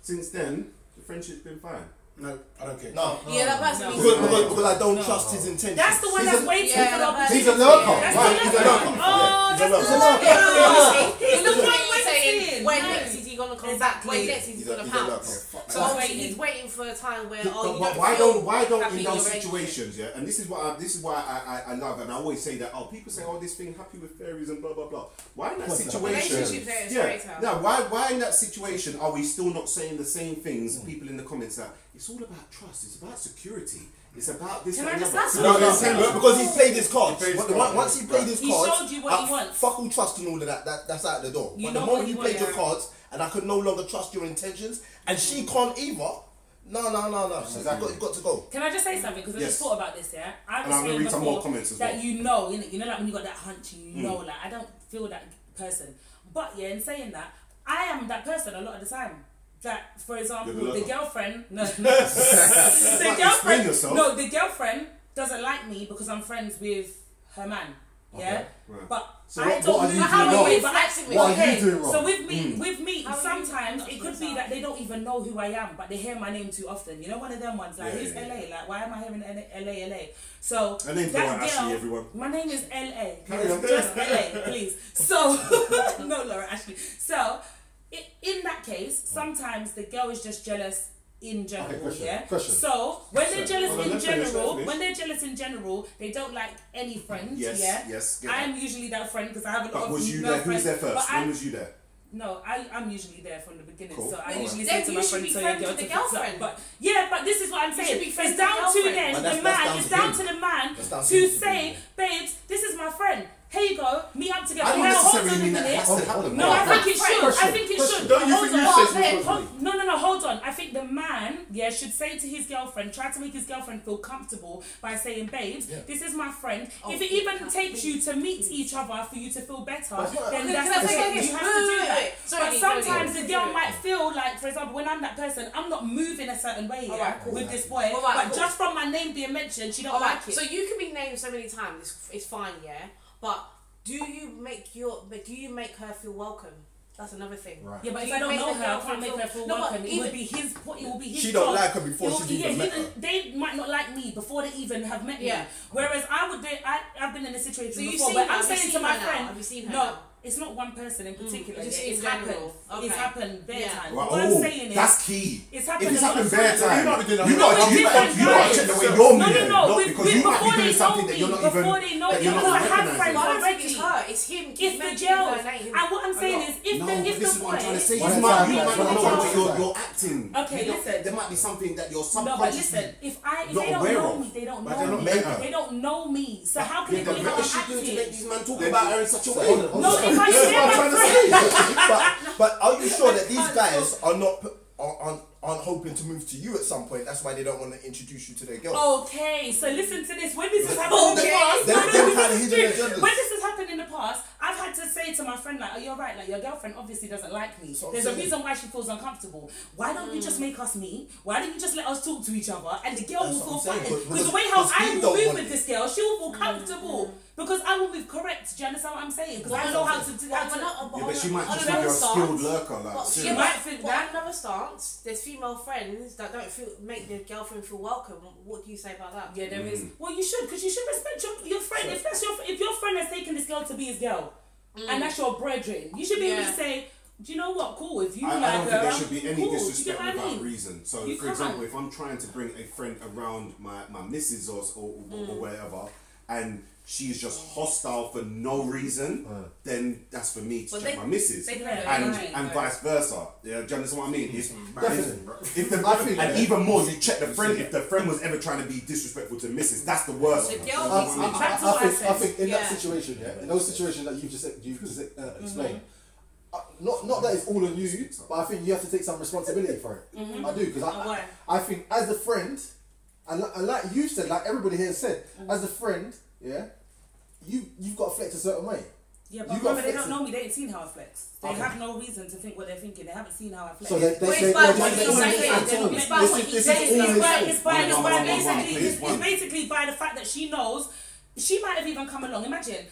Speaker 3: since then, the friendship's been fine.
Speaker 8: No, I don't care.
Speaker 2: No.
Speaker 7: Yeah, that person
Speaker 5: No.
Speaker 7: needs to
Speaker 2: Because,
Speaker 7: go.
Speaker 2: because I don't trust his intentions.
Speaker 5: That's the one that's waiting
Speaker 7: Yeah,
Speaker 5: for the opportunity.
Speaker 6: He's a lurker.
Speaker 5: That's
Speaker 6: Right,
Speaker 5: the
Speaker 6: he's a
Speaker 5: lurker.
Speaker 6: lurker.
Speaker 5: Oh,
Speaker 2: He's a
Speaker 5: that's the
Speaker 2: lurker.
Speaker 5: lurker.
Speaker 7: He's
Speaker 5: He's the
Speaker 7: looking
Speaker 5: one
Speaker 7: at you saying,
Speaker 5: waiting.
Speaker 7: when
Speaker 5: No.
Speaker 7: next is he gonna come back?
Speaker 5: Exactly.
Speaker 7: When next is he
Speaker 2: He's
Speaker 7: gonna
Speaker 2: a
Speaker 7: pounce?
Speaker 2: lurker.
Speaker 7: So
Speaker 5: waiting.
Speaker 7: he's waiting for a time where
Speaker 3: But
Speaker 7: you
Speaker 3: why
Speaker 7: feel
Speaker 3: don't
Speaker 7: happy
Speaker 3: in those
Speaker 7: your relationship.
Speaker 3: situations, yeah? And this is why I love, and I always say that. Oh, people say, oh, this thing happy with fairies and blah blah blah. Why in that situation?
Speaker 7: Relationships are a straight
Speaker 3: Yeah.
Speaker 7: up.
Speaker 3: Now, why in that situation are we still not saying the same things? People in the comments that it's all about trust. It's about security. It's about this.
Speaker 5: Can
Speaker 3: that,
Speaker 5: I
Speaker 3: and
Speaker 5: just
Speaker 3: the other.
Speaker 5: ask
Speaker 2: No,
Speaker 5: you?
Speaker 2: no, because he's played his cards.
Speaker 8: He played his
Speaker 2: But
Speaker 8: cards,
Speaker 2: once he played his
Speaker 5: He
Speaker 2: cards,
Speaker 5: showed you what he wants.
Speaker 2: Fuck all trust and all of that. That's out the door.
Speaker 5: You
Speaker 2: But
Speaker 5: know
Speaker 2: the
Speaker 5: what
Speaker 2: moment
Speaker 5: you
Speaker 2: you
Speaker 5: want,
Speaker 2: played your
Speaker 5: yeah.
Speaker 2: cards, and I could no longer trust your intentions, and she can't either. No. She's got to go.
Speaker 5: Can I just say something? Because I
Speaker 3: Yes.
Speaker 5: just thought about this, yeah? I
Speaker 3: And
Speaker 5: was
Speaker 3: I'm gonna
Speaker 5: saying
Speaker 3: read some more
Speaker 5: before
Speaker 3: comments as
Speaker 5: that
Speaker 3: well.
Speaker 5: you know, like when you got that hunch, you know, like I don't feel that person. But yeah, in saying that, I am that person a lot of the time. That, for example,
Speaker 3: You're the
Speaker 5: the
Speaker 3: lover.
Speaker 5: girlfriend, no, the
Speaker 3: Explain
Speaker 5: girlfriend,
Speaker 3: yourself.
Speaker 5: no, the girlfriend doesn't like me because I'm friends with her man. Yeah,
Speaker 3: Okay, right.
Speaker 5: but
Speaker 6: So
Speaker 5: I
Speaker 6: what
Speaker 5: don't
Speaker 6: are you
Speaker 5: know how
Speaker 6: doing wrong?
Speaker 5: it but
Speaker 7: Flexing
Speaker 6: What
Speaker 7: with
Speaker 6: are
Speaker 7: you.
Speaker 6: you doing wrong?
Speaker 5: so with me,
Speaker 7: How are you
Speaker 5: sometimes
Speaker 7: doing
Speaker 5: it could be
Speaker 7: yourself?
Speaker 5: that they don't even know who I am, but they hear my name too often. You know, one of them ones like,
Speaker 3: Yeah,
Speaker 5: who's
Speaker 3: yeah,
Speaker 5: LA? Like, why am I hearing LA? So
Speaker 3: Her name's
Speaker 5: that
Speaker 3: Laura
Speaker 5: girl,
Speaker 3: Ashley, everyone.
Speaker 5: my name is LA.
Speaker 3: Carry on.
Speaker 5: Just LA, please. So no, Laura Ashley. So in that case, sometimes the girl is just jealous in general.
Speaker 6: Okay, question,
Speaker 5: Yeah.
Speaker 6: question.
Speaker 5: So when they're jealous
Speaker 3: Hold on,
Speaker 5: in
Speaker 3: let's finish,
Speaker 5: general,
Speaker 3: let's
Speaker 5: when they're jealous in general, they don't like any friends.
Speaker 3: Yes,
Speaker 5: Yeah.
Speaker 3: yes, get
Speaker 5: I'm usually that friend because I have a lot
Speaker 3: But
Speaker 5: of
Speaker 3: was you
Speaker 5: male
Speaker 3: there? Who was
Speaker 5: friends.
Speaker 3: there first?
Speaker 5: But
Speaker 3: When was you there?
Speaker 5: No, I'm usually there from the beginning,
Speaker 3: Cool.
Speaker 5: so I
Speaker 3: Alright.
Speaker 5: usually
Speaker 7: Then
Speaker 5: say to
Speaker 7: you
Speaker 5: my
Speaker 7: should
Speaker 5: friend,
Speaker 7: be
Speaker 5: so
Speaker 7: friends
Speaker 5: you go
Speaker 7: with
Speaker 5: to
Speaker 7: the
Speaker 5: fix up.
Speaker 7: girlfriend.
Speaker 5: But yeah, but this is what I'm
Speaker 7: You
Speaker 5: saying.
Speaker 7: should be friends
Speaker 5: It's
Speaker 7: with the
Speaker 5: down to
Speaker 7: girlfriend.
Speaker 5: then
Speaker 2: But
Speaker 5: the
Speaker 2: that's
Speaker 5: man.
Speaker 2: down
Speaker 5: It's
Speaker 2: to
Speaker 5: down
Speaker 2: him.
Speaker 5: to the man
Speaker 2: That's down to
Speaker 5: to
Speaker 2: him.
Speaker 5: say, babes, this is my friend. here you go, meet up together.
Speaker 3: I don't
Speaker 5: Now, hold on
Speaker 3: necessarily
Speaker 5: a
Speaker 3: mean that
Speaker 5: minute.
Speaker 3: has to happen.
Speaker 5: No, I think it should. I think it
Speaker 6: Question.
Speaker 5: should.
Speaker 8: Don't you
Speaker 5: Hold
Speaker 8: think you
Speaker 5: on.
Speaker 8: said this
Speaker 5: Hold- No, hold on. I think the man, should say to his girlfriend, try to make his girlfriend feel comfortable by saying, babes, this is my friend. If it even takes you to meet each other for you to feel better, then that's the thing. You have to do that. But sometimes the girl might feel like, for example, when I'm that person, I'm not moving a certain way with this boy. But just from my name being mentioned, she don't like it.
Speaker 7: So you can be named so many times, it's fine, yeah? But do you make her feel welcome? That's another thing.
Speaker 6: Right.
Speaker 5: Yeah, but
Speaker 7: Do
Speaker 5: if
Speaker 7: you
Speaker 5: I don't
Speaker 7: make
Speaker 5: know
Speaker 7: the
Speaker 5: her, I
Speaker 7: girlfriend
Speaker 5: can't make her feel
Speaker 7: No, but
Speaker 5: welcome. It
Speaker 7: even-
Speaker 5: will be his. It will be his.
Speaker 2: She don't
Speaker 5: job.
Speaker 2: like her before
Speaker 5: It will-
Speaker 2: she's even met her.
Speaker 5: They might not like me before they even have met me.
Speaker 7: Yeah.
Speaker 5: Whereas I would be. I've been in a situation
Speaker 7: So you've
Speaker 5: before
Speaker 7: seen
Speaker 5: where
Speaker 7: her?
Speaker 5: I'm
Speaker 7: Have you
Speaker 5: saying to
Speaker 7: seen
Speaker 5: my
Speaker 7: her now?
Speaker 5: friend,
Speaker 7: Have you seen her
Speaker 5: no,
Speaker 7: now?
Speaker 5: it's not one person in particular.
Speaker 7: Just
Speaker 5: It's
Speaker 7: in
Speaker 5: happened.
Speaker 7: general. Okay.
Speaker 5: It's happened bare
Speaker 7: Yeah.
Speaker 5: times.
Speaker 3: Well,
Speaker 5: What I'm saying is,
Speaker 3: that's key.
Speaker 5: it's
Speaker 3: If
Speaker 5: happened.
Speaker 3: it's
Speaker 5: a lot
Speaker 3: happened
Speaker 5: of
Speaker 3: bare
Speaker 5: times.
Speaker 3: time,
Speaker 8: You might be doing
Speaker 3: you
Speaker 8: that.
Speaker 3: got
Speaker 5: No,
Speaker 3: to
Speaker 5: different
Speaker 3: check the way
Speaker 5: guys.
Speaker 3: you're
Speaker 5: No,
Speaker 3: moving.
Speaker 5: no,
Speaker 3: Not because you might
Speaker 5: before
Speaker 3: be
Speaker 5: they
Speaker 3: doing
Speaker 5: know
Speaker 3: something that
Speaker 5: me,
Speaker 3: you're not even.
Speaker 5: before they know
Speaker 3: that
Speaker 5: me,
Speaker 3: you're
Speaker 5: because
Speaker 3: not
Speaker 5: I have
Speaker 3: recognising.
Speaker 5: friends
Speaker 7: But I don't think
Speaker 5: already.
Speaker 7: it's her, it's him.
Speaker 5: It's the
Speaker 7: mentioning
Speaker 5: girls.
Speaker 7: her name.
Speaker 5: And what I'm saying is, if
Speaker 3: No,
Speaker 5: the
Speaker 3: but this is
Speaker 5: boy,
Speaker 3: what I'm trying to say.
Speaker 6: One
Speaker 3: You
Speaker 6: at a
Speaker 3: might
Speaker 6: time,
Speaker 3: not
Speaker 6: guys.
Speaker 3: know
Speaker 6: One at a
Speaker 3: what
Speaker 6: time.
Speaker 3: you're acting.
Speaker 5: Okay,
Speaker 3: You don't-
Speaker 5: listen.
Speaker 3: There might be something that you're
Speaker 5: No, but
Speaker 3: subconsciously.
Speaker 5: listen, if
Speaker 3: not
Speaker 5: they don't
Speaker 3: aware
Speaker 5: know
Speaker 3: of.
Speaker 5: me, they don't
Speaker 3: But
Speaker 5: know
Speaker 3: they're not
Speaker 5: me.
Speaker 3: met her.
Speaker 5: They don't know me. So how can
Speaker 3: Yeah,
Speaker 5: it
Speaker 3: but
Speaker 5: be how
Speaker 3: what
Speaker 5: I'm
Speaker 3: is she doing to make
Speaker 5: acting?
Speaker 3: these men talk about her in such a way?
Speaker 6: Hold on,
Speaker 5: No,
Speaker 6: hold on.
Speaker 5: if I
Speaker 3: That's
Speaker 5: share
Speaker 3: what I'm
Speaker 5: my
Speaker 3: trying to
Speaker 5: friend,
Speaker 3: say.
Speaker 2: but are you sure that these guys are not aren't hoping to move to you at some point? That's why they don't want to introduce you to their girl.
Speaker 5: Okay, so listen to this. When this has happened in the
Speaker 2: Okay.
Speaker 5: past,
Speaker 2: Them-
Speaker 5: no,
Speaker 2: them
Speaker 5: this
Speaker 2: kind of
Speaker 5: is
Speaker 2: hidden
Speaker 5: true.
Speaker 2: agendas.
Speaker 5: When this has happened in the past, I've had to say to my friend, like, oh, you're right, like, your girlfriend obviously doesn't like me.
Speaker 2: what I'm
Speaker 5: There's a
Speaker 2: saying.
Speaker 5: reason why she feels uncomfortable. Why don't you just make us meet? Why don't you just let us talk to each other? And the girl
Speaker 2: That's
Speaker 5: will
Speaker 2: what
Speaker 5: feel
Speaker 2: I'm saying,
Speaker 5: fine.
Speaker 2: but-
Speaker 5: Because the way how
Speaker 2: because
Speaker 5: I
Speaker 2: he
Speaker 5: will
Speaker 2: don't
Speaker 5: move
Speaker 2: want
Speaker 5: with
Speaker 2: it.
Speaker 5: this girl, she'll feel comfortable. Because I will move correct. Do you understand what I'm saying? Because I know how to do
Speaker 7: But
Speaker 5: that.
Speaker 3: Yeah, but she might
Speaker 7: on
Speaker 3: just
Speaker 7: another
Speaker 3: think you're a
Speaker 7: stance-
Speaker 3: skilled lurker. Like,
Speaker 7: But
Speaker 3: seriously.
Speaker 5: She might think
Speaker 7: but
Speaker 5: that.
Speaker 7: on another stance, there's female friends that don't make their girlfriend feel welcome. What do you say about that?
Speaker 5: Yeah, there is. Well, you should, because you should respect your friend. If that's if your friend has taken this girl to be his girl, and that's your brethren, you should be able to say, do you know what? Cool. If you
Speaker 3: I
Speaker 5: like
Speaker 3: don't
Speaker 5: her,
Speaker 3: think there
Speaker 5: I'm
Speaker 3: should be any
Speaker 5: cool. Do you
Speaker 3: disrespect
Speaker 5: get what I
Speaker 3: without
Speaker 5: mean?
Speaker 3: reason. So,
Speaker 5: You
Speaker 3: for example,
Speaker 5: can't.
Speaker 3: if I'm trying to bring a friend around my missus or whatever, and she is just hostile for no reason, then that's for me to
Speaker 7: But
Speaker 3: check
Speaker 7: they-
Speaker 3: my missus.
Speaker 7: they
Speaker 3: And
Speaker 5: right.
Speaker 3: vice versa. Yeah, do you understand what I mean?
Speaker 6: Definitely.
Speaker 3: If the,
Speaker 6: I think-
Speaker 3: and even more, you check the friend. If the friend was ever trying to be disrespectful to missus, that's the worst.
Speaker 7: The
Speaker 3: one.
Speaker 7: girl
Speaker 3: You know
Speaker 7: needs
Speaker 3: what I mean?
Speaker 7: to back to what I said.
Speaker 6: I think in
Speaker 7: Yeah.
Speaker 6: that situation, in those situations that you've just explained, not that it's all on you, but I think you have to take some responsibility for it. I do, because
Speaker 5: Why?
Speaker 6: I think as a friend, and like you said, like everybody here said, as a friend, you've got to flex a certain way.
Speaker 5: Yeah,
Speaker 6: You
Speaker 5: but
Speaker 6: got
Speaker 5: remember, they
Speaker 6: flex
Speaker 5: don't know me. They ain't seen how I flex. They
Speaker 6: Okay.
Speaker 5: have no reason to think what they're thinking. They haven't seen how I flex.
Speaker 6: So they
Speaker 7: But it's
Speaker 6: say,
Speaker 7: by
Speaker 6: oh,
Speaker 7: what
Speaker 6: this
Speaker 7: he's
Speaker 6: is
Speaker 7: saying,
Speaker 6: his fault.
Speaker 7: it's by what
Speaker 6: This
Speaker 7: he's
Speaker 6: is
Speaker 7: saying.
Speaker 6: all his fault.
Speaker 5: It's basically by the fact that she knows. She might have even come along. Imagine,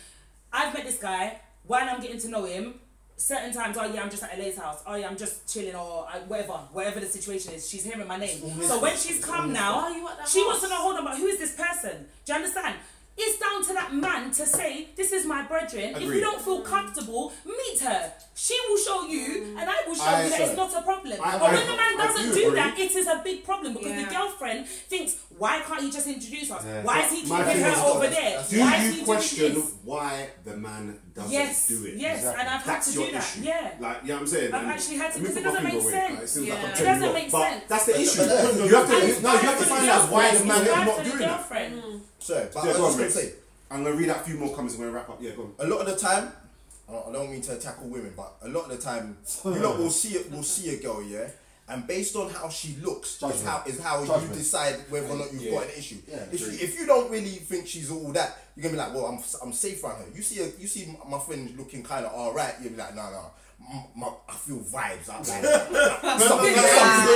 Speaker 5: I've met this guy. While I'm getting to know him, certain times, oh yeah, I'm just at LA's house. Oh yeah, I'm just chilling or whatever the situation is. She's hearing my name. So when she's come now,
Speaker 7: Why are you at that
Speaker 5: she
Speaker 7: house?
Speaker 5: wants to know. Hold on, but who is this person? Do you understand? It's down to that man to say, this is my brethren. If you
Speaker 3: Agreed.
Speaker 5: don't feel comfortable, meet her. She will show you, and I will show
Speaker 3: I-
Speaker 5: you that
Speaker 3: sorry.
Speaker 5: it's not a problem.
Speaker 3: I-
Speaker 5: But when
Speaker 3: I-
Speaker 5: the man
Speaker 3: I
Speaker 5: doesn't
Speaker 3: do
Speaker 5: do
Speaker 3: agree.
Speaker 5: that, it is a big problem because
Speaker 7: Yeah.
Speaker 5: the girlfriend thinks, why can't he just introduce us?
Speaker 3: Yeah.
Speaker 5: Why is he
Speaker 3: My
Speaker 5: keeping
Speaker 3: thing
Speaker 5: her
Speaker 3: is,
Speaker 5: over there?
Speaker 3: Do
Speaker 5: Why is
Speaker 3: you
Speaker 5: he
Speaker 3: question
Speaker 5: doing this?
Speaker 3: why the man doesn't
Speaker 5: Yes,
Speaker 3: do it?
Speaker 5: yes, and I've had
Speaker 3: That's
Speaker 5: to
Speaker 3: your
Speaker 5: do that.
Speaker 3: issue.
Speaker 5: Yeah.
Speaker 3: Like, you know what I'm saying?
Speaker 5: I've
Speaker 3: And
Speaker 5: actually had to,
Speaker 3: let me
Speaker 5: because it
Speaker 3: put my
Speaker 5: doesn't
Speaker 3: finger
Speaker 5: make
Speaker 3: away.
Speaker 5: sense.
Speaker 3: It seems like
Speaker 7: Yeah.
Speaker 3: I'm
Speaker 7: It
Speaker 3: telling
Speaker 5: doesn't
Speaker 3: you
Speaker 5: make
Speaker 3: off. But
Speaker 5: sense.
Speaker 3: that's the issue.
Speaker 2: but-
Speaker 3: You have to
Speaker 5: And it's
Speaker 3: no, you have
Speaker 5: bad
Speaker 3: to
Speaker 5: for
Speaker 3: find
Speaker 5: the
Speaker 3: out why the
Speaker 5: girlfriend.
Speaker 3: man
Speaker 5: It's
Speaker 3: is
Speaker 5: bad
Speaker 3: not
Speaker 5: for the
Speaker 3: doing that.
Speaker 5: girlfriend.
Speaker 2: Sorry, but
Speaker 3: Yeah,
Speaker 2: I
Speaker 3: go
Speaker 2: was
Speaker 3: on,
Speaker 2: just gonna
Speaker 3: Rex.
Speaker 2: say,
Speaker 3: I'm gonna read out a few more comments. We're gonna wrap up. Yeah, go on.
Speaker 2: a lot of the time, I don't mean to tackle women, but a lot of the time, you lot will see a girl, yeah, and based on how she looks, is how you
Speaker 6: Judgment.
Speaker 2: decide whether or not you've
Speaker 3: Yeah.
Speaker 2: got an issue.
Speaker 6: Yeah,
Speaker 2: If you don't really think she's all that, you're gonna be like, well, I'm safe around her. You see my friend looking kind of alright, you'll be like, no. I feel vibes out there.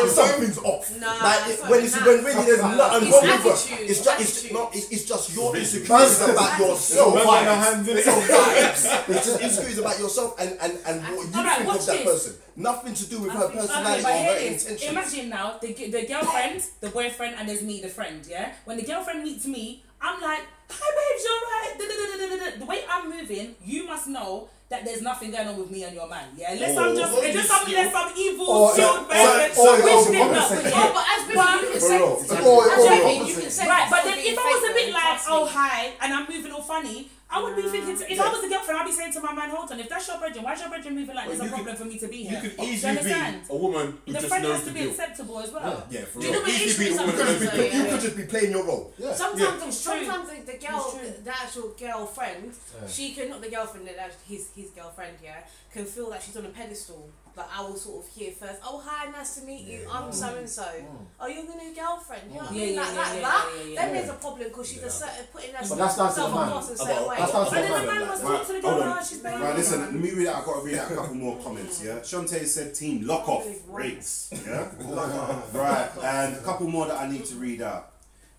Speaker 2: Something's off.
Speaker 7: Nah,
Speaker 2: Like
Speaker 7: it's not
Speaker 2: when
Speaker 7: even
Speaker 2: really there's nothing
Speaker 7: It's
Speaker 2: wrong with her.
Speaker 7: attitude.
Speaker 2: It's just your insecurities about yourself. It's insecurities about yourself and what you
Speaker 5: Alright,
Speaker 2: think
Speaker 5: watch
Speaker 2: of that
Speaker 5: this.
Speaker 2: person. Nothing to do with her personality
Speaker 5: but
Speaker 2: or her
Speaker 5: here it is.
Speaker 2: intentions.
Speaker 5: Imagine now the girlfriend, the boyfriend, and there's me, the friend. Yeah. When the girlfriend meets me, I'm like, "Hi, babes, you're right." The way I'm moving, you must know that there's nothing going on with me and your man. Yeah. Unless I'm just, there's some evil, shield person. Which did not.
Speaker 7: Oh, but as women, you can say
Speaker 2: Or
Speaker 7: as women, you can say
Speaker 5: Right, but then
Speaker 7: being
Speaker 5: if I was a
Speaker 7: faithful,
Speaker 5: bit like,
Speaker 7: trust
Speaker 5: oh
Speaker 7: me.
Speaker 5: hi, and I'm moving all funny, I would be thinking, if I was a girlfriend, I'd be saying to my man, hold on, if that's your brethren, why is your brethren moving like
Speaker 8: Well,
Speaker 5: there's a
Speaker 8: you
Speaker 5: problem for me to be
Speaker 8: You
Speaker 5: here?
Speaker 8: could
Speaker 5: Do you
Speaker 8: easily be
Speaker 5: understand?
Speaker 8: a woman who
Speaker 5: The
Speaker 8: just
Speaker 5: friend
Speaker 8: knows
Speaker 5: has
Speaker 8: the
Speaker 5: to be
Speaker 8: deal.
Speaker 5: acceptable as well.
Speaker 2: Yeah, for
Speaker 7: Do you know
Speaker 2: real.
Speaker 7: what
Speaker 8: Easily
Speaker 7: issue
Speaker 8: be
Speaker 7: is
Speaker 8: a woman
Speaker 7: sometimes?
Speaker 8: who
Speaker 7: though,
Speaker 2: You
Speaker 7: yeah?
Speaker 2: could just be playing your role.
Speaker 1: Yeah.
Speaker 7: Sometimes,
Speaker 5: It's true.
Speaker 7: sometimes the girl,
Speaker 5: It's true.
Speaker 7: the actual girlfriend, she can, not the girlfriend, his girlfriend, yeah, can feel that she's on a pedestal. Like I will sort of hear first, oh hi, nice to meet you, I'm so and so. Oh, you're the new girlfriend. You know what I mean? Like that. Then there's a problem because she's putting herself
Speaker 1: But that's down to the man.
Speaker 7: across a certain way.
Speaker 1: That's down to
Speaker 5: But
Speaker 1: the
Speaker 5: then the
Speaker 1: man.
Speaker 5: man must
Speaker 3: Right,
Speaker 5: talk to the
Speaker 3: hold
Speaker 5: girl,
Speaker 3: on.
Speaker 5: oh, she's better.
Speaker 3: Right, listen, let me read out. I've got to read out a couple more comments. Yeah, Shantae said, "Team lock off rates." Yeah, right, and a couple more that I need to read out.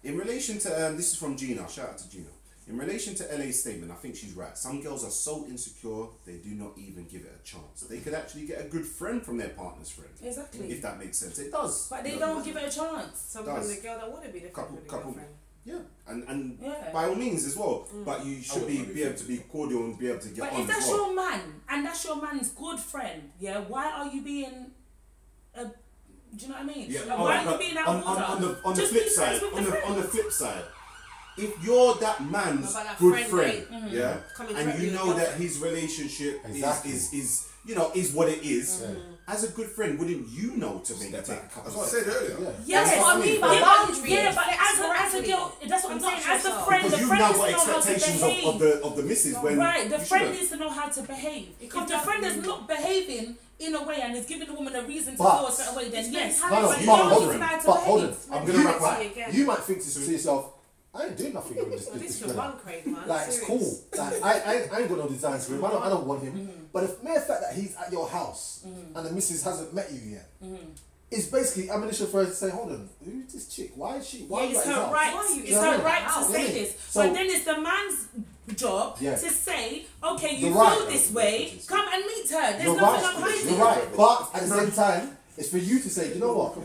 Speaker 3: In relation to this is from Gina. Shout out to Gina. In relation to LA's statement, I think she's right. Some girls are so insecure they do not even give it a chance. They could actually get a good friend from their partner's friend.
Speaker 5: Exactly.
Speaker 3: If that makes sense, it does.
Speaker 5: But they
Speaker 3: You know,
Speaker 5: don't give it a chance.
Speaker 7: Sometimes
Speaker 3: does.
Speaker 7: the girl that want to be the friend with the
Speaker 3: Couple-
Speaker 7: girlfriend.
Speaker 3: Yeah, and
Speaker 5: Yeah.
Speaker 3: by all means as well. But you should
Speaker 8: wouldn't
Speaker 3: be able to be cordial and be able to get
Speaker 5: But
Speaker 3: on
Speaker 5: if
Speaker 3: as
Speaker 5: that's
Speaker 3: well.
Speaker 5: your man and that's your man's good friend, yeah, why are you being a? Do you know what I mean?
Speaker 3: Yeah,
Speaker 5: Like,
Speaker 3: all
Speaker 5: why
Speaker 3: right,
Speaker 5: are you
Speaker 3: but
Speaker 5: being out
Speaker 3: on,
Speaker 5: of
Speaker 3: on,
Speaker 5: order?
Speaker 3: on the
Speaker 5: Just
Speaker 3: flip
Speaker 5: be
Speaker 3: side,
Speaker 5: friends with the
Speaker 3: on the
Speaker 5: friend.
Speaker 3: flip side, if you're that man's
Speaker 7: But that
Speaker 3: good
Speaker 7: friend,
Speaker 3: friend, yeah,
Speaker 7: Coming
Speaker 3: and
Speaker 7: directly
Speaker 3: you
Speaker 7: with
Speaker 3: know
Speaker 7: your
Speaker 3: that his relationship
Speaker 1: Exactly.
Speaker 3: is is what it is, as a good friend, wouldn't you know to maybe take a couple
Speaker 8: That's what I
Speaker 3: steps
Speaker 8: said earlier.
Speaker 1: Yeah.
Speaker 5: Yes,
Speaker 7: That's what I mean by
Speaker 5: yeah,
Speaker 7: boundary.
Speaker 5: yeah, but
Speaker 7: Flex
Speaker 5: as a
Speaker 7: correctly.
Speaker 5: girl, that's what I'm
Speaker 7: Not
Speaker 5: saying. As the
Speaker 7: yourself.
Speaker 5: friend,
Speaker 3: Because
Speaker 5: the
Speaker 3: you've
Speaker 5: friend
Speaker 3: now
Speaker 5: needs
Speaker 3: got
Speaker 5: to know how to
Speaker 3: expectations
Speaker 5: behave.
Speaker 3: of the missus when
Speaker 5: Right, the
Speaker 3: you
Speaker 5: friend
Speaker 3: shouldn't.
Speaker 5: needs to know how to behave. If
Speaker 7: comes
Speaker 5: the
Speaker 7: down
Speaker 5: friend
Speaker 7: to-
Speaker 5: is not behaving in a way and is giving the woman a reason to
Speaker 1: But-
Speaker 5: feel a certain way, then yes.
Speaker 7: No,
Speaker 1: No, no,
Speaker 5: But
Speaker 1: but
Speaker 5: the girl
Speaker 1: hold
Speaker 5: needs
Speaker 1: on.
Speaker 5: to know how to
Speaker 1: But hold on.
Speaker 5: behave.
Speaker 1: I'm gonna wrap
Speaker 7: Mentality
Speaker 1: up.
Speaker 7: again.
Speaker 1: You might think to yourself, I ain't doing nothing with this.
Speaker 7: Well, this
Speaker 1: this
Speaker 7: could
Speaker 1: fella.
Speaker 7: run Craig, man.
Speaker 1: Like it's
Speaker 7: Serious.
Speaker 1: cool. Like I ain't got no designs for him. I don't want him. But the mere fact that he's at your house and the missus hasn't met you yet, it's basically ammunition for her to say, hold on, who's this chick? Why is she? Why
Speaker 5: Yeah,
Speaker 1: are you
Speaker 5: it's
Speaker 1: at his
Speaker 5: her
Speaker 1: house?
Speaker 5: right.
Speaker 7: Why are you-
Speaker 5: It's
Speaker 1: You know
Speaker 5: her
Speaker 1: what I mean?
Speaker 5: right to
Speaker 1: Yeah.
Speaker 5: say this.
Speaker 1: So-
Speaker 5: But then it's the man's job
Speaker 1: Yeah.
Speaker 5: to say, okay, you
Speaker 1: You're right.
Speaker 5: feel this way, come and meet her. There's
Speaker 1: You're
Speaker 5: nothing
Speaker 1: right.
Speaker 5: I'm hiding.
Speaker 1: You're right. But at the same time, it's for you to say, you know what?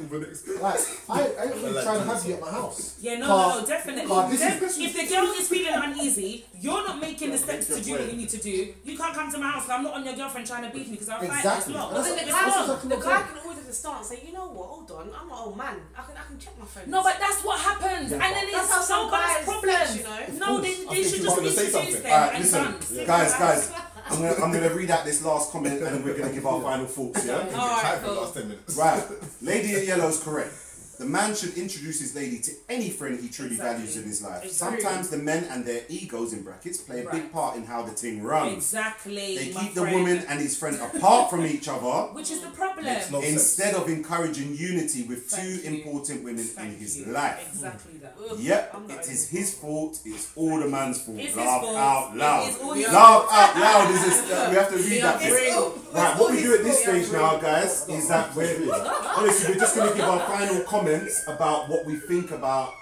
Speaker 1: Like, I ain't really trying to have you at my house.
Speaker 5: Yeah, no,
Speaker 1: Car-
Speaker 5: definitely.
Speaker 1: car, this
Speaker 5: Then
Speaker 1: is-
Speaker 5: if the girl is feeling uneasy, you're not making the steps to do what you need to do. You can't come to my house. I'm not on your girlfriend trying to beat me because I'm fighting. It's
Speaker 1: Exactly.
Speaker 5: not.
Speaker 7: But then the
Speaker 5: It's
Speaker 7: guy,
Speaker 5: not.
Speaker 7: the guy can always have to start and say, you know what, hold on, I'm an old man. I can check my friends.
Speaker 5: No, but that's what happens, and then
Speaker 7: That's how
Speaker 5: it's
Speaker 7: some
Speaker 5: so much
Speaker 7: guys
Speaker 5: problems.
Speaker 7: flex, you know.
Speaker 5: No, they
Speaker 2: think
Speaker 5: should
Speaker 2: you
Speaker 5: just
Speaker 2: were gonna say
Speaker 5: introduce
Speaker 2: something.
Speaker 5: them
Speaker 3: Alright,
Speaker 5: and
Speaker 3: listen,
Speaker 5: done.
Speaker 3: guys, I'm gonna read out this last comment and then we're gonna give our final thoughts. Yeah.
Speaker 7: Alright,
Speaker 2: Time for the
Speaker 7: cool.
Speaker 2: last 10 minutes.
Speaker 3: Right, Lady in Yellow is correct. The man should introduce his lady to any friend he truly
Speaker 5: Exactly.
Speaker 3: values in his life.
Speaker 5: Exactly.
Speaker 3: Sometimes the men and their egos in brackets play a big
Speaker 5: Right.
Speaker 3: part in how the thing runs.
Speaker 5: Exactly.
Speaker 3: They
Speaker 5: my
Speaker 3: keep the
Speaker 5: friend.
Speaker 3: woman and his friend apart from each other
Speaker 5: Which is the problem.
Speaker 2: Makes no sense.
Speaker 3: instead of encouraging unity with
Speaker 5: Thank
Speaker 3: two
Speaker 5: you.
Speaker 3: important women in
Speaker 5: Thank
Speaker 3: his
Speaker 5: you.
Speaker 3: life.
Speaker 5: Exactly that.
Speaker 3: Yep,
Speaker 7: I'm not
Speaker 3: it is
Speaker 7: even-
Speaker 3: his fault. It's all the man's fault.
Speaker 5: It's his
Speaker 3: Laugh
Speaker 5: fault.
Speaker 3: out loud.
Speaker 5: It is all his
Speaker 3: Laugh out loud is this. We have to read
Speaker 7: We
Speaker 3: that
Speaker 7: are
Speaker 3: bit.
Speaker 7: real.
Speaker 3: Right, what we do at this
Speaker 7: We are
Speaker 3: stage now, guys, is that we're honestly we're just going to give our final comments about what we think about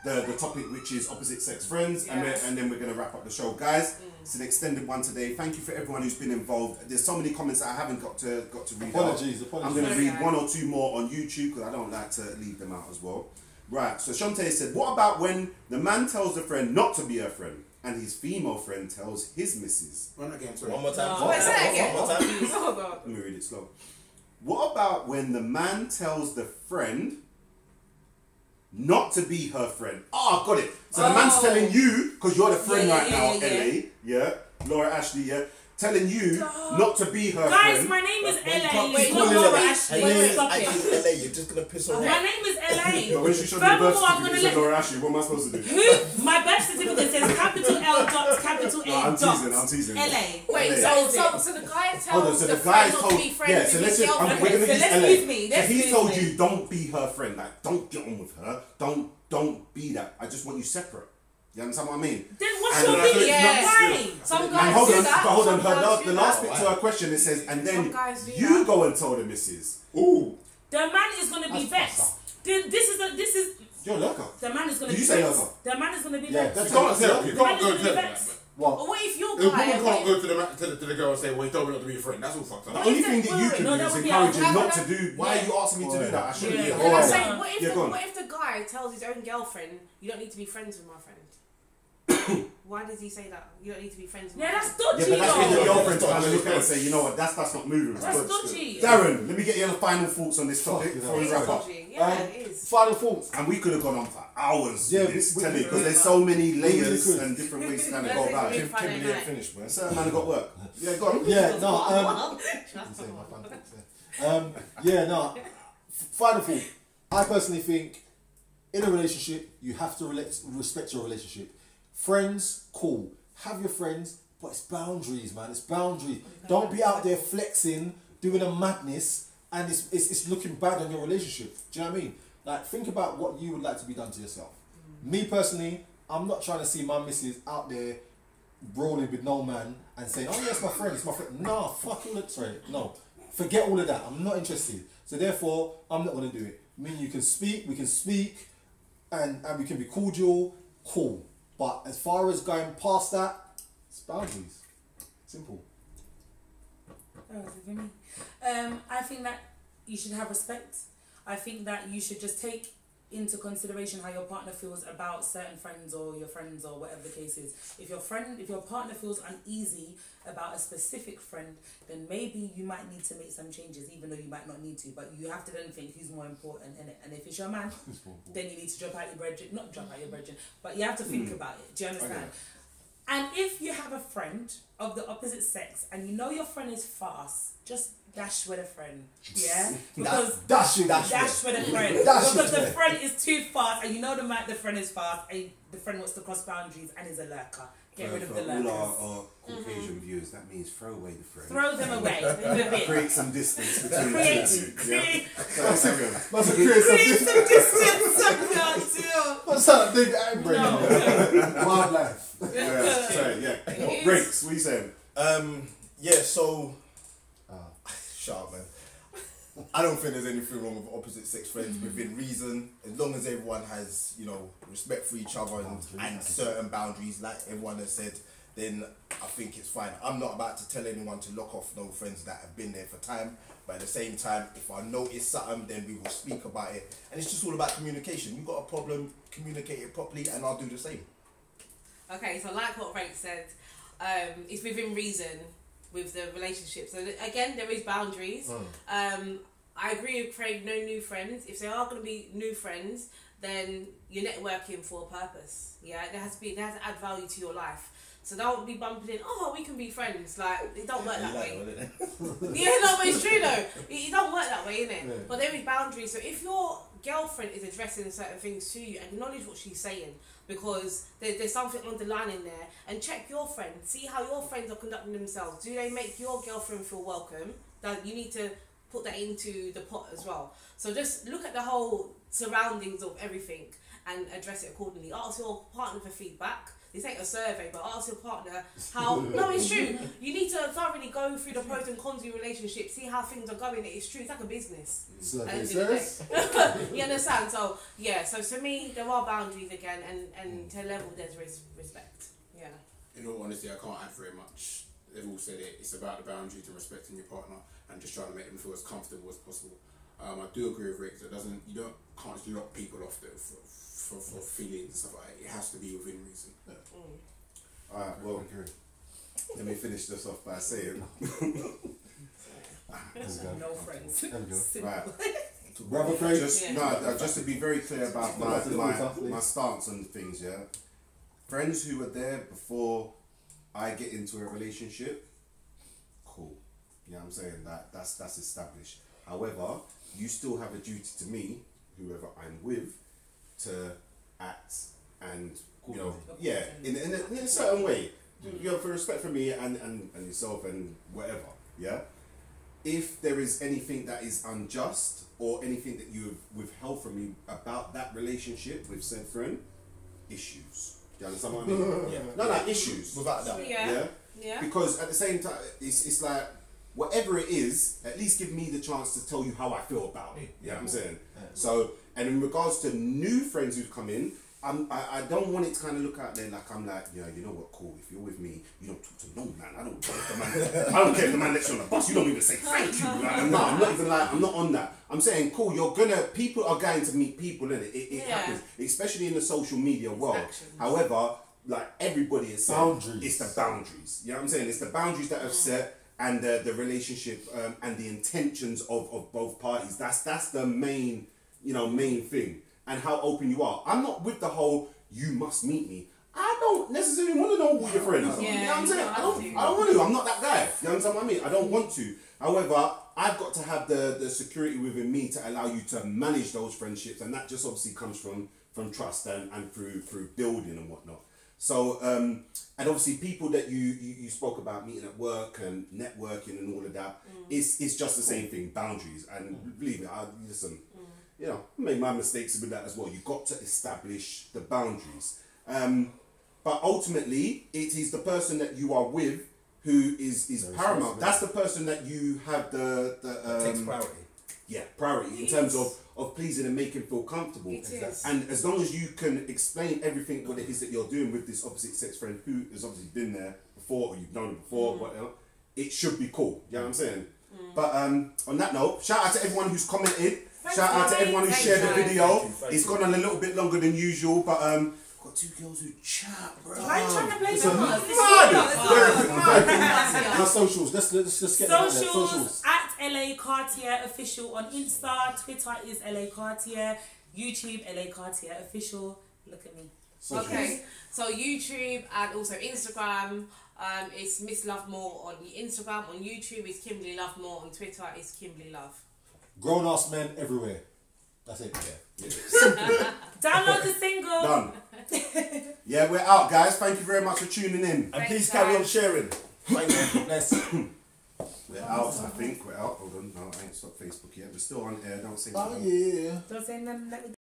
Speaker 3: the topic, which is opposite sex friends, and then we're going to wrap up the show, guys. It's an extended one today. Thank you for everyone who's been involved. There's so many comments that I haven't got to read.
Speaker 1: Apologies.
Speaker 3: I'm going to read one or two more on YouTube because I don't like to leave them out as well. Right, so Shantae said, what about when the man tells the friend not to be her friend and his female friend tells his missus?
Speaker 8: Run again, sorry.
Speaker 2: One more time.
Speaker 5: No.
Speaker 7: Wait, say it again.
Speaker 2: One more time.
Speaker 7: Hold on.
Speaker 3: Let me read it slow. What about when the man tells the friend not to be her friend? Oh, I've got it. So the man's telling you, because you're the friend
Speaker 5: Yeah,
Speaker 3: right
Speaker 5: yeah,
Speaker 3: now,
Speaker 5: yeah,
Speaker 3: LA, yeah, Laura Ashley, yeah, telling you not to be her
Speaker 5: Guys,
Speaker 3: friend.
Speaker 5: my name is LA.
Speaker 2: Wait,
Speaker 5: It's
Speaker 2: no,
Speaker 5: not
Speaker 2: no,
Speaker 5: Laura
Speaker 2: no.
Speaker 5: Ashley.
Speaker 2: Hey,
Speaker 5: Stop
Speaker 2: I
Speaker 5: it.
Speaker 2: is LA, you're just gonna piss her
Speaker 5: My
Speaker 2: off.
Speaker 5: name is
Speaker 3: But
Speaker 5: LA.
Speaker 3: when she showed me the birth
Speaker 5: Furthermore, I'm
Speaker 3: certificate,
Speaker 5: gonna
Speaker 3: it said
Speaker 5: let
Speaker 3: Laura Ashley. What am I supposed to do?
Speaker 5: who my birth certificate says capital L dot capital A
Speaker 3: No, I'm
Speaker 5: dot
Speaker 3: teasing.
Speaker 5: LA.
Speaker 7: Wait,
Speaker 3: LA.
Speaker 7: so the guy
Speaker 3: Hold on,
Speaker 7: tells
Speaker 3: so
Speaker 7: the
Speaker 3: the guy
Speaker 7: friend not
Speaker 3: told,
Speaker 7: to be friends
Speaker 3: yeah, so
Speaker 7: with
Speaker 3: let's
Speaker 7: his
Speaker 3: just,
Speaker 7: girlfriend.
Speaker 3: we're going to
Speaker 5: so
Speaker 3: use
Speaker 5: let's
Speaker 3: LA.
Speaker 5: use me,
Speaker 3: So
Speaker 5: let's
Speaker 3: he
Speaker 5: use
Speaker 3: told
Speaker 5: me.
Speaker 3: you, don't be her friend, like, don't get on with her, don't be that, I just want you separate. You understand what I mean?
Speaker 5: Then what's
Speaker 3: And
Speaker 5: your
Speaker 3: I
Speaker 5: beef?
Speaker 7: Yeah.
Speaker 5: Why?
Speaker 7: Some
Speaker 3: And
Speaker 7: guys
Speaker 3: hold
Speaker 7: do
Speaker 3: on,
Speaker 7: that.
Speaker 3: but hold on,
Speaker 7: Some guys
Speaker 3: the
Speaker 7: do
Speaker 3: last
Speaker 7: that.
Speaker 3: bit to her question, it says, and then
Speaker 7: Some guys do
Speaker 3: you
Speaker 7: that.
Speaker 3: go and tell the missus.
Speaker 8: Ooh.
Speaker 5: The man is gonna be
Speaker 1: That's
Speaker 5: vexed. This is
Speaker 3: You're loco.
Speaker 5: the man is gonna
Speaker 3: Did
Speaker 5: be
Speaker 3: you say
Speaker 5: vexed.
Speaker 3: loco?
Speaker 5: The man is gonna be
Speaker 1: Yeah,
Speaker 5: vexed.
Speaker 1: that's
Speaker 8: You can't tell. You
Speaker 5: The man
Speaker 8: can't
Speaker 5: is
Speaker 8: go
Speaker 5: gonna
Speaker 8: tell
Speaker 5: be
Speaker 8: them.
Speaker 5: vexed.
Speaker 1: What?
Speaker 7: But what if your
Speaker 8: The woman
Speaker 7: guy?
Speaker 8: can't go to the girl and say, well, he told me not to be a friend. That's all fucked
Speaker 3: The
Speaker 8: up.
Speaker 3: only
Speaker 5: said-
Speaker 3: thing that you
Speaker 5: wait,
Speaker 3: can
Speaker 5: no,
Speaker 3: do
Speaker 5: that
Speaker 3: is
Speaker 5: would be
Speaker 3: encourage him
Speaker 7: our-
Speaker 3: not to do. Why are
Speaker 7: Yeah.
Speaker 3: you asking me to do that? I shouldn't
Speaker 5: Yeah.
Speaker 3: do
Speaker 5: Can
Speaker 7: Can I
Speaker 3: that.
Speaker 7: say,
Speaker 5: Yeah.
Speaker 7: what if,
Speaker 3: Yeah, go on.
Speaker 7: what if the guy tells his own girlfriend, you don't need to be friends with my friend? Why does he say that? You don't need to be friends with
Speaker 5: Yeah,
Speaker 7: my
Speaker 5: that's
Speaker 7: friend.
Speaker 5: dodgy.
Speaker 3: Yeah, but that's when
Speaker 5: though.
Speaker 3: your girlfriend kind of look at it and say, you know what, that's not moving.
Speaker 5: That's
Speaker 3: Good.
Speaker 5: dodgy.
Speaker 3: Darren, let me get your final thoughts on this topic
Speaker 1: Fuck,
Speaker 3: before we
Speaker 7: It is
Speaker 3: wrap up.
Speaker 7: dodgy. Yeah, it is.
Speaker 1: Final thoughts.
Speaker 3: And we could have gone on for hours.
Speaker 1: Yeah,
Speaker 3: Yeah, this
Speaker 1: we-
Speaker 3: telly because there's so many
Speaker 1: really
Speaker 3: layers
Speaker 1: could.
Speaker 3: and different ways to kind of
Speaker 7: That's
Speaker 3: go about
Speaker 7: it.
Speaker 3: it.
Speaker 7: Friday
Speaker 2: Kimberly ain't
Speaker 7: night.
Speaker 2: finished, man.
Speaker 3: Certain man have got work. Yeah, go on.
Speaker 1: Yeah, no.
Speaker 7: Trust
Speaker 1: Say
Speaker 7: me.
Speaker 1: my final thoughts, yeah, no. Final thought. I personally think in a relationship you have to respect your relationship. Friends, cool. Have your friends, but it's boundaries, man. It's boundaries. Don't be out there flexing, doing a madness, and it's looking bad on your relationship. Do you know what I mean? Like, think about what you would like to be done to yourself. Me personally, I'm not trying to see my missus out there brawling with no man and saying, "Oh, yeah, it's my friend, it's my friend." No, fuck all that. Sorry, no. Forget all of that. I'm not interested. So therefore, I'm not going to do it. Me and you can speak, we can speak, and we can be cordial, cool. But as far as going past that, it's boundaries. Simple.
Speaker 5: Oh, is it for me? I think that you should have respect. I think that you should just take into consideration how your partner feels about certain friends or your friends or whatever the case is. If your partner feels uneasy about a specific friend, then maybe you might need to make some changes, even though you might not need to. But you have to then think who's more important in it. And if it's your man, then you need to drop out your brethren. Not drop out your brethren, but you have to think about it. Do you understand?
Speaker 3: Okay.
Speaker 5: And if you have a friend of the opposite sex and you know your friend is fast, just dash with a friend. Yeah? Because
Speaker 1: Dash it.
Speaker 5: dash with a friend.
Speaker 1: Dash
Speaker 5: Because
Speaker 1: it.
Speaker 5: the friend is too fast and you know the friend is fast and the friend wants to cross boundaries and is a lurker. Get rid of the
Speaker 9: all
Speaker 5: lurkers.
Speaker 9: our Caucasian viewers, that means throw away the friend.
Speaker 5: Throw them away in the bin.
Speaker 3: Create some distance between the
Speaker 5: Create,
Speaker 3: two.
Speaker 5: create,
Speaker 1: Must have created
Speaker 5: create
Speaker 1: some
Speaker 5: some distance. God,
Speaker 1: What's that big egg brain?
Speaker 5: No.
Speaker 1: Wildlife.
Speaker 3: Yeah, sorry, yeah.
Speaker 7: is.
Speaker 3: Breaks, what are you saying?
Speaker 2: Yeah, so shut up, man. I don't think there's anything wrong with opposite sex friends within reason, as long as everyone has, you know, respect for each other and certain boundaries, like everyone has said, then I think it's fine. I'm not about to tell anyone to lock off no friends that have been there for time, but at the same time, if I notice something, then we will speak about it. And it's just all about communication. You got a problem, communicate it properly, and I'll do the same.
Speaker 7: Okay, so like what Frank said, it's within reason with the relationship. So again, there is boundaries. I agree with Craig, no new friends. If there are going to be new friends, then you're networking for a purpose. Yeah, it has to add value to your life. So don't be bumping in, oh, we can be friends. Like, it don't work that way. Yeah, no, but it's true though. It don't work that way, innit?
Speaker 1: Yeah.
Speaker 7: But there is boundaries. So if your girlfriend is addressing certain things to you, acknowledge what she's saying, because there's something underlying there, and check your friend. See how your friends are conducting themselves. Do they make your girlfriend feel welcome? That you need to put that into the pot as well. So just look at the whole surroundings of everything and address it accordingly. Ask your partner for feedback. This ain't a survey, but ask your partner how. No, it's true. You need to thoroughly go through the pros and cons of your relationship, see how things are going. It's true. It's like a business.
Speaker 1: Survey
Speaker 7: At the end of the
Speaker 1: says.
Speaker 7: You understand? So yeah. So to me, there are boundaries again, and to a level there's respect. Yeah.
Speaker 8: In all honesty, I can't add very much. They've all said it. It's about the boundaries and respecting your partner and just trying to make them feel as comfortable as possible. I do agree with Rick that you can't just lock people off for feelings and stuff like that. It has to be within reason.
Speaker 3: Alright, well, let me finish this off by saying,
Speaker 5: No friends.
Speaker 1: There we go.
Speaker 3: right,
Speaker 1: Brother Craig.
Speaker 3: just to be very clear about
Speaker 1: That's the tough
Speaker 3: my stance on things, yeah. Friends who were there before I get into a relationship, cool. You know what I'm saying? That's established. However, you still have a duty to me, whoever I'm with, to act and in a certain way. You know, for respect for me and yourself and whatever, yeah? If there is anything that is unjust or anything that you have withheld from me about that relationship with said friend, issues. Do you understand what I mean?
Speaker 2: Yeah.
Speaker 3: No, issues.
Speaker 2: Without that.
Speaker 7: Yeah.
Speaker 3: Because at the same time, it's like, whatever it is, at least give me the chance to tell you how I feel about it. You know what I'm saying? So, and in regards to new friends who've come in, I don't want it to kind of look out there like I'm like, yeah, you know what, cool, if you're with me, you don't talk to no man. I don't care if the man, I don't care if the man lets you on the bus, you don't even say thank you. Like, I'm not even like, I'm not on that. I'm saying, cool, people are going to meet people, innit? It happens, especially in the social media world.
Speaker 7: Actions.
Speaker 3: However, like everybody has said,
Speaker 6: Boundaries.
Speaker 3: it's the boundaries. You know what I'm saying? It's the boundaries that have set and the relationship and the intentions of both parties. That's the main, main thing. And how open you are. I'm not with the whole, you must meet me. I don't necessarily want to know all your friends.
Speaker 7: Yeah,
Speaker 3: you know what I'm saying? I don't
Speaker 7: you
Speaker 3: want to. I'm not that guy. You understand what I mean? I don't want to. However, I've got to have the security within me to allow you to manage those friendships, and that just obviously comes from trust and through building and whatnot. So and obviously people that you spoke about meeting at work and networking and all of that, it's just the same thing, boundaries. And believe me, I made my mistakes with that as well. You've got to establish the boundaries. But ultimately, it is the person that you are with who is paramount. That's the person that you have the
Speaker 2: takes priority.
Speaker 3: Yeah, priority in terms of pleasing and making feel comfortable.
Speaker 7: It is.
Speaker 3: And as long as you can explain everything what it is that you're doing with this opposite sex friend who has obviously been there before or you've known it before, whatever, it should be cool. You know what I'm saying? But on that note, shout out to everyone who's commented. Shout out to everyone who shared the video. It's gone on a little bit longer than usual, but got two girls who chat, bro.
Speaker 5: Why are you trying to play
Speaker 3: It's a
Speaker 6: Our socials. Let's get that there.
Speaker 5: Socials at LA Cartier Official on Insta. Twitter is LA Cartier. YouTube LA Cartier Official. Look at me.
Speaker 6: Socials.
Speaker 7: Okay, so YouTube and also Instagram, it's Miss Lovemore on Instagram. On YouTube, it's Kimberly Lovemore. On Twitter, it's Kimberly Love.
Speaker 6: Grown ass men everywhere. That's it.
Speaker 5: Download the single.
Speaker 3: Done. Yeah, we're out, guys. Thank you very much for tuning in.
Speaker 2: And please carry on sharing. Thank you. Bless.
Speaker 3: We're out, I think. We're out. Hold on. No, I ain't stopped Facebook yet. We're still on air. Don't say
Speaker 6: Oh
Speaker 3: nothing.
Speaker 6: yeah.
Speaker 5: Don't say nothing. Let me go.